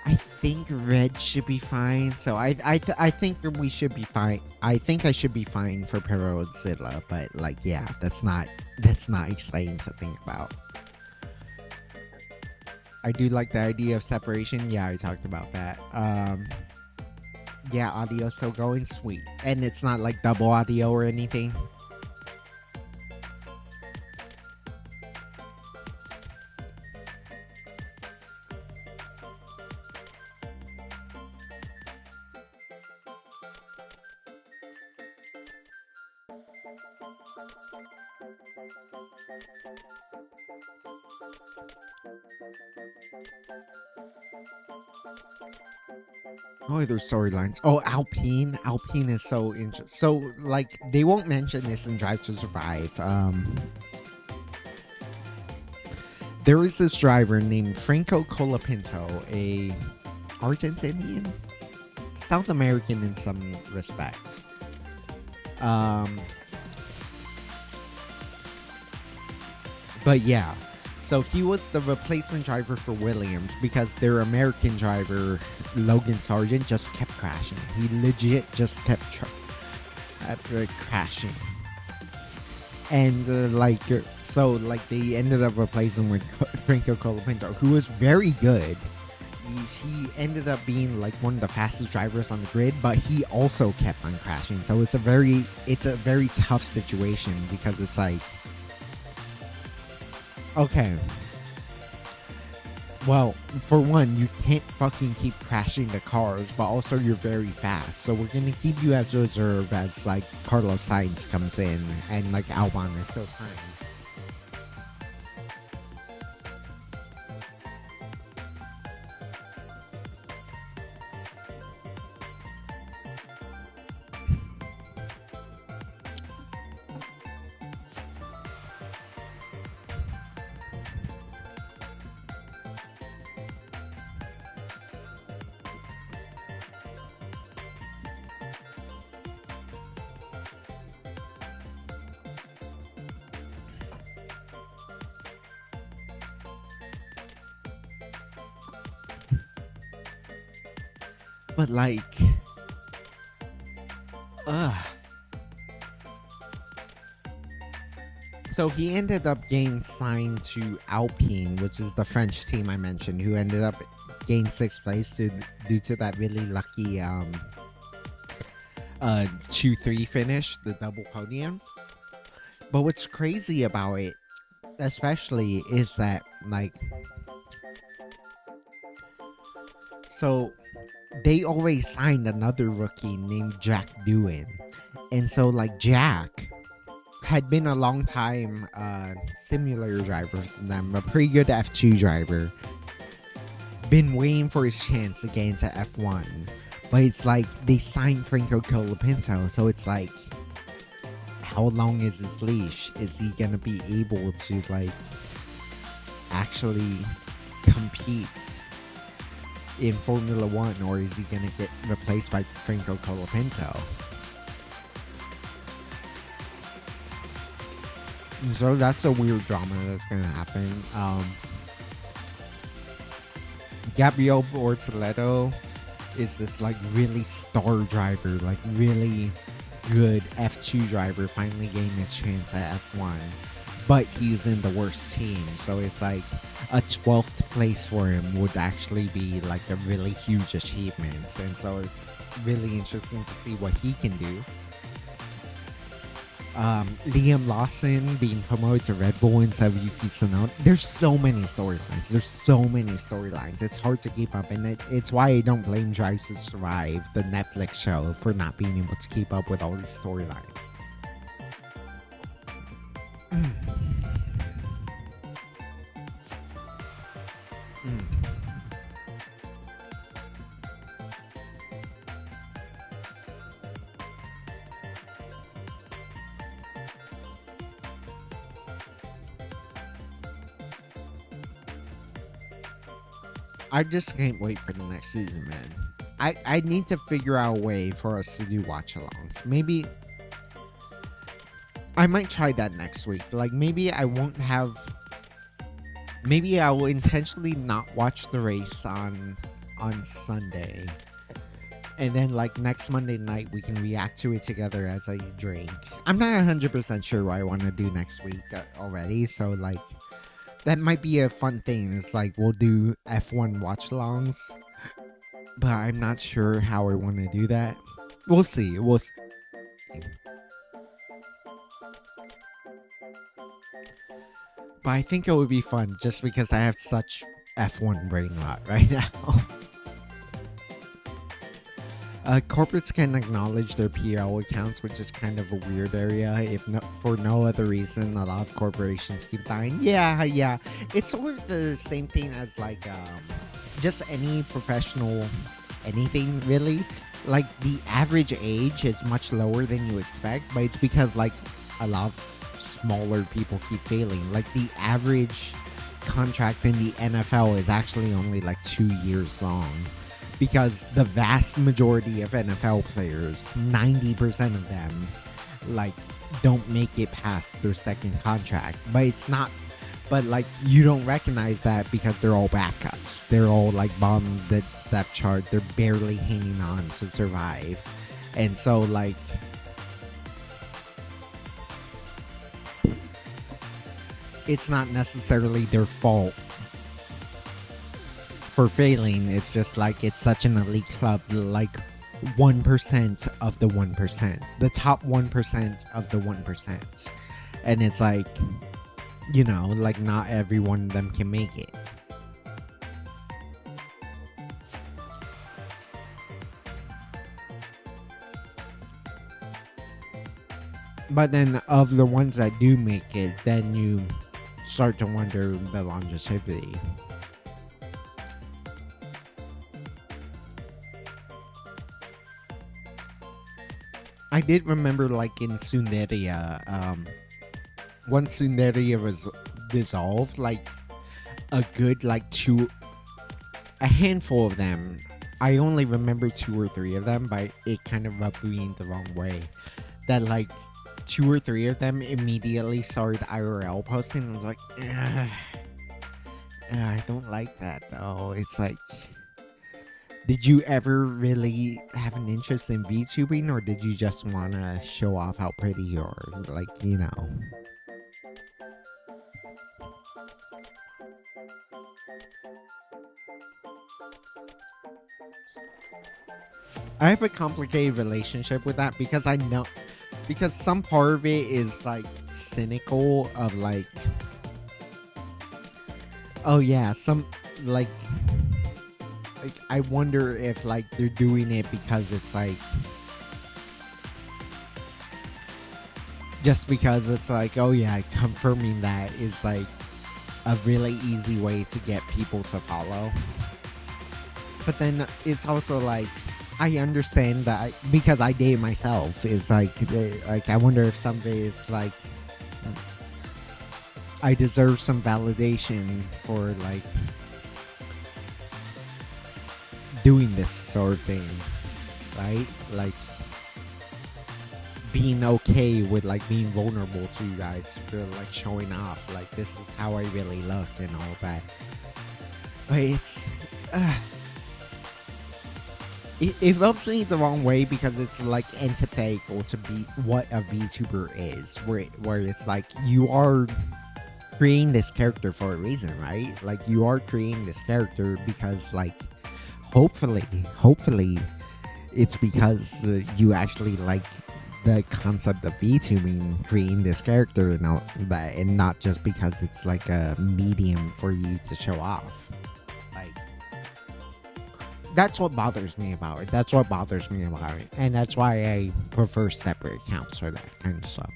I think red should be fine. So I think we should be fine. I think I should be fine for Perodzilla, but like yeah, that's not exciting to think about. I do like the idea of separation. Yeah, I talked about that. Yeah, audio still going, sweet. And it's not like double audio or anything. Oh, there's storylines. Oh, Alpine. Alpine is so interesting. So, like, they won't mention this in Drive to Survive. There is this driver named Franco Colapinto, a Argentinian, South American in some respect. But yeah, so he was the replacement driver for Williams because their American driver, Logan Sargent, just kept crashing. He legit just kept crashing. And they ended up replacing with Franco Colapinto, who was very good. He ended up being like one of the fastest drivers on the grid, but he also kept on crashing. So it's a very tough situation because it's like, okay, well, for one, you can't fucking keep crashing the cars, but also you're very fast. So we're gonna keep you as reserve as like Carlos Sainz comes in and like Albon is still signed. But like, so he ended up getting signed to Alpine, which is the French team I mentioned, who ended up getting 6th place due to that really lucky 2-3 finish, the double podium. But what's crazy about it, especially, is that like, so they always signed another rookie named Jack Doohan. And so like Jack had been a long time simulator driver for them, a pretty good F2 driver. Been waiting for his chance to get into F1. But it's like they signed Franco Colapinto, so it's like, how long is his leash? Is he gonna be able to like actually compete in Formula One, or is he gonna get replaced by Franco Colapinto? So that's a weird drama that's gonna happen. Gabriel Bortoleto is this like really star driver, like really good F2 driver, finally getting his chance at F1, but he's in the worst team, so it's like a 12th place for him would actually be like a really huge achievement, and so it's really interesting to see what he can do. Liam Lawson being promoted to Red Bull instead of Yuki Tsunoda. There's so many storylines. It's hard to keep up, and it's why I don't blame Drive to Survive, the Netflix show, for not being able to keep up with all these storylines. I just can't wait for the next season, man. I need to figure out a way for us to do watch-alongs. Maybe I might try that next week. Like, maybe I will intentionally not watch the race on Sunday. And then, like, next Monday night, we can react to it together as I drink. I'm not 100% sure what I want to do next week already. So, like, that might be a fun thing. It's like, we'll do F1 watch-alongs. but I'm not sure how I want to do that. We'll see. But I think it would be fun just because I have such F1 brain rot right now. Corporates can acknowledge their PL accounts, which is kind of a weird area. If no, for no other reason, a lot of corporations keep dying. Yeah. It's sort of the same thing as like just any professional anything really. Like the average age is much lower than you expect, but it's because like a lot of smaller people keep failing. Like the average contract in the NFL is actually only like 2 years long. Because the vast majority of NFL players, 90% of them, like, don't make it past their second contract. But it's not, but like, you don't recognize that because they're all backups. They're all like bottom of the depth chart. They're barely hanging on to survive. And so, like, it's not necessarily their fault for failing. It's just like it's such an elite club, like 1% of the 1%, the top 1% of the 1%. And it's like, you know, like not every one of them can make it. But then of the ones that do make it, then you start to wonder the longevity. I did remember, like in Sundaria, once Sundaria was dissolved, like a good a handful of them. I only remember 2 or 3 of them, but it kind of rubbed me the wrong way. That like 2 or 3 of them immediately started IRL posting. I was like, I don't like that though. It's like, did you ever really have an interest in VTubing, or did you just want to show off how pretty you are? Like, you know. I have a complicated relationship with that because I know, because some part of it is like cynical of like, oh yeah, some like I wonder if like they're doing it because it's like just because it's like, oh yeah, confirming that is like a really easy way to get people to follow. But then it's also like, I understand that because I date myself. Is like I wonder if somebody is like, I deserve some validation for like doing this sort of thing, right? Like being okay with like being vulnerable to you guys, for like showing off, like this is how I really look and all that. But it's it rubs me the wrong way because it's like antithetical to be what a VTuber is, where it's like you are creating this character for a reason, right? Like you are creating this character because like hopefully it's because you actually like the concept of VTubing, creating this character and all that, and not just because it's like a medium for you to show off. Like that's what bothers me about it. And that's why I prefer separate accounts for that kind of stuff.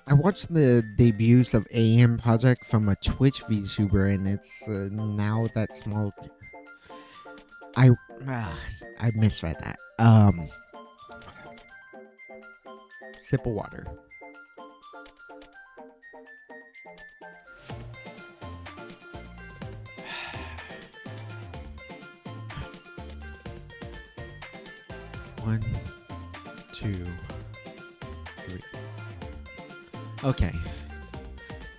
I watched the debuts of AM Project from a Twitch VTuber, and it's now that small. I misread that. Sip of water. One, two, Okay.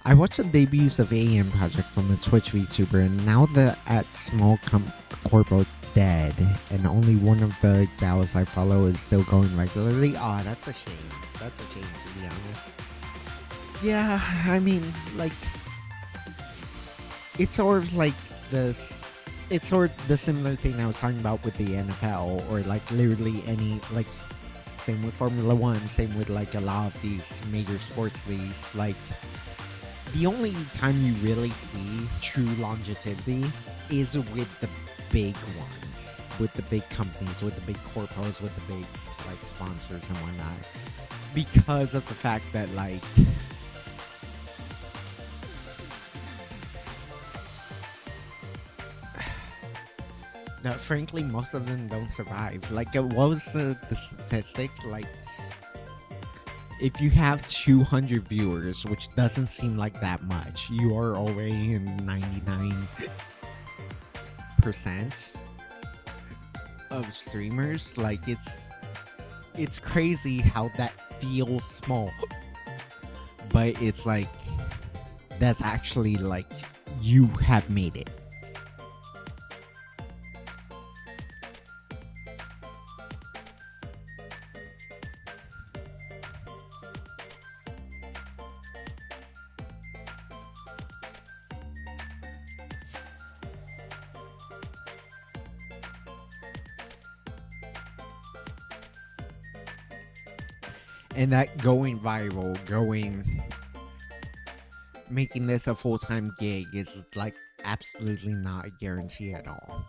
I watched the debuts of AM Project from a Twitch VTuber, and now the at small corpo's dead, and only one of the gals I follow is still going regularly. Aw, that's a shame. That's a shame, to be honest. Yeah, I mean, like, it's sort of like this. It's sort of the similar thing I was talking about with the NFL, or like literally any, like, same with Formula One, same with like a lot of these major sports leagues. Like, the only time you really see true longevity is with the big ones, with the big companies, with the big corpos, with the big like sponsors and whatnot, because of the fact that like no, frankly, most of them don't survive. Like, what was the statistic? Like, if you have 200 viewers, which doesn't seem like that much, you are already in 99% of streamers. Like, it's crazy how that feels small, but it's like that's actually like you have made it. And that going viral, making this a full-time gig is like absolutely not a guarantee at all.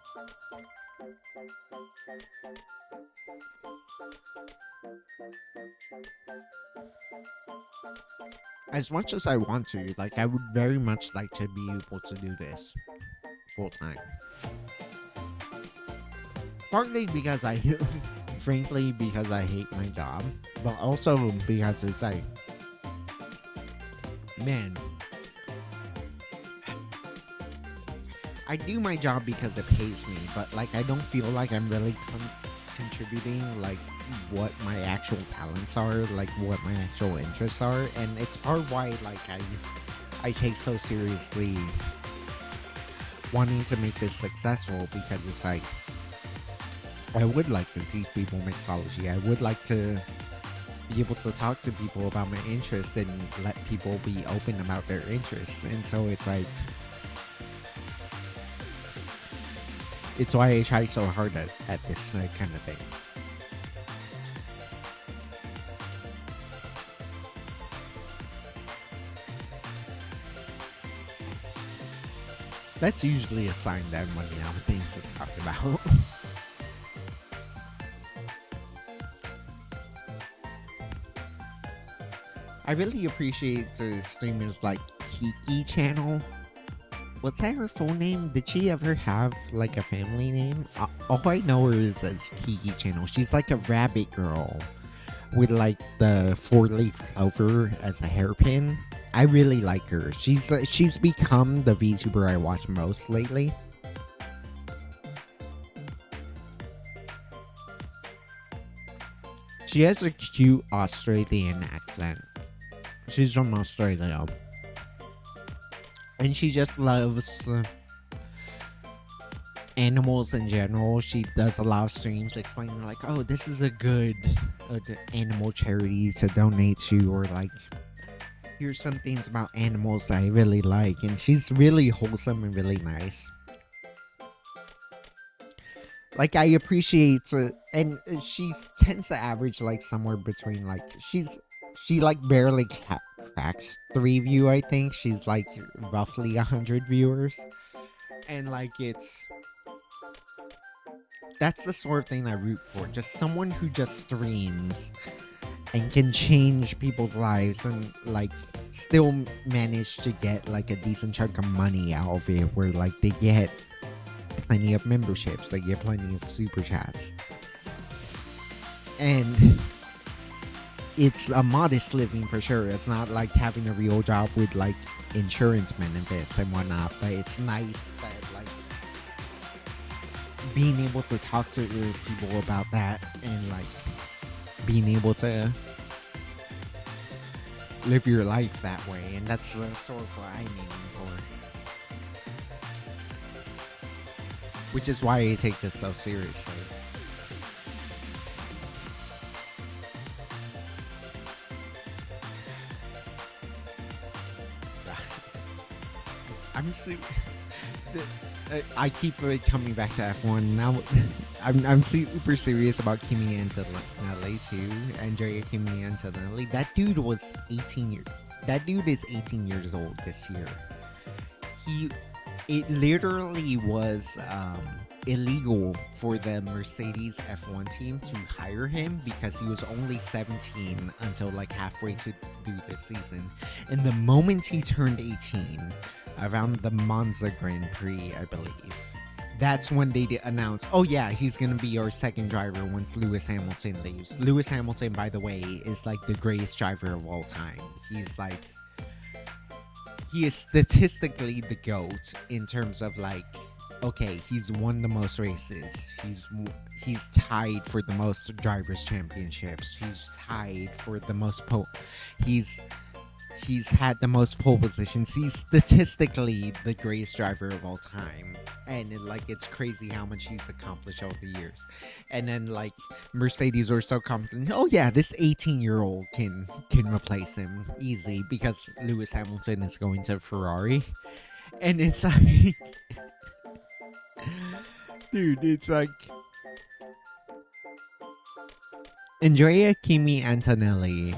As much as I want to, like, I would very much like to be able to do this full-time. Partly because frankly, because I hate my job, but also because it's like, man, I do my job because it pays me, but like I don't feel like I'm really contributing like what my actual talents are, like what my actual interests are, and it's part why like I take so seriously wanting to make this successful, because it's like I would like to teach people mixology. I would like to be able to talk to people about my interests and let people be open about their interests. And so it's like, it's why I try so hard at this kind of thing. That's usually a sign that I'm running out of things to talk about. I really appreciate the streamers like Kiki channel. What's that her full name? Did she ever have like a family name? All I know her is as Kiki channel. She's like a rabbit girl with like the 4-leaf clover as a hairpin. I really like her. She's become the VTuber I watch most lately. She has a cute Australian accent. She's from Australia. And she just loves animals in general. She does a lot of streams explaining like, oh, this is a good animal charity to donate to, or like, here's some things about animals I really like. And she's really wholesome and really nice. Like, I appreciate and she tends to average like somewhere between like, she like barely cracks 3 view, I think. She's like roughly 100 viewers. And like, that's the sort of thing I root for. Just someone who just streams and can change people's lives and like still manage to get like a decent chunk of money out of it, where like they get plenty of memberships, they get plenty of super chats, and it's a modest living for sure. It's not like having a real job with like insurance benefits and whatnot, but it's nice that like being able to talk to people about that, and like being able to live your life that way, and that's sort of what I'm aiming for. Which is why I take this so seriously. I'm so. I keep coming back to F1 now. I'm super serious about Kimi Antonelli too. Andrea Kimi Antonelli. That dude was 18 years. That dude is 18 years old this year. It literally was illegal for the Mercedes F1 team to hire him because he was only 17 until like halfway through the season. And the moment he turned 18, around the Monza Grand Prix, I believe, that's when they announced, oh yeah, he's gonna be our second driver once Lewis Hamilton leaves. Lewis Hamilton, by the way, is like the greatest driver of all time. He is statistically the GOAT in terms of like, okay, he's won the most races. He's tied for the most drivers' championships. He's tied for the most He's had the most pole positions. He's statistically the greatest driver of all time. And it's crazy how much he's accomplished over the years. And then like Mercedes were so confident, oh yeah, this 18-year-old can replace him easy because Lewis Hamilton is going to Ferrari. And it's like dude, it's like Andrea Kimi Antonelli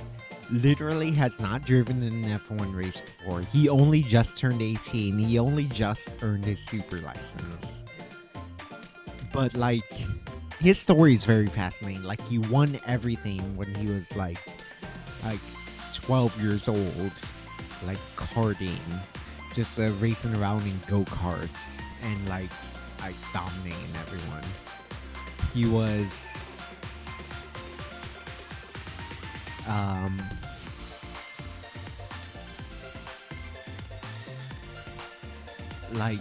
literally has not driven in an F1 race before. He only just turned 18. He only just earned his super license. But like, his story is very fascinating. Like, he won everything when he was like 12 years old, like karting, just racing around in go-karts and like dominating everyone. He was like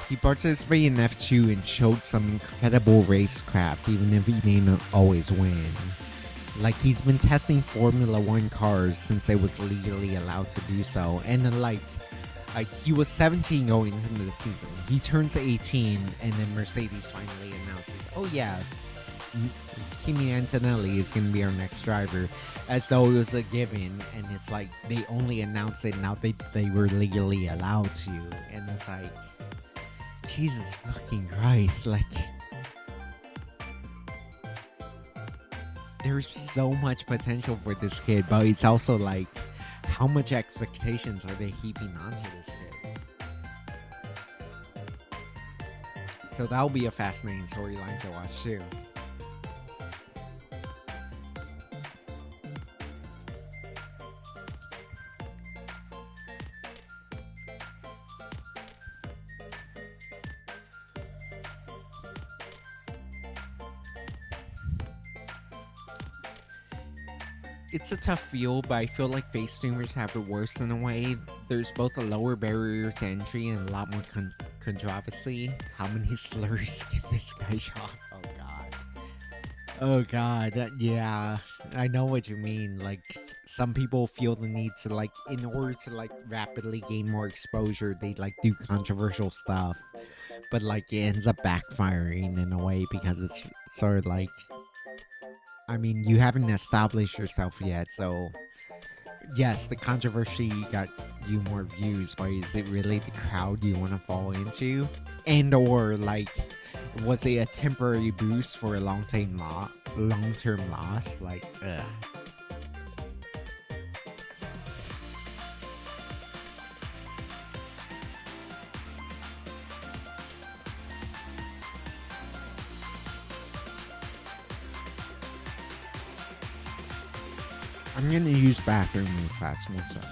he participated in F2 and showed some incredible racecraft, even if he didn't always win. Like, he's been testing Formula 1 cars since it was legally allowed to do so. And then like he was 17 going into the season. He turns 18 and then Mercedes finally announces, oh yeah, Kimi Antonelli is going to be our next driver, as though it was a given. And it's like they only announced it now they were legally allowed to. And it's like, Jesus fucking Christ, like, there's so much potential for this kid, but it's also like, how much expectations are they heaping onto this kid? So that'll be a fascinating storyline to watch too. It's a tough field, but I feel like face streamers have it worse in a way. There's both a lower barrier to entry and a lot more controversy. How many slurs can this guy drop? Oh god. Oh god. Yeah, I know what you mean. Like, some people feel the need to, like, in order to like rapidly gain more exposure, they like do controversial stuff, but like it ends up backfiring in a way because it's sort of like, I mean, you haven't established yourself yet, so yes, the controversy got you more views, but is it really the crowd you want to fall into? And or like, was it a temporary boost for a long-term loss? Like, ugh. I'm gonna use bathroom really fast. One second.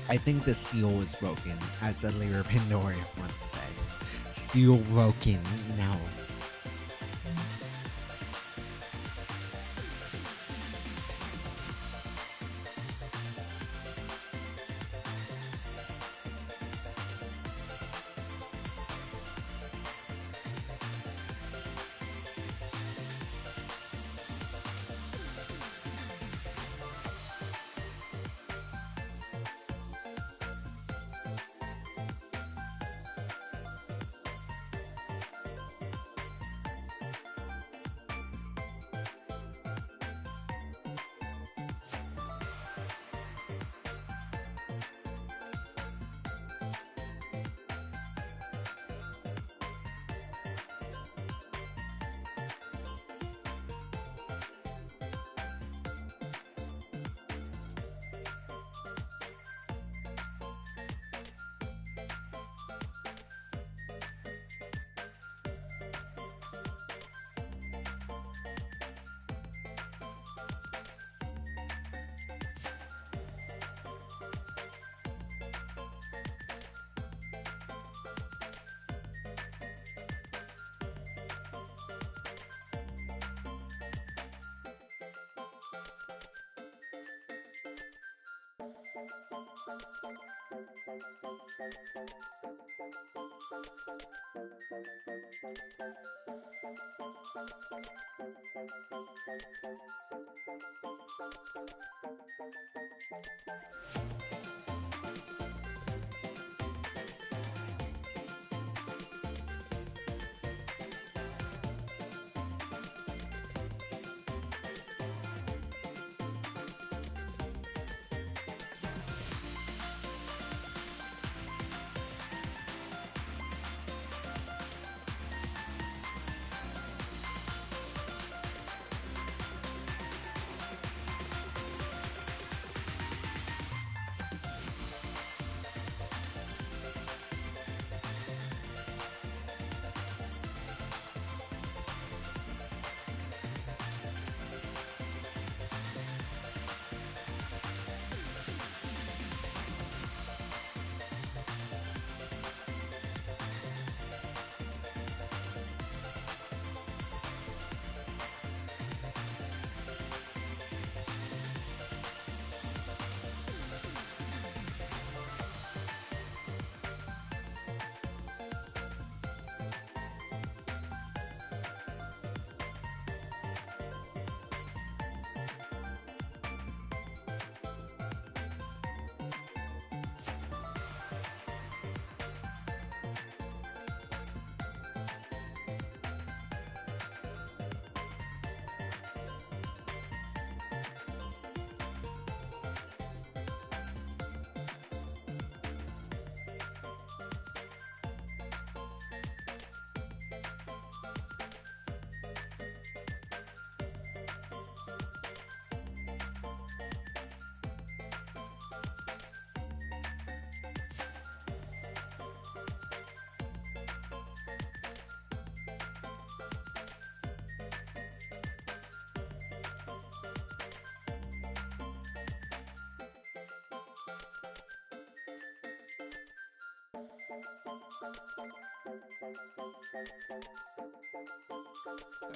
I think the seal is broken, as a Lyra Pandora once said. Seal broken. Now.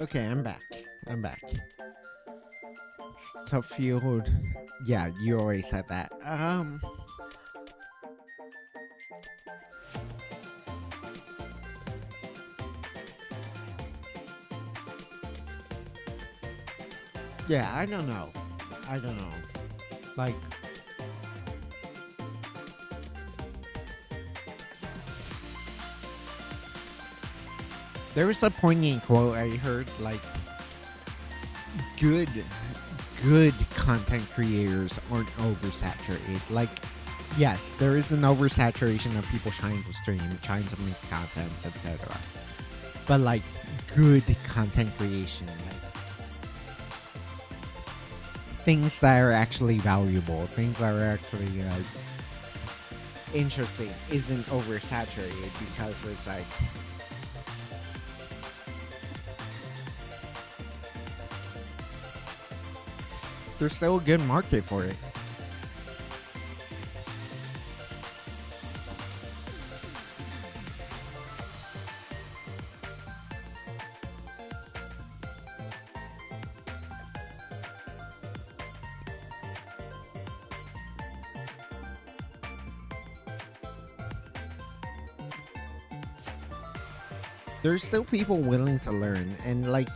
Okay, I'm back. I'm back. It's tough field. Yeah, you always said that. Yeah, I don't know. I don't know. Like, there was a poignant quote I heard, like, good good content creators aren't oversaturated. Like, yes, there is an oversaturation of people trying to stream, trying to make content, etc. But like good content creation, like things that are actually valuable, things that are actually interesting, isn't oversaturated because it's like there's still a good market for it. There's still people willing to learn, and like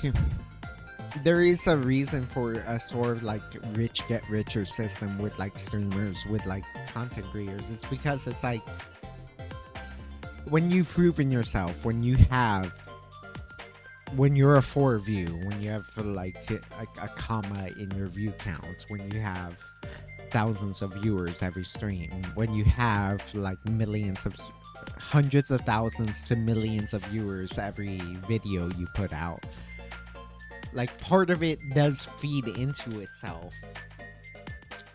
there is a reason for a sort of like rich get richer system with like streamers, with like content creators. It's because it's like when you've proven yourself, when you're a 4 view, when you have like a comma in your view count, when you have thousands of viewers every stream, when you have like hundreds of thousands to millions of viewers every video you put out, like part of it does feed into itself,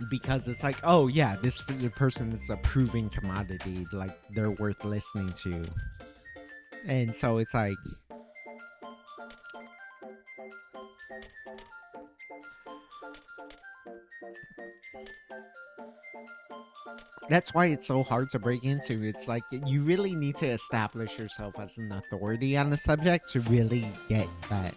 because it's like, oh yeah, this person is a proven commodity, like they're worth listening to. And so it's like that's why it's so hard to break into. It's like you really need to establish yourself as an authority on the subject to really get that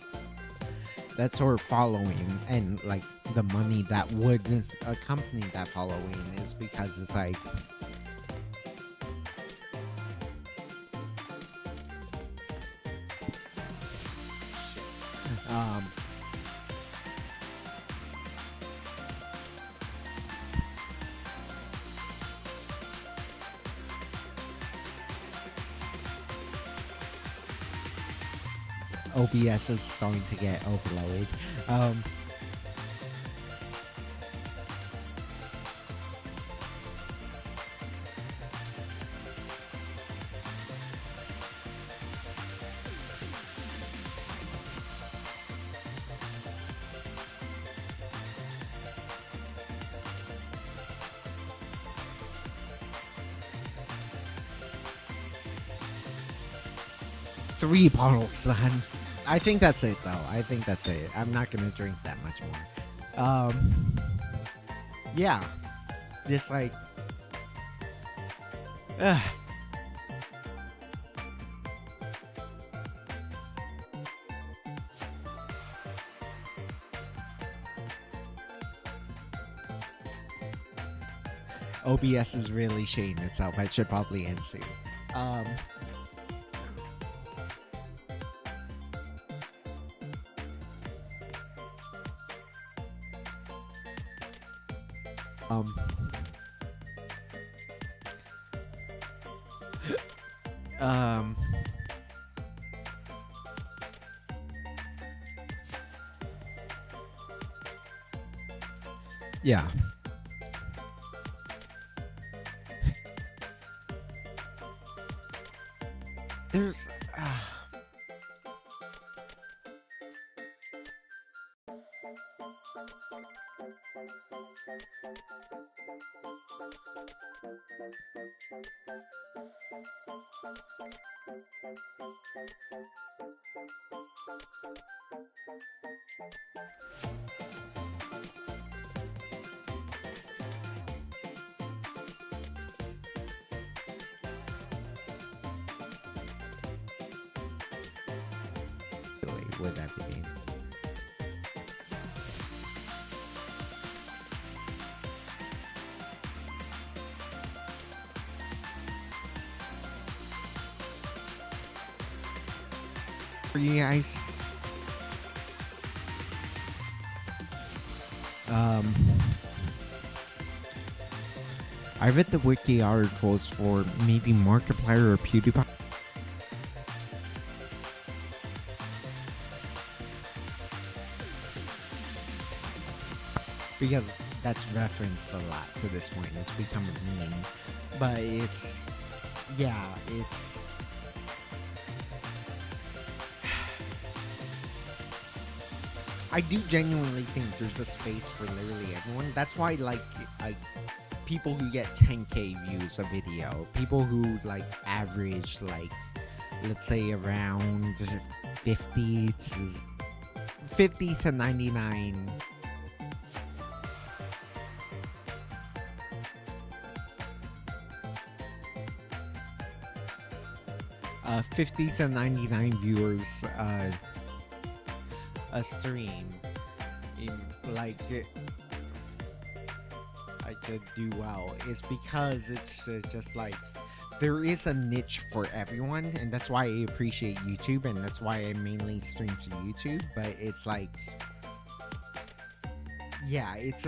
That's our following, and like the money that would accompany that following is because it's like um OBS is starting to get overloaded. Um, 3 bottles, son. I think that's it, though. I think that's it. I'm not gonna drink that much more. Yeah, just like, ugh. OBS is really shading itself. I should probably end soon. Um, um, um, yeah. There's really with everything. For you guys, um, I read the wiki articles for maybe Markiplier or PewDiePie. Because that's referenced a lot to this point. It's become a meme. But it's, yeah, it's, I do genuinely think there's a space for literally everyone. That's why, like, people who get 10K views a video, people who, like, average, like, let's say around 50 to 99 50 to 99 viewers a stream in, like, I could do well is because it's just like there is a niche for everyone, and that's why I appreciate YouTube, and that's why I mainly stream to YouTube. But it's like, yeah, it's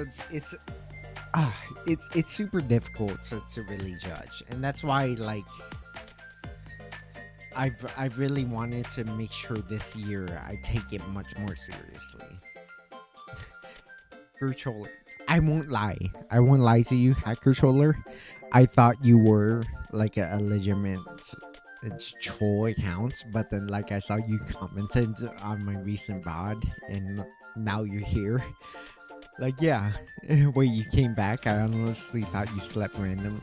super difficult to really judge, and that's why, like, I've really wanted to make sure this year I take it much more seriously. Controller, I won't lie. I won't lie to you, Hack Controller. I thought you were like a legitimate troll account, but then, like, I saw you commented on my recent VOD, and now you're here. Like, yeah, wait, you came back. I honestly thought you slept randomly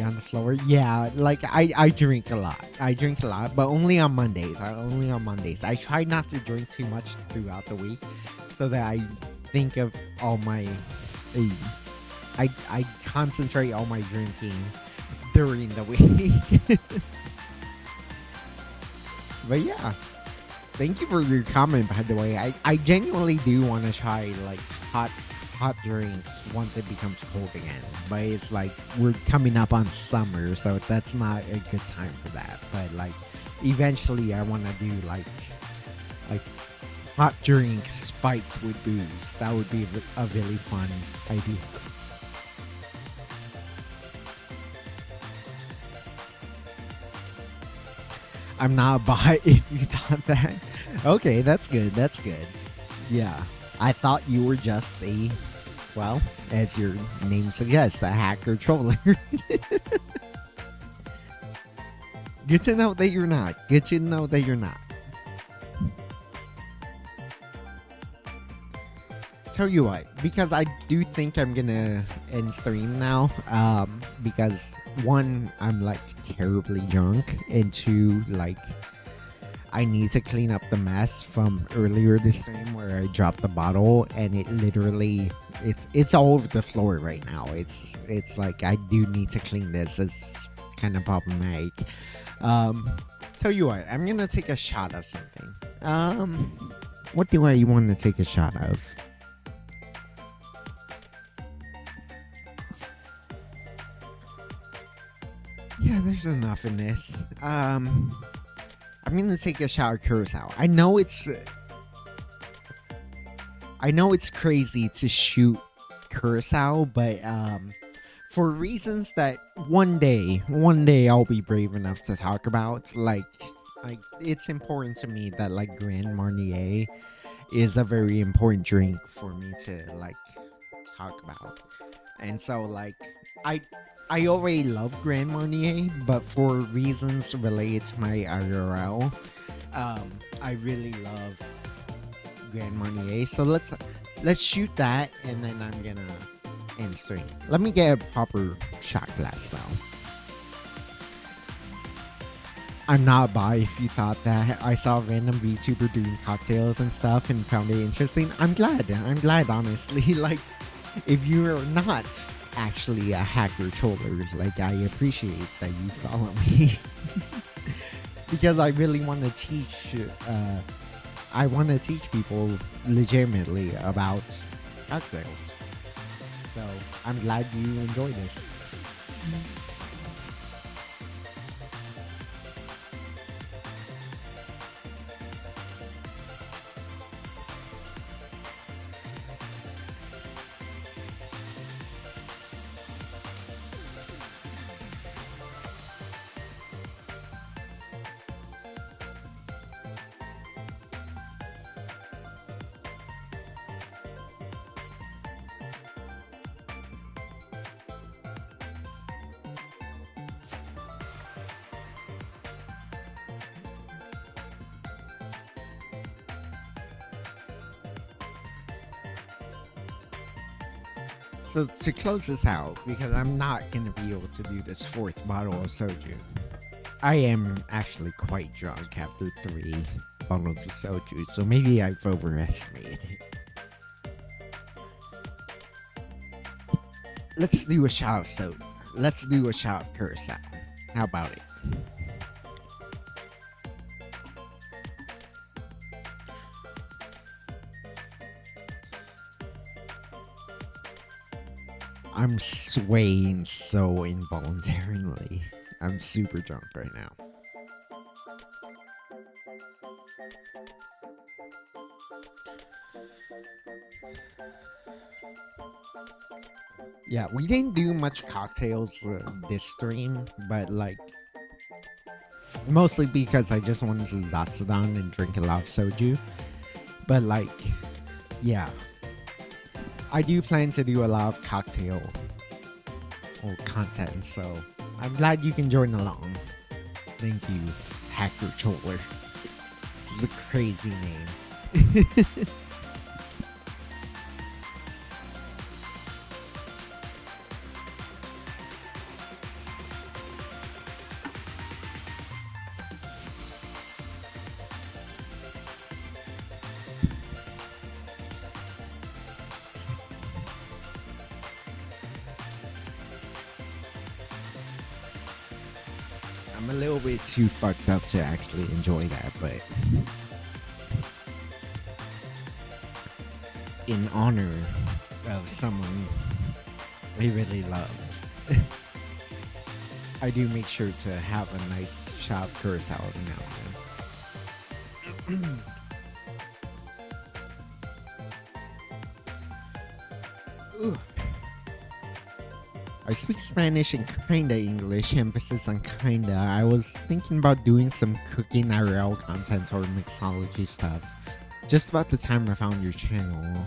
on the floor. Yeah, like, I drink a lot. But only on Mondays. I try not to drink too much throughout the week, so that I think of all my, I concentrate all my drinking during the week. But yeah, Thank you for your comment, by the way. I genuinely do want to try like hot drinks once it becomes cold again. But it's like we're coming up on summer, so that's not a good time for that. But like eventually I want to do like hot drinks spiked with booze. That would be a really fun idea. I'm not bi if you thought that. Okay, that's good. That's good. Yeah. I thought you were just a, well, as your name suggests, a hacker troller. Good to know that you're not. Good to know that you're not. Tell you what, because I do think I'm gonna end stream now. Because one, I'm like terribly drunk, and two, like I need to clean up the mess from earlier this stream where I dropped the bottle and it literally it's all over the floor right now. It's like I do need to clean this. It's kind of problematic. Tell you what, I'm gonna take a shot of something. What do I want to take a shot of? Yeah, there's enough in this. I'm gonna take a shot of curacao. I know it's crazy to shoot curacao, but for reasons that one day I'll be brave enough to talk about. Like it's important to me that like Grand Marnier is a very important drink for me to like talk about. And so like I already love Grand Marnier, but for reasons related to my IRL, I really love Grand Marnier. So let's shoot that, and then I'm gonna end stream. Let me get a proper shot glass though. I'm not bi if you thought that. I saw a random VTuber doing cocktails and stuff and found it interesting. I'm glad honestly. Like if you're not actually a hacker troller, like I appreciate that you follow me. Because I really want to teach people legitimately about cocktails. So I'm glad you enjoy this. So to close this out, because I'm not going to be able to do this fourth bottle of soju. I am actually quite drunk after 3 bottles of soju, so maybe I've overestimated it. Let's do a shot of soda. Let's do a shot of curacao. How about it? I'm swaying so involuntarily. I'm super drunk right now. Yeah, we didn't do much cocktails this stream, but like mostly because I just wanted to zatsudan and drink a lot of soju. But like, yeah, I do plan to do a lot of cocktail or content, so I'm glad you can join along. Thank you, Hacker Troller. Which is a crazy name. I'm a little bit too fucked up to actually enjoy that, but in honor of someone I really loved. I do make sure to have a nice shot of curacao every now and then. Ooh. I speak Spanish and kinda English, emphasis on kinda. I was thinking about doing some cooking IRL content or mixology stuff. Just about the time I found your channel.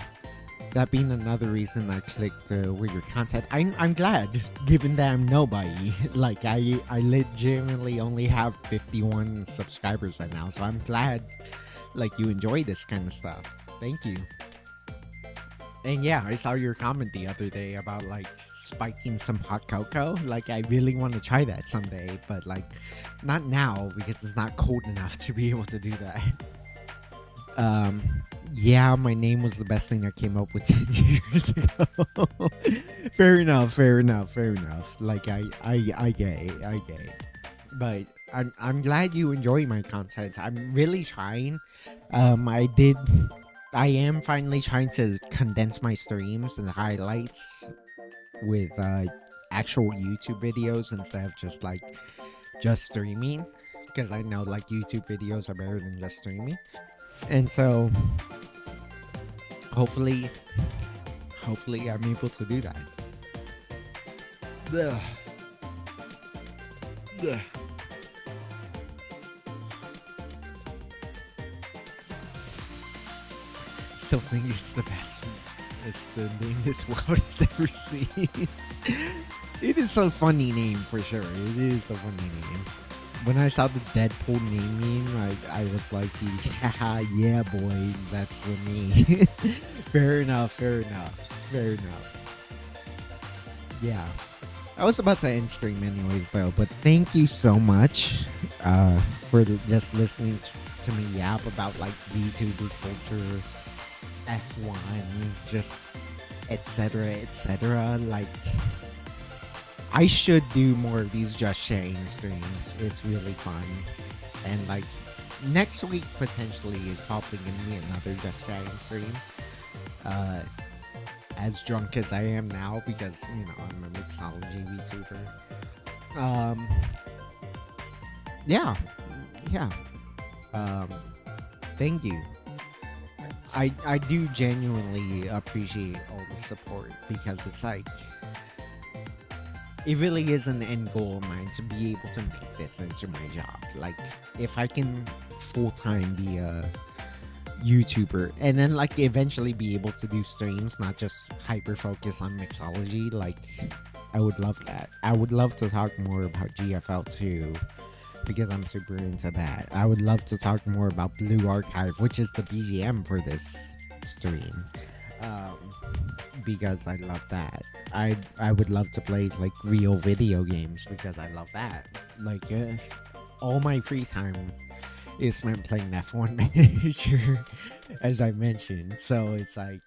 That being another reason I clicked with your content. I'm glad, given that I'm nobody. Like, I legitimately only have 51 subscribers right now, so I'm glad, like, you enjoy this kind of stuff. Thank you. And yeah, I saw your comment the other day about, like, spiking some hot cocoa. Like, I really want to try that someday, but, like, not now, because it's not cold enough to be able to do that. Yeah, my name was the best thing I came up with 10 years ago. Fair enough. Like, I get it. But I'm glad you enjoy my content. I'm really trying. I am finally trying to condense my streams and highlights with actual YouTube videos instead of just streaming, because I know, like, YouTube videos are better than just streaming. And so hopefully I'm able to do that. Ugh. Ugh. Still think it's the best. It's the name this world has ever seen. It is a funny name for sure. It is a funny name. When I saw the Deadpool name meme, I was like, haha, yeah, boy, that's me. Fair enough. Yeah. I was about to end stream anyways, though, but thank you so much for just listening to me yap about, like, VTuber culture, F1, just etc. Like, I should do more of these just sharing streams. It's really fun. And, like, next week potentially is probably gonna be another just sharing stream. As drunk as I am now, because, you know, I'm a mixology VTuber. Yeah. Thank you. I do genuinely appreciate all the support, because it's like, it really is an end goal of mine to be able to make this into my job. Like, if I can full-time be a YouTuber and then, like, eventually be able to do streams, not just hyper focus on mixology, like, I would love that. I would love to talk more about GFL too, because I'm super into that. I would love to talk more about Blue Archive, which is the BGM for this stream, because I love that. I would love to play, like, real video games, because I love that. Like, all my free time is spent playing F1 Manager, as I mentioned. So it's like,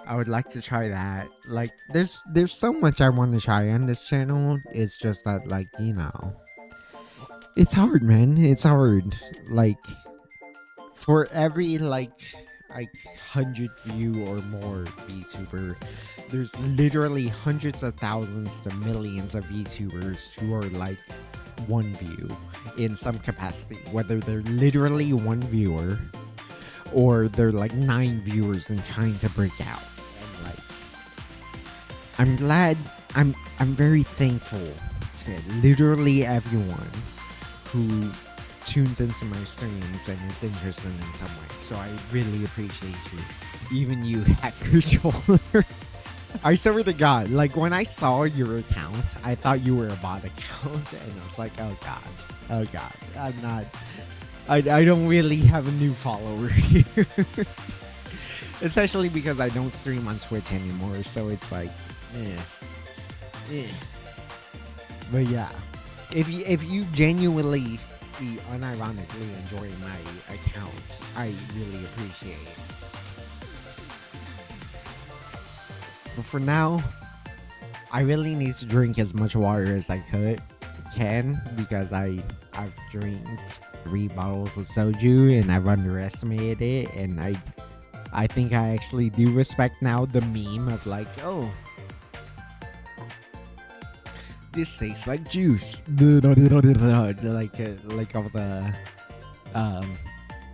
I would like to try that. Like, there's so much I want to try on this channel. It's just that, like, you know, it's hard, man. It's hard. Like, for every, like 100 view or more VTuber, there's literally hundreds of thousands to millions of VTubers who are, like, one view in some capacity, whether they're literally one viewer or they're, like, 9 viewers and trying to break out. And, like, I'm glad, I'm very thankful to literally everyone who tunes into my streams and is interested in some way. So I really appreciate you. Even you, Hacker Troller. I swear to God, like, when I saw your account, I thought you were a bot account, and I was like, oh God, I'm not, I don't really have a new follower here. Especially because I don't stream on Twitch anymore, so it's like, But yeah, if you genuinely, unironically enjoy my account, I really appreciate it. But for now, I really need to drink as much water as I can, because I've drank 3 bottles of soju and I've underestimated it, and I think I actually do respect now the meme of like, oh, this tastes like juice. Like all the um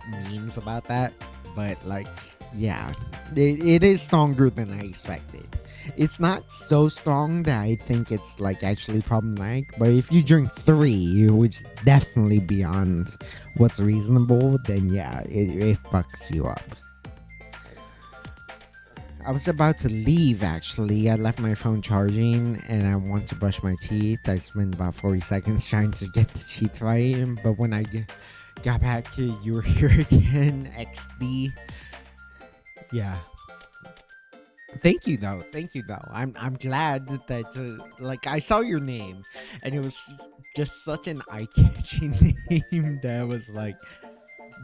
memes about that. But like, yeah, it is stronger than I expected. It's not so strong that I think it's like actually problematic. But if you drink three, which is definitely beyond what's reasonable, then yeah, it fucks you up. I was about to leave actually. I left my phone charging and I want to brush my teeth. I spent about 40 seconds trying to get the teeth right. But when I got back here, you were here again. XD. Yeah. Thank you though. Thank you though. I'm glad that like I saw your name and it was just such an eye-catching name that I was like,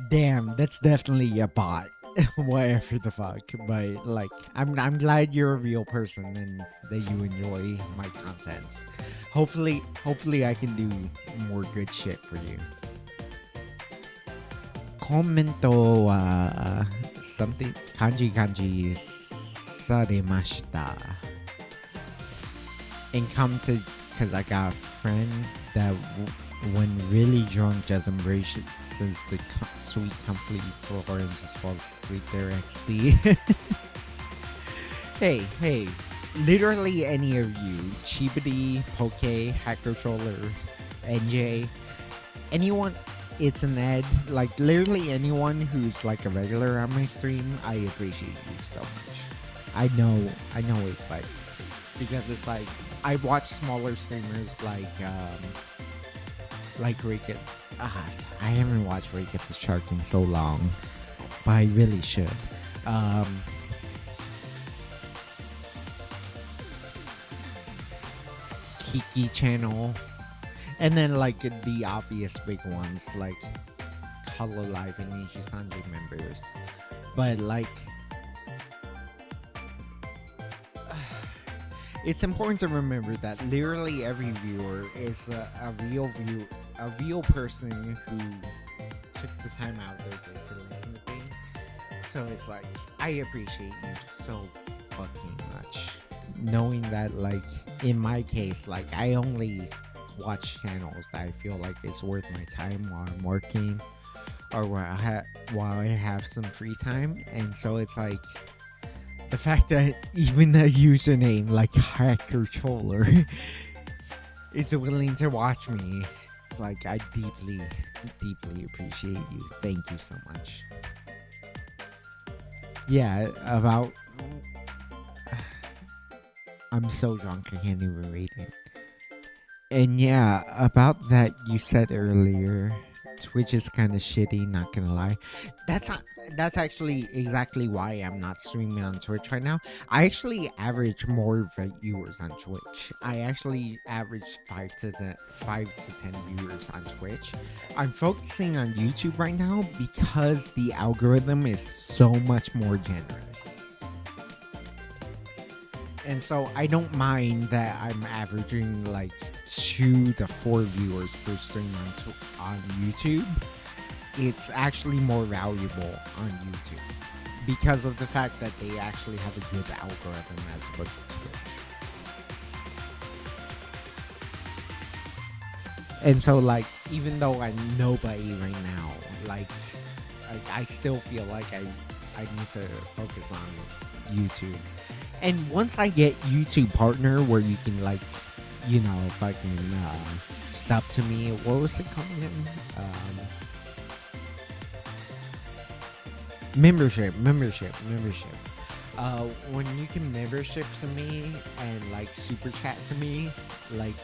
damn, that's definitely a bot. Whatever the fuck. But like I'm glad you're a real person and that you enjoy my content. Hopefully I can do more good shit for you. Commento wa something kanji saremashita. And come to because I got a friend that when really drunk just embraces the sweet comfy floor and just falls asleep there. XD. hey, literally any of you, Chibity, Poke, Hacker Troller, NJ, anyone, it's an Ed, like literally anyone who's like a regular on my stream, I appreciate you so much. I know it's like, because it's like, I watch smaller streamers like Rick. I haven't watched Rick the Shark in so long, but I really should. Kiki channel, and then like the obvious big ones like Color Live and Nishi Sanji members, but like. It's important to remember that literally every viewer is a real person who took the time out of their day to listen to things. So it's like, I appreciate you so fucking much. Knowing that, like, in my case, like, I only watch channels that I feel like it's worth my time while I'm working or while I have some free time. And so it's like, the fact that even a username like Hacker Troller is willing to watch me, like, I deeply appreciate you. Thank you so much. Yeah, about... I'm so drunk, I can't even read it. And yeah, about that you said earlier, Twitch is kind of shitty, not gonna lie. That's actually exactly why I'm not streaming on Twitch right now. I actually average more viewers on Twitch. I actually average 5 to 10 viewers on Twitch. I'm focusing on YouTube right now because the algorithm is so much more generous. And so I don't mind that I'm averaging like 2 to 4 viewers per stream on YouTube. It's actually more valuable on YouTube because of the fact that they actually have a good algorithm as opposed to Twitch. And so like, even though I'm nobody right now, like I still feel like I need to focus on YouTube. And once I get YouTube partner where you can like, you know, fucking sub to me, what was it called again? Membership. When you can membership to me and like super chat to me, like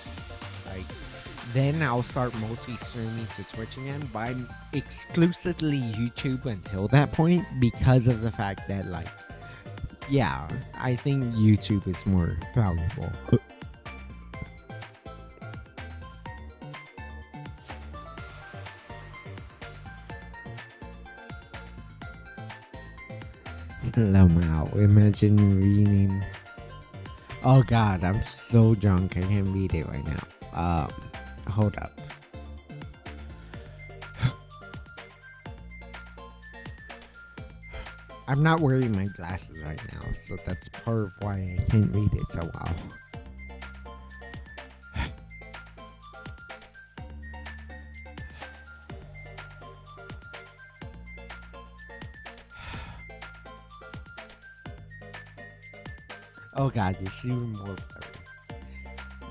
then I'll start multi-streaming to Twitch again. But I'm exclusively YouTube until that point because of the fact that like, yeah, I think YouTube is more valuable. Lamau, imagine reading. Oh god, I'm so drunk, I can't read it right now. Hold up. I'm not wearing my glasses right now, so that's part of why I can't read it so well. Oh god, it's even more blurry.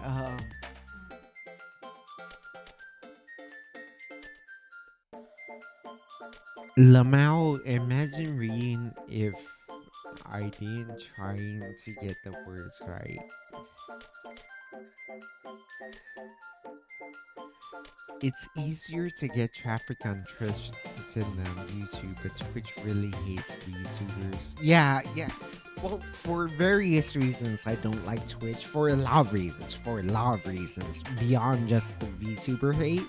Um, Lamau, imagine reading if I didn't trying to get the words right. It's easier to get traffic on Twitch than YouTube, but Twitch really hates VTubers. Yeah, yeah. Well, for various reasons, I don't like Twitch. For a lot of reasons. For a lot of reasons. Beyond just the VTuber hate.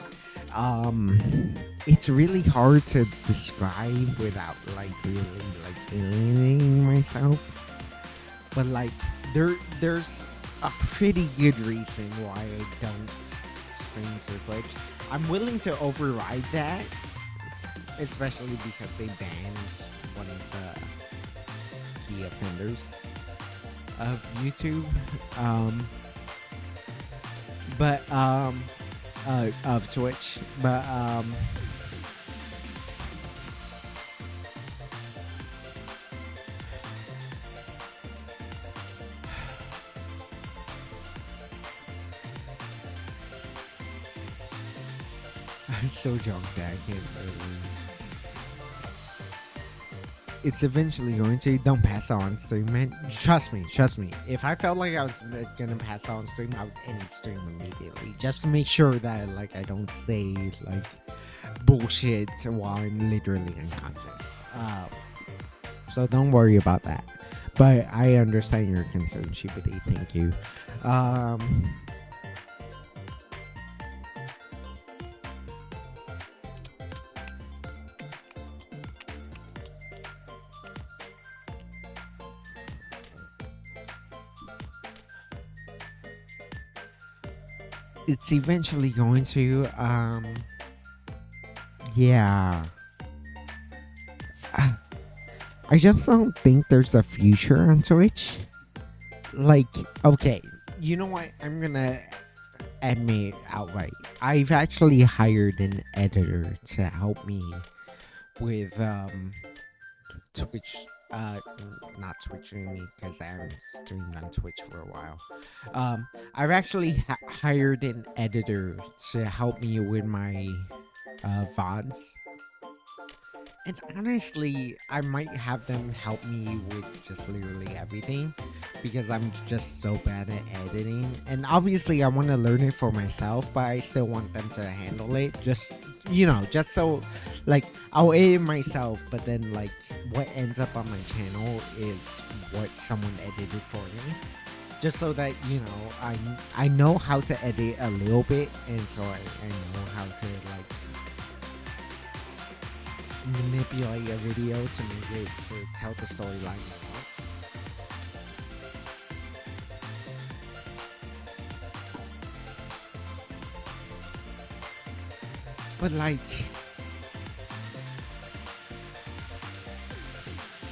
It's really hard to describe without like really like alienating myself. But like there's a pretty good reason why I don't stream to Twitch. I'm willing to override that, especially because they banned one of the key offenders of YouTube. But of Twitch. But I'm so drunk that I can't really. It's eventually going to. Don't pass out on stream, man. Trust me, trust me. If I felt like I was gonna pass out on stream, I would end stream immediately, just to make sure that like I don't say like bullshit while I'm literally unconscious. So don't worry about that. But I understand your concern, Shibidi. Thank you. It's eventually going to yeah. I just don't think there's a future on Twitch. Like, okay, you know what? I'm gonna admit outright. I've actually hired an editor to help me with Twitch. Not Twitch streaming because I haven't streamed on Twitch for a while. I've actually hired an editor to help me with my VODs. And honestly, I might have them help me with just literally everything because I'm just so bad at editing. And obviously, I want to learn it for myself, but I still want them to handle it. Just, just so, like, I'll edit myself, but then, like, what ends up on my channel is what someone edited for me. Just so that, I know how to edit a little bit, and so I know how to, like, manipulate a video to make it to tell the storyline you want. But like,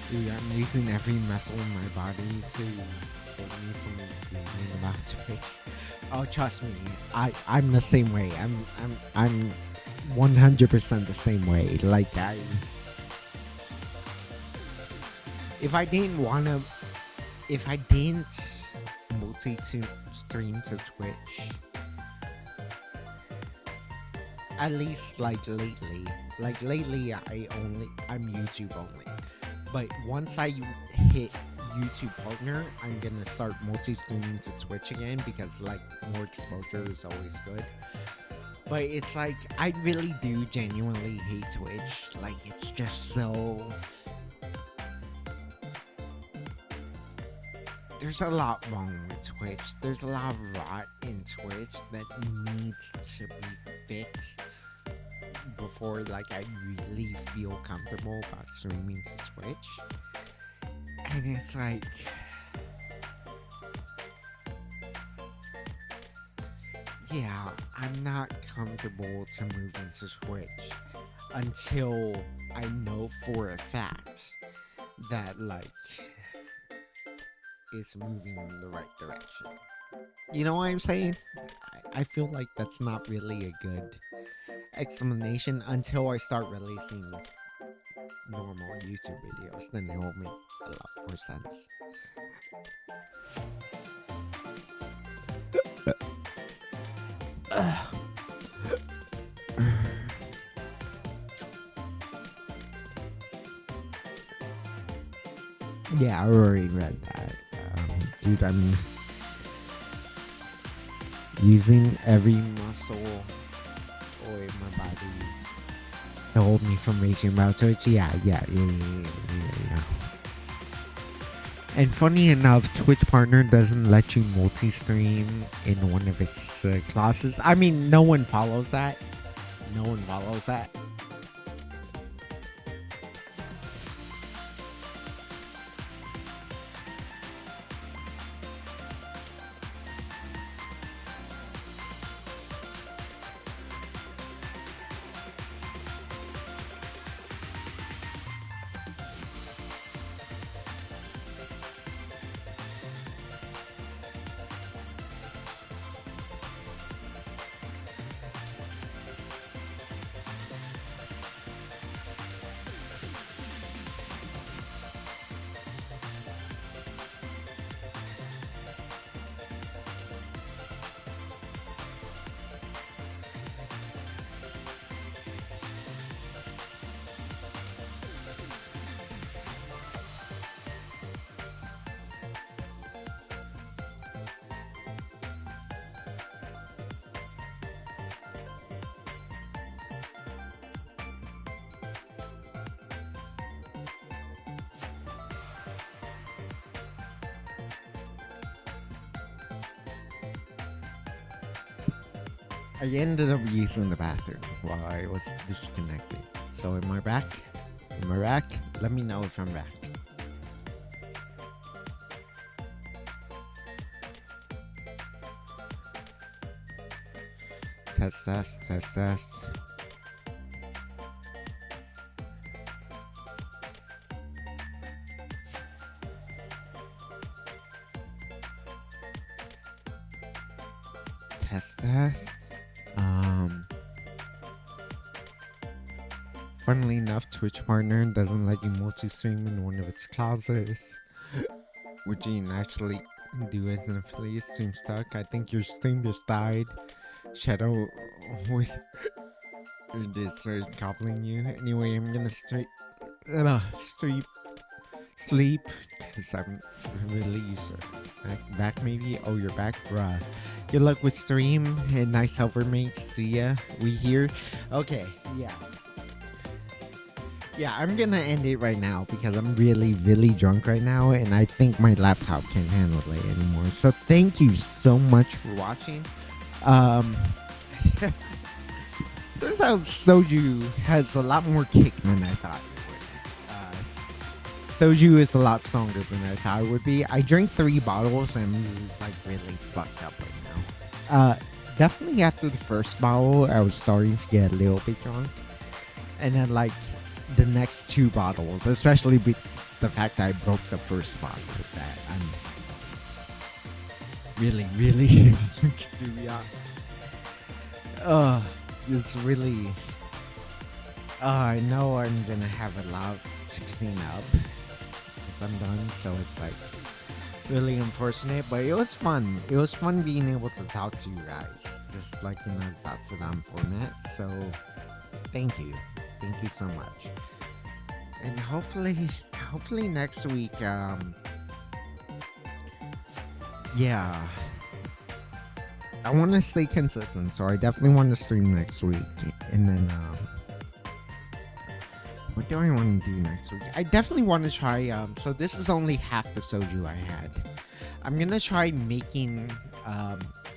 dude, I'm using every muscle in my body to hold me from thinking about Twitch. Oh, trust me, I'm the same way. I'm 100% the same way. Like if I didn't multi-stream to Twitch, at least like lately I'm YouTube only. But once I hit YouTube partner, I'm gonna start multi-streaming to Twitch again because like more exposure is always good. But it's like, I really do genuinely hate Twitch. Like, it's just so... There's a lot wrong with Twitch. There's a lot of rot in Twitch that needs to be fixed before, like, I really feel comfortable about streaming to Twitch. And it's like... Yeah, I'm not comfortable to move into Twitch until I know for a fact that like is moving in the right direction. You know what I'm saying? I feel like that's not really a good explanation until I start releasing normal YouTube videos. Then it will make a lot more sense. Yeah, I already read that. Dude, I'm using every muscle in my body to hold me from raging about Twitch. Yeah. And funny enough, Twitch Partner doesn't let you multi-stream in one of its classes. I mean, no one follows that. No one follows that. I ended up using the bathroom while I was disconnected. So am I back? Am I back? Let me know if I'm back. Test. Test. Funnily enough, Twitch Partner doesn't let you multi-stream in one of its classes. What you can actually do as an affiliate stream stuck. I think your stream just died. Shadow was started cobbling you. Anyway, I'm gonna sleep because I'm really used. Back maybe? Oh, you're back, bruh. Good luck with stream and nice helper makes. See ya. We here. Okay, yeah. Yeah, I'm gonna end it right now because I'm really, really drunk right now and I think my laptop can't handle it anymore. So thank you so much for watching. Turns out Soju has a lot more kick than I thought it would. Soju is a lot stronger than I thought it would be. I drank 3 bottles and I'm like really fucked up right now. Definitely after the first bottle, I was starting to get a little bit drunk. And then like the next 2 bottles, especially with the fact that I broke the first bottle with that, I'm really, really to be honest. It's really I know I'm gonna have a lot to clean up if I'm done, so it's like really unfortunate, but it was fun. It was fun being able to talk to you guys, just like in a Zatsudan format. So thank you so much, and hopefully next week, yeah, I want to stay consistent, so I definitely want to stream next week, and then what do I want to do next week? I definitely want to try, so this is only half the soju I had. I'm gonna try making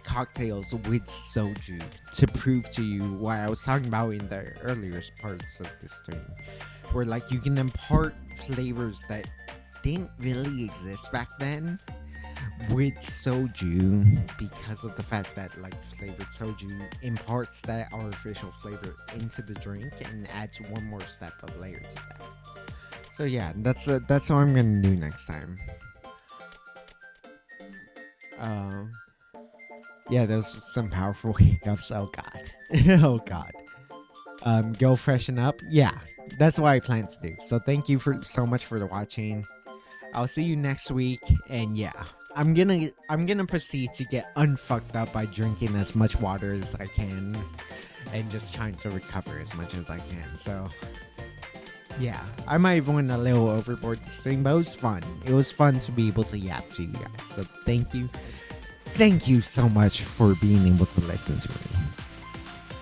cocktails with soju to prove to you what I was talking about in the earlier parts of this stream, where like you can impart flavors that didn't really exist back then with soju, because of the fact that like flavored soju imparts that artificial flavor into the drink and adds one more step of layer to that. So yeah, that's what I'm gonna do next time. Um, yeah, those some powerful hiccups. Oh god, oh god. Go freshen up. Yeah, that's what I plan to do. So thank you for so much for the watching. I'll see you next week, and yeah, I'm gonna proceed to get unfucked up by drinking as much water as I can, and just trying to recover as much as I can. So yeah, I might have went a little overboard this thing, but it was fun. It was fun to be able to yap to you guys. So thank you so much for being able to listen to me.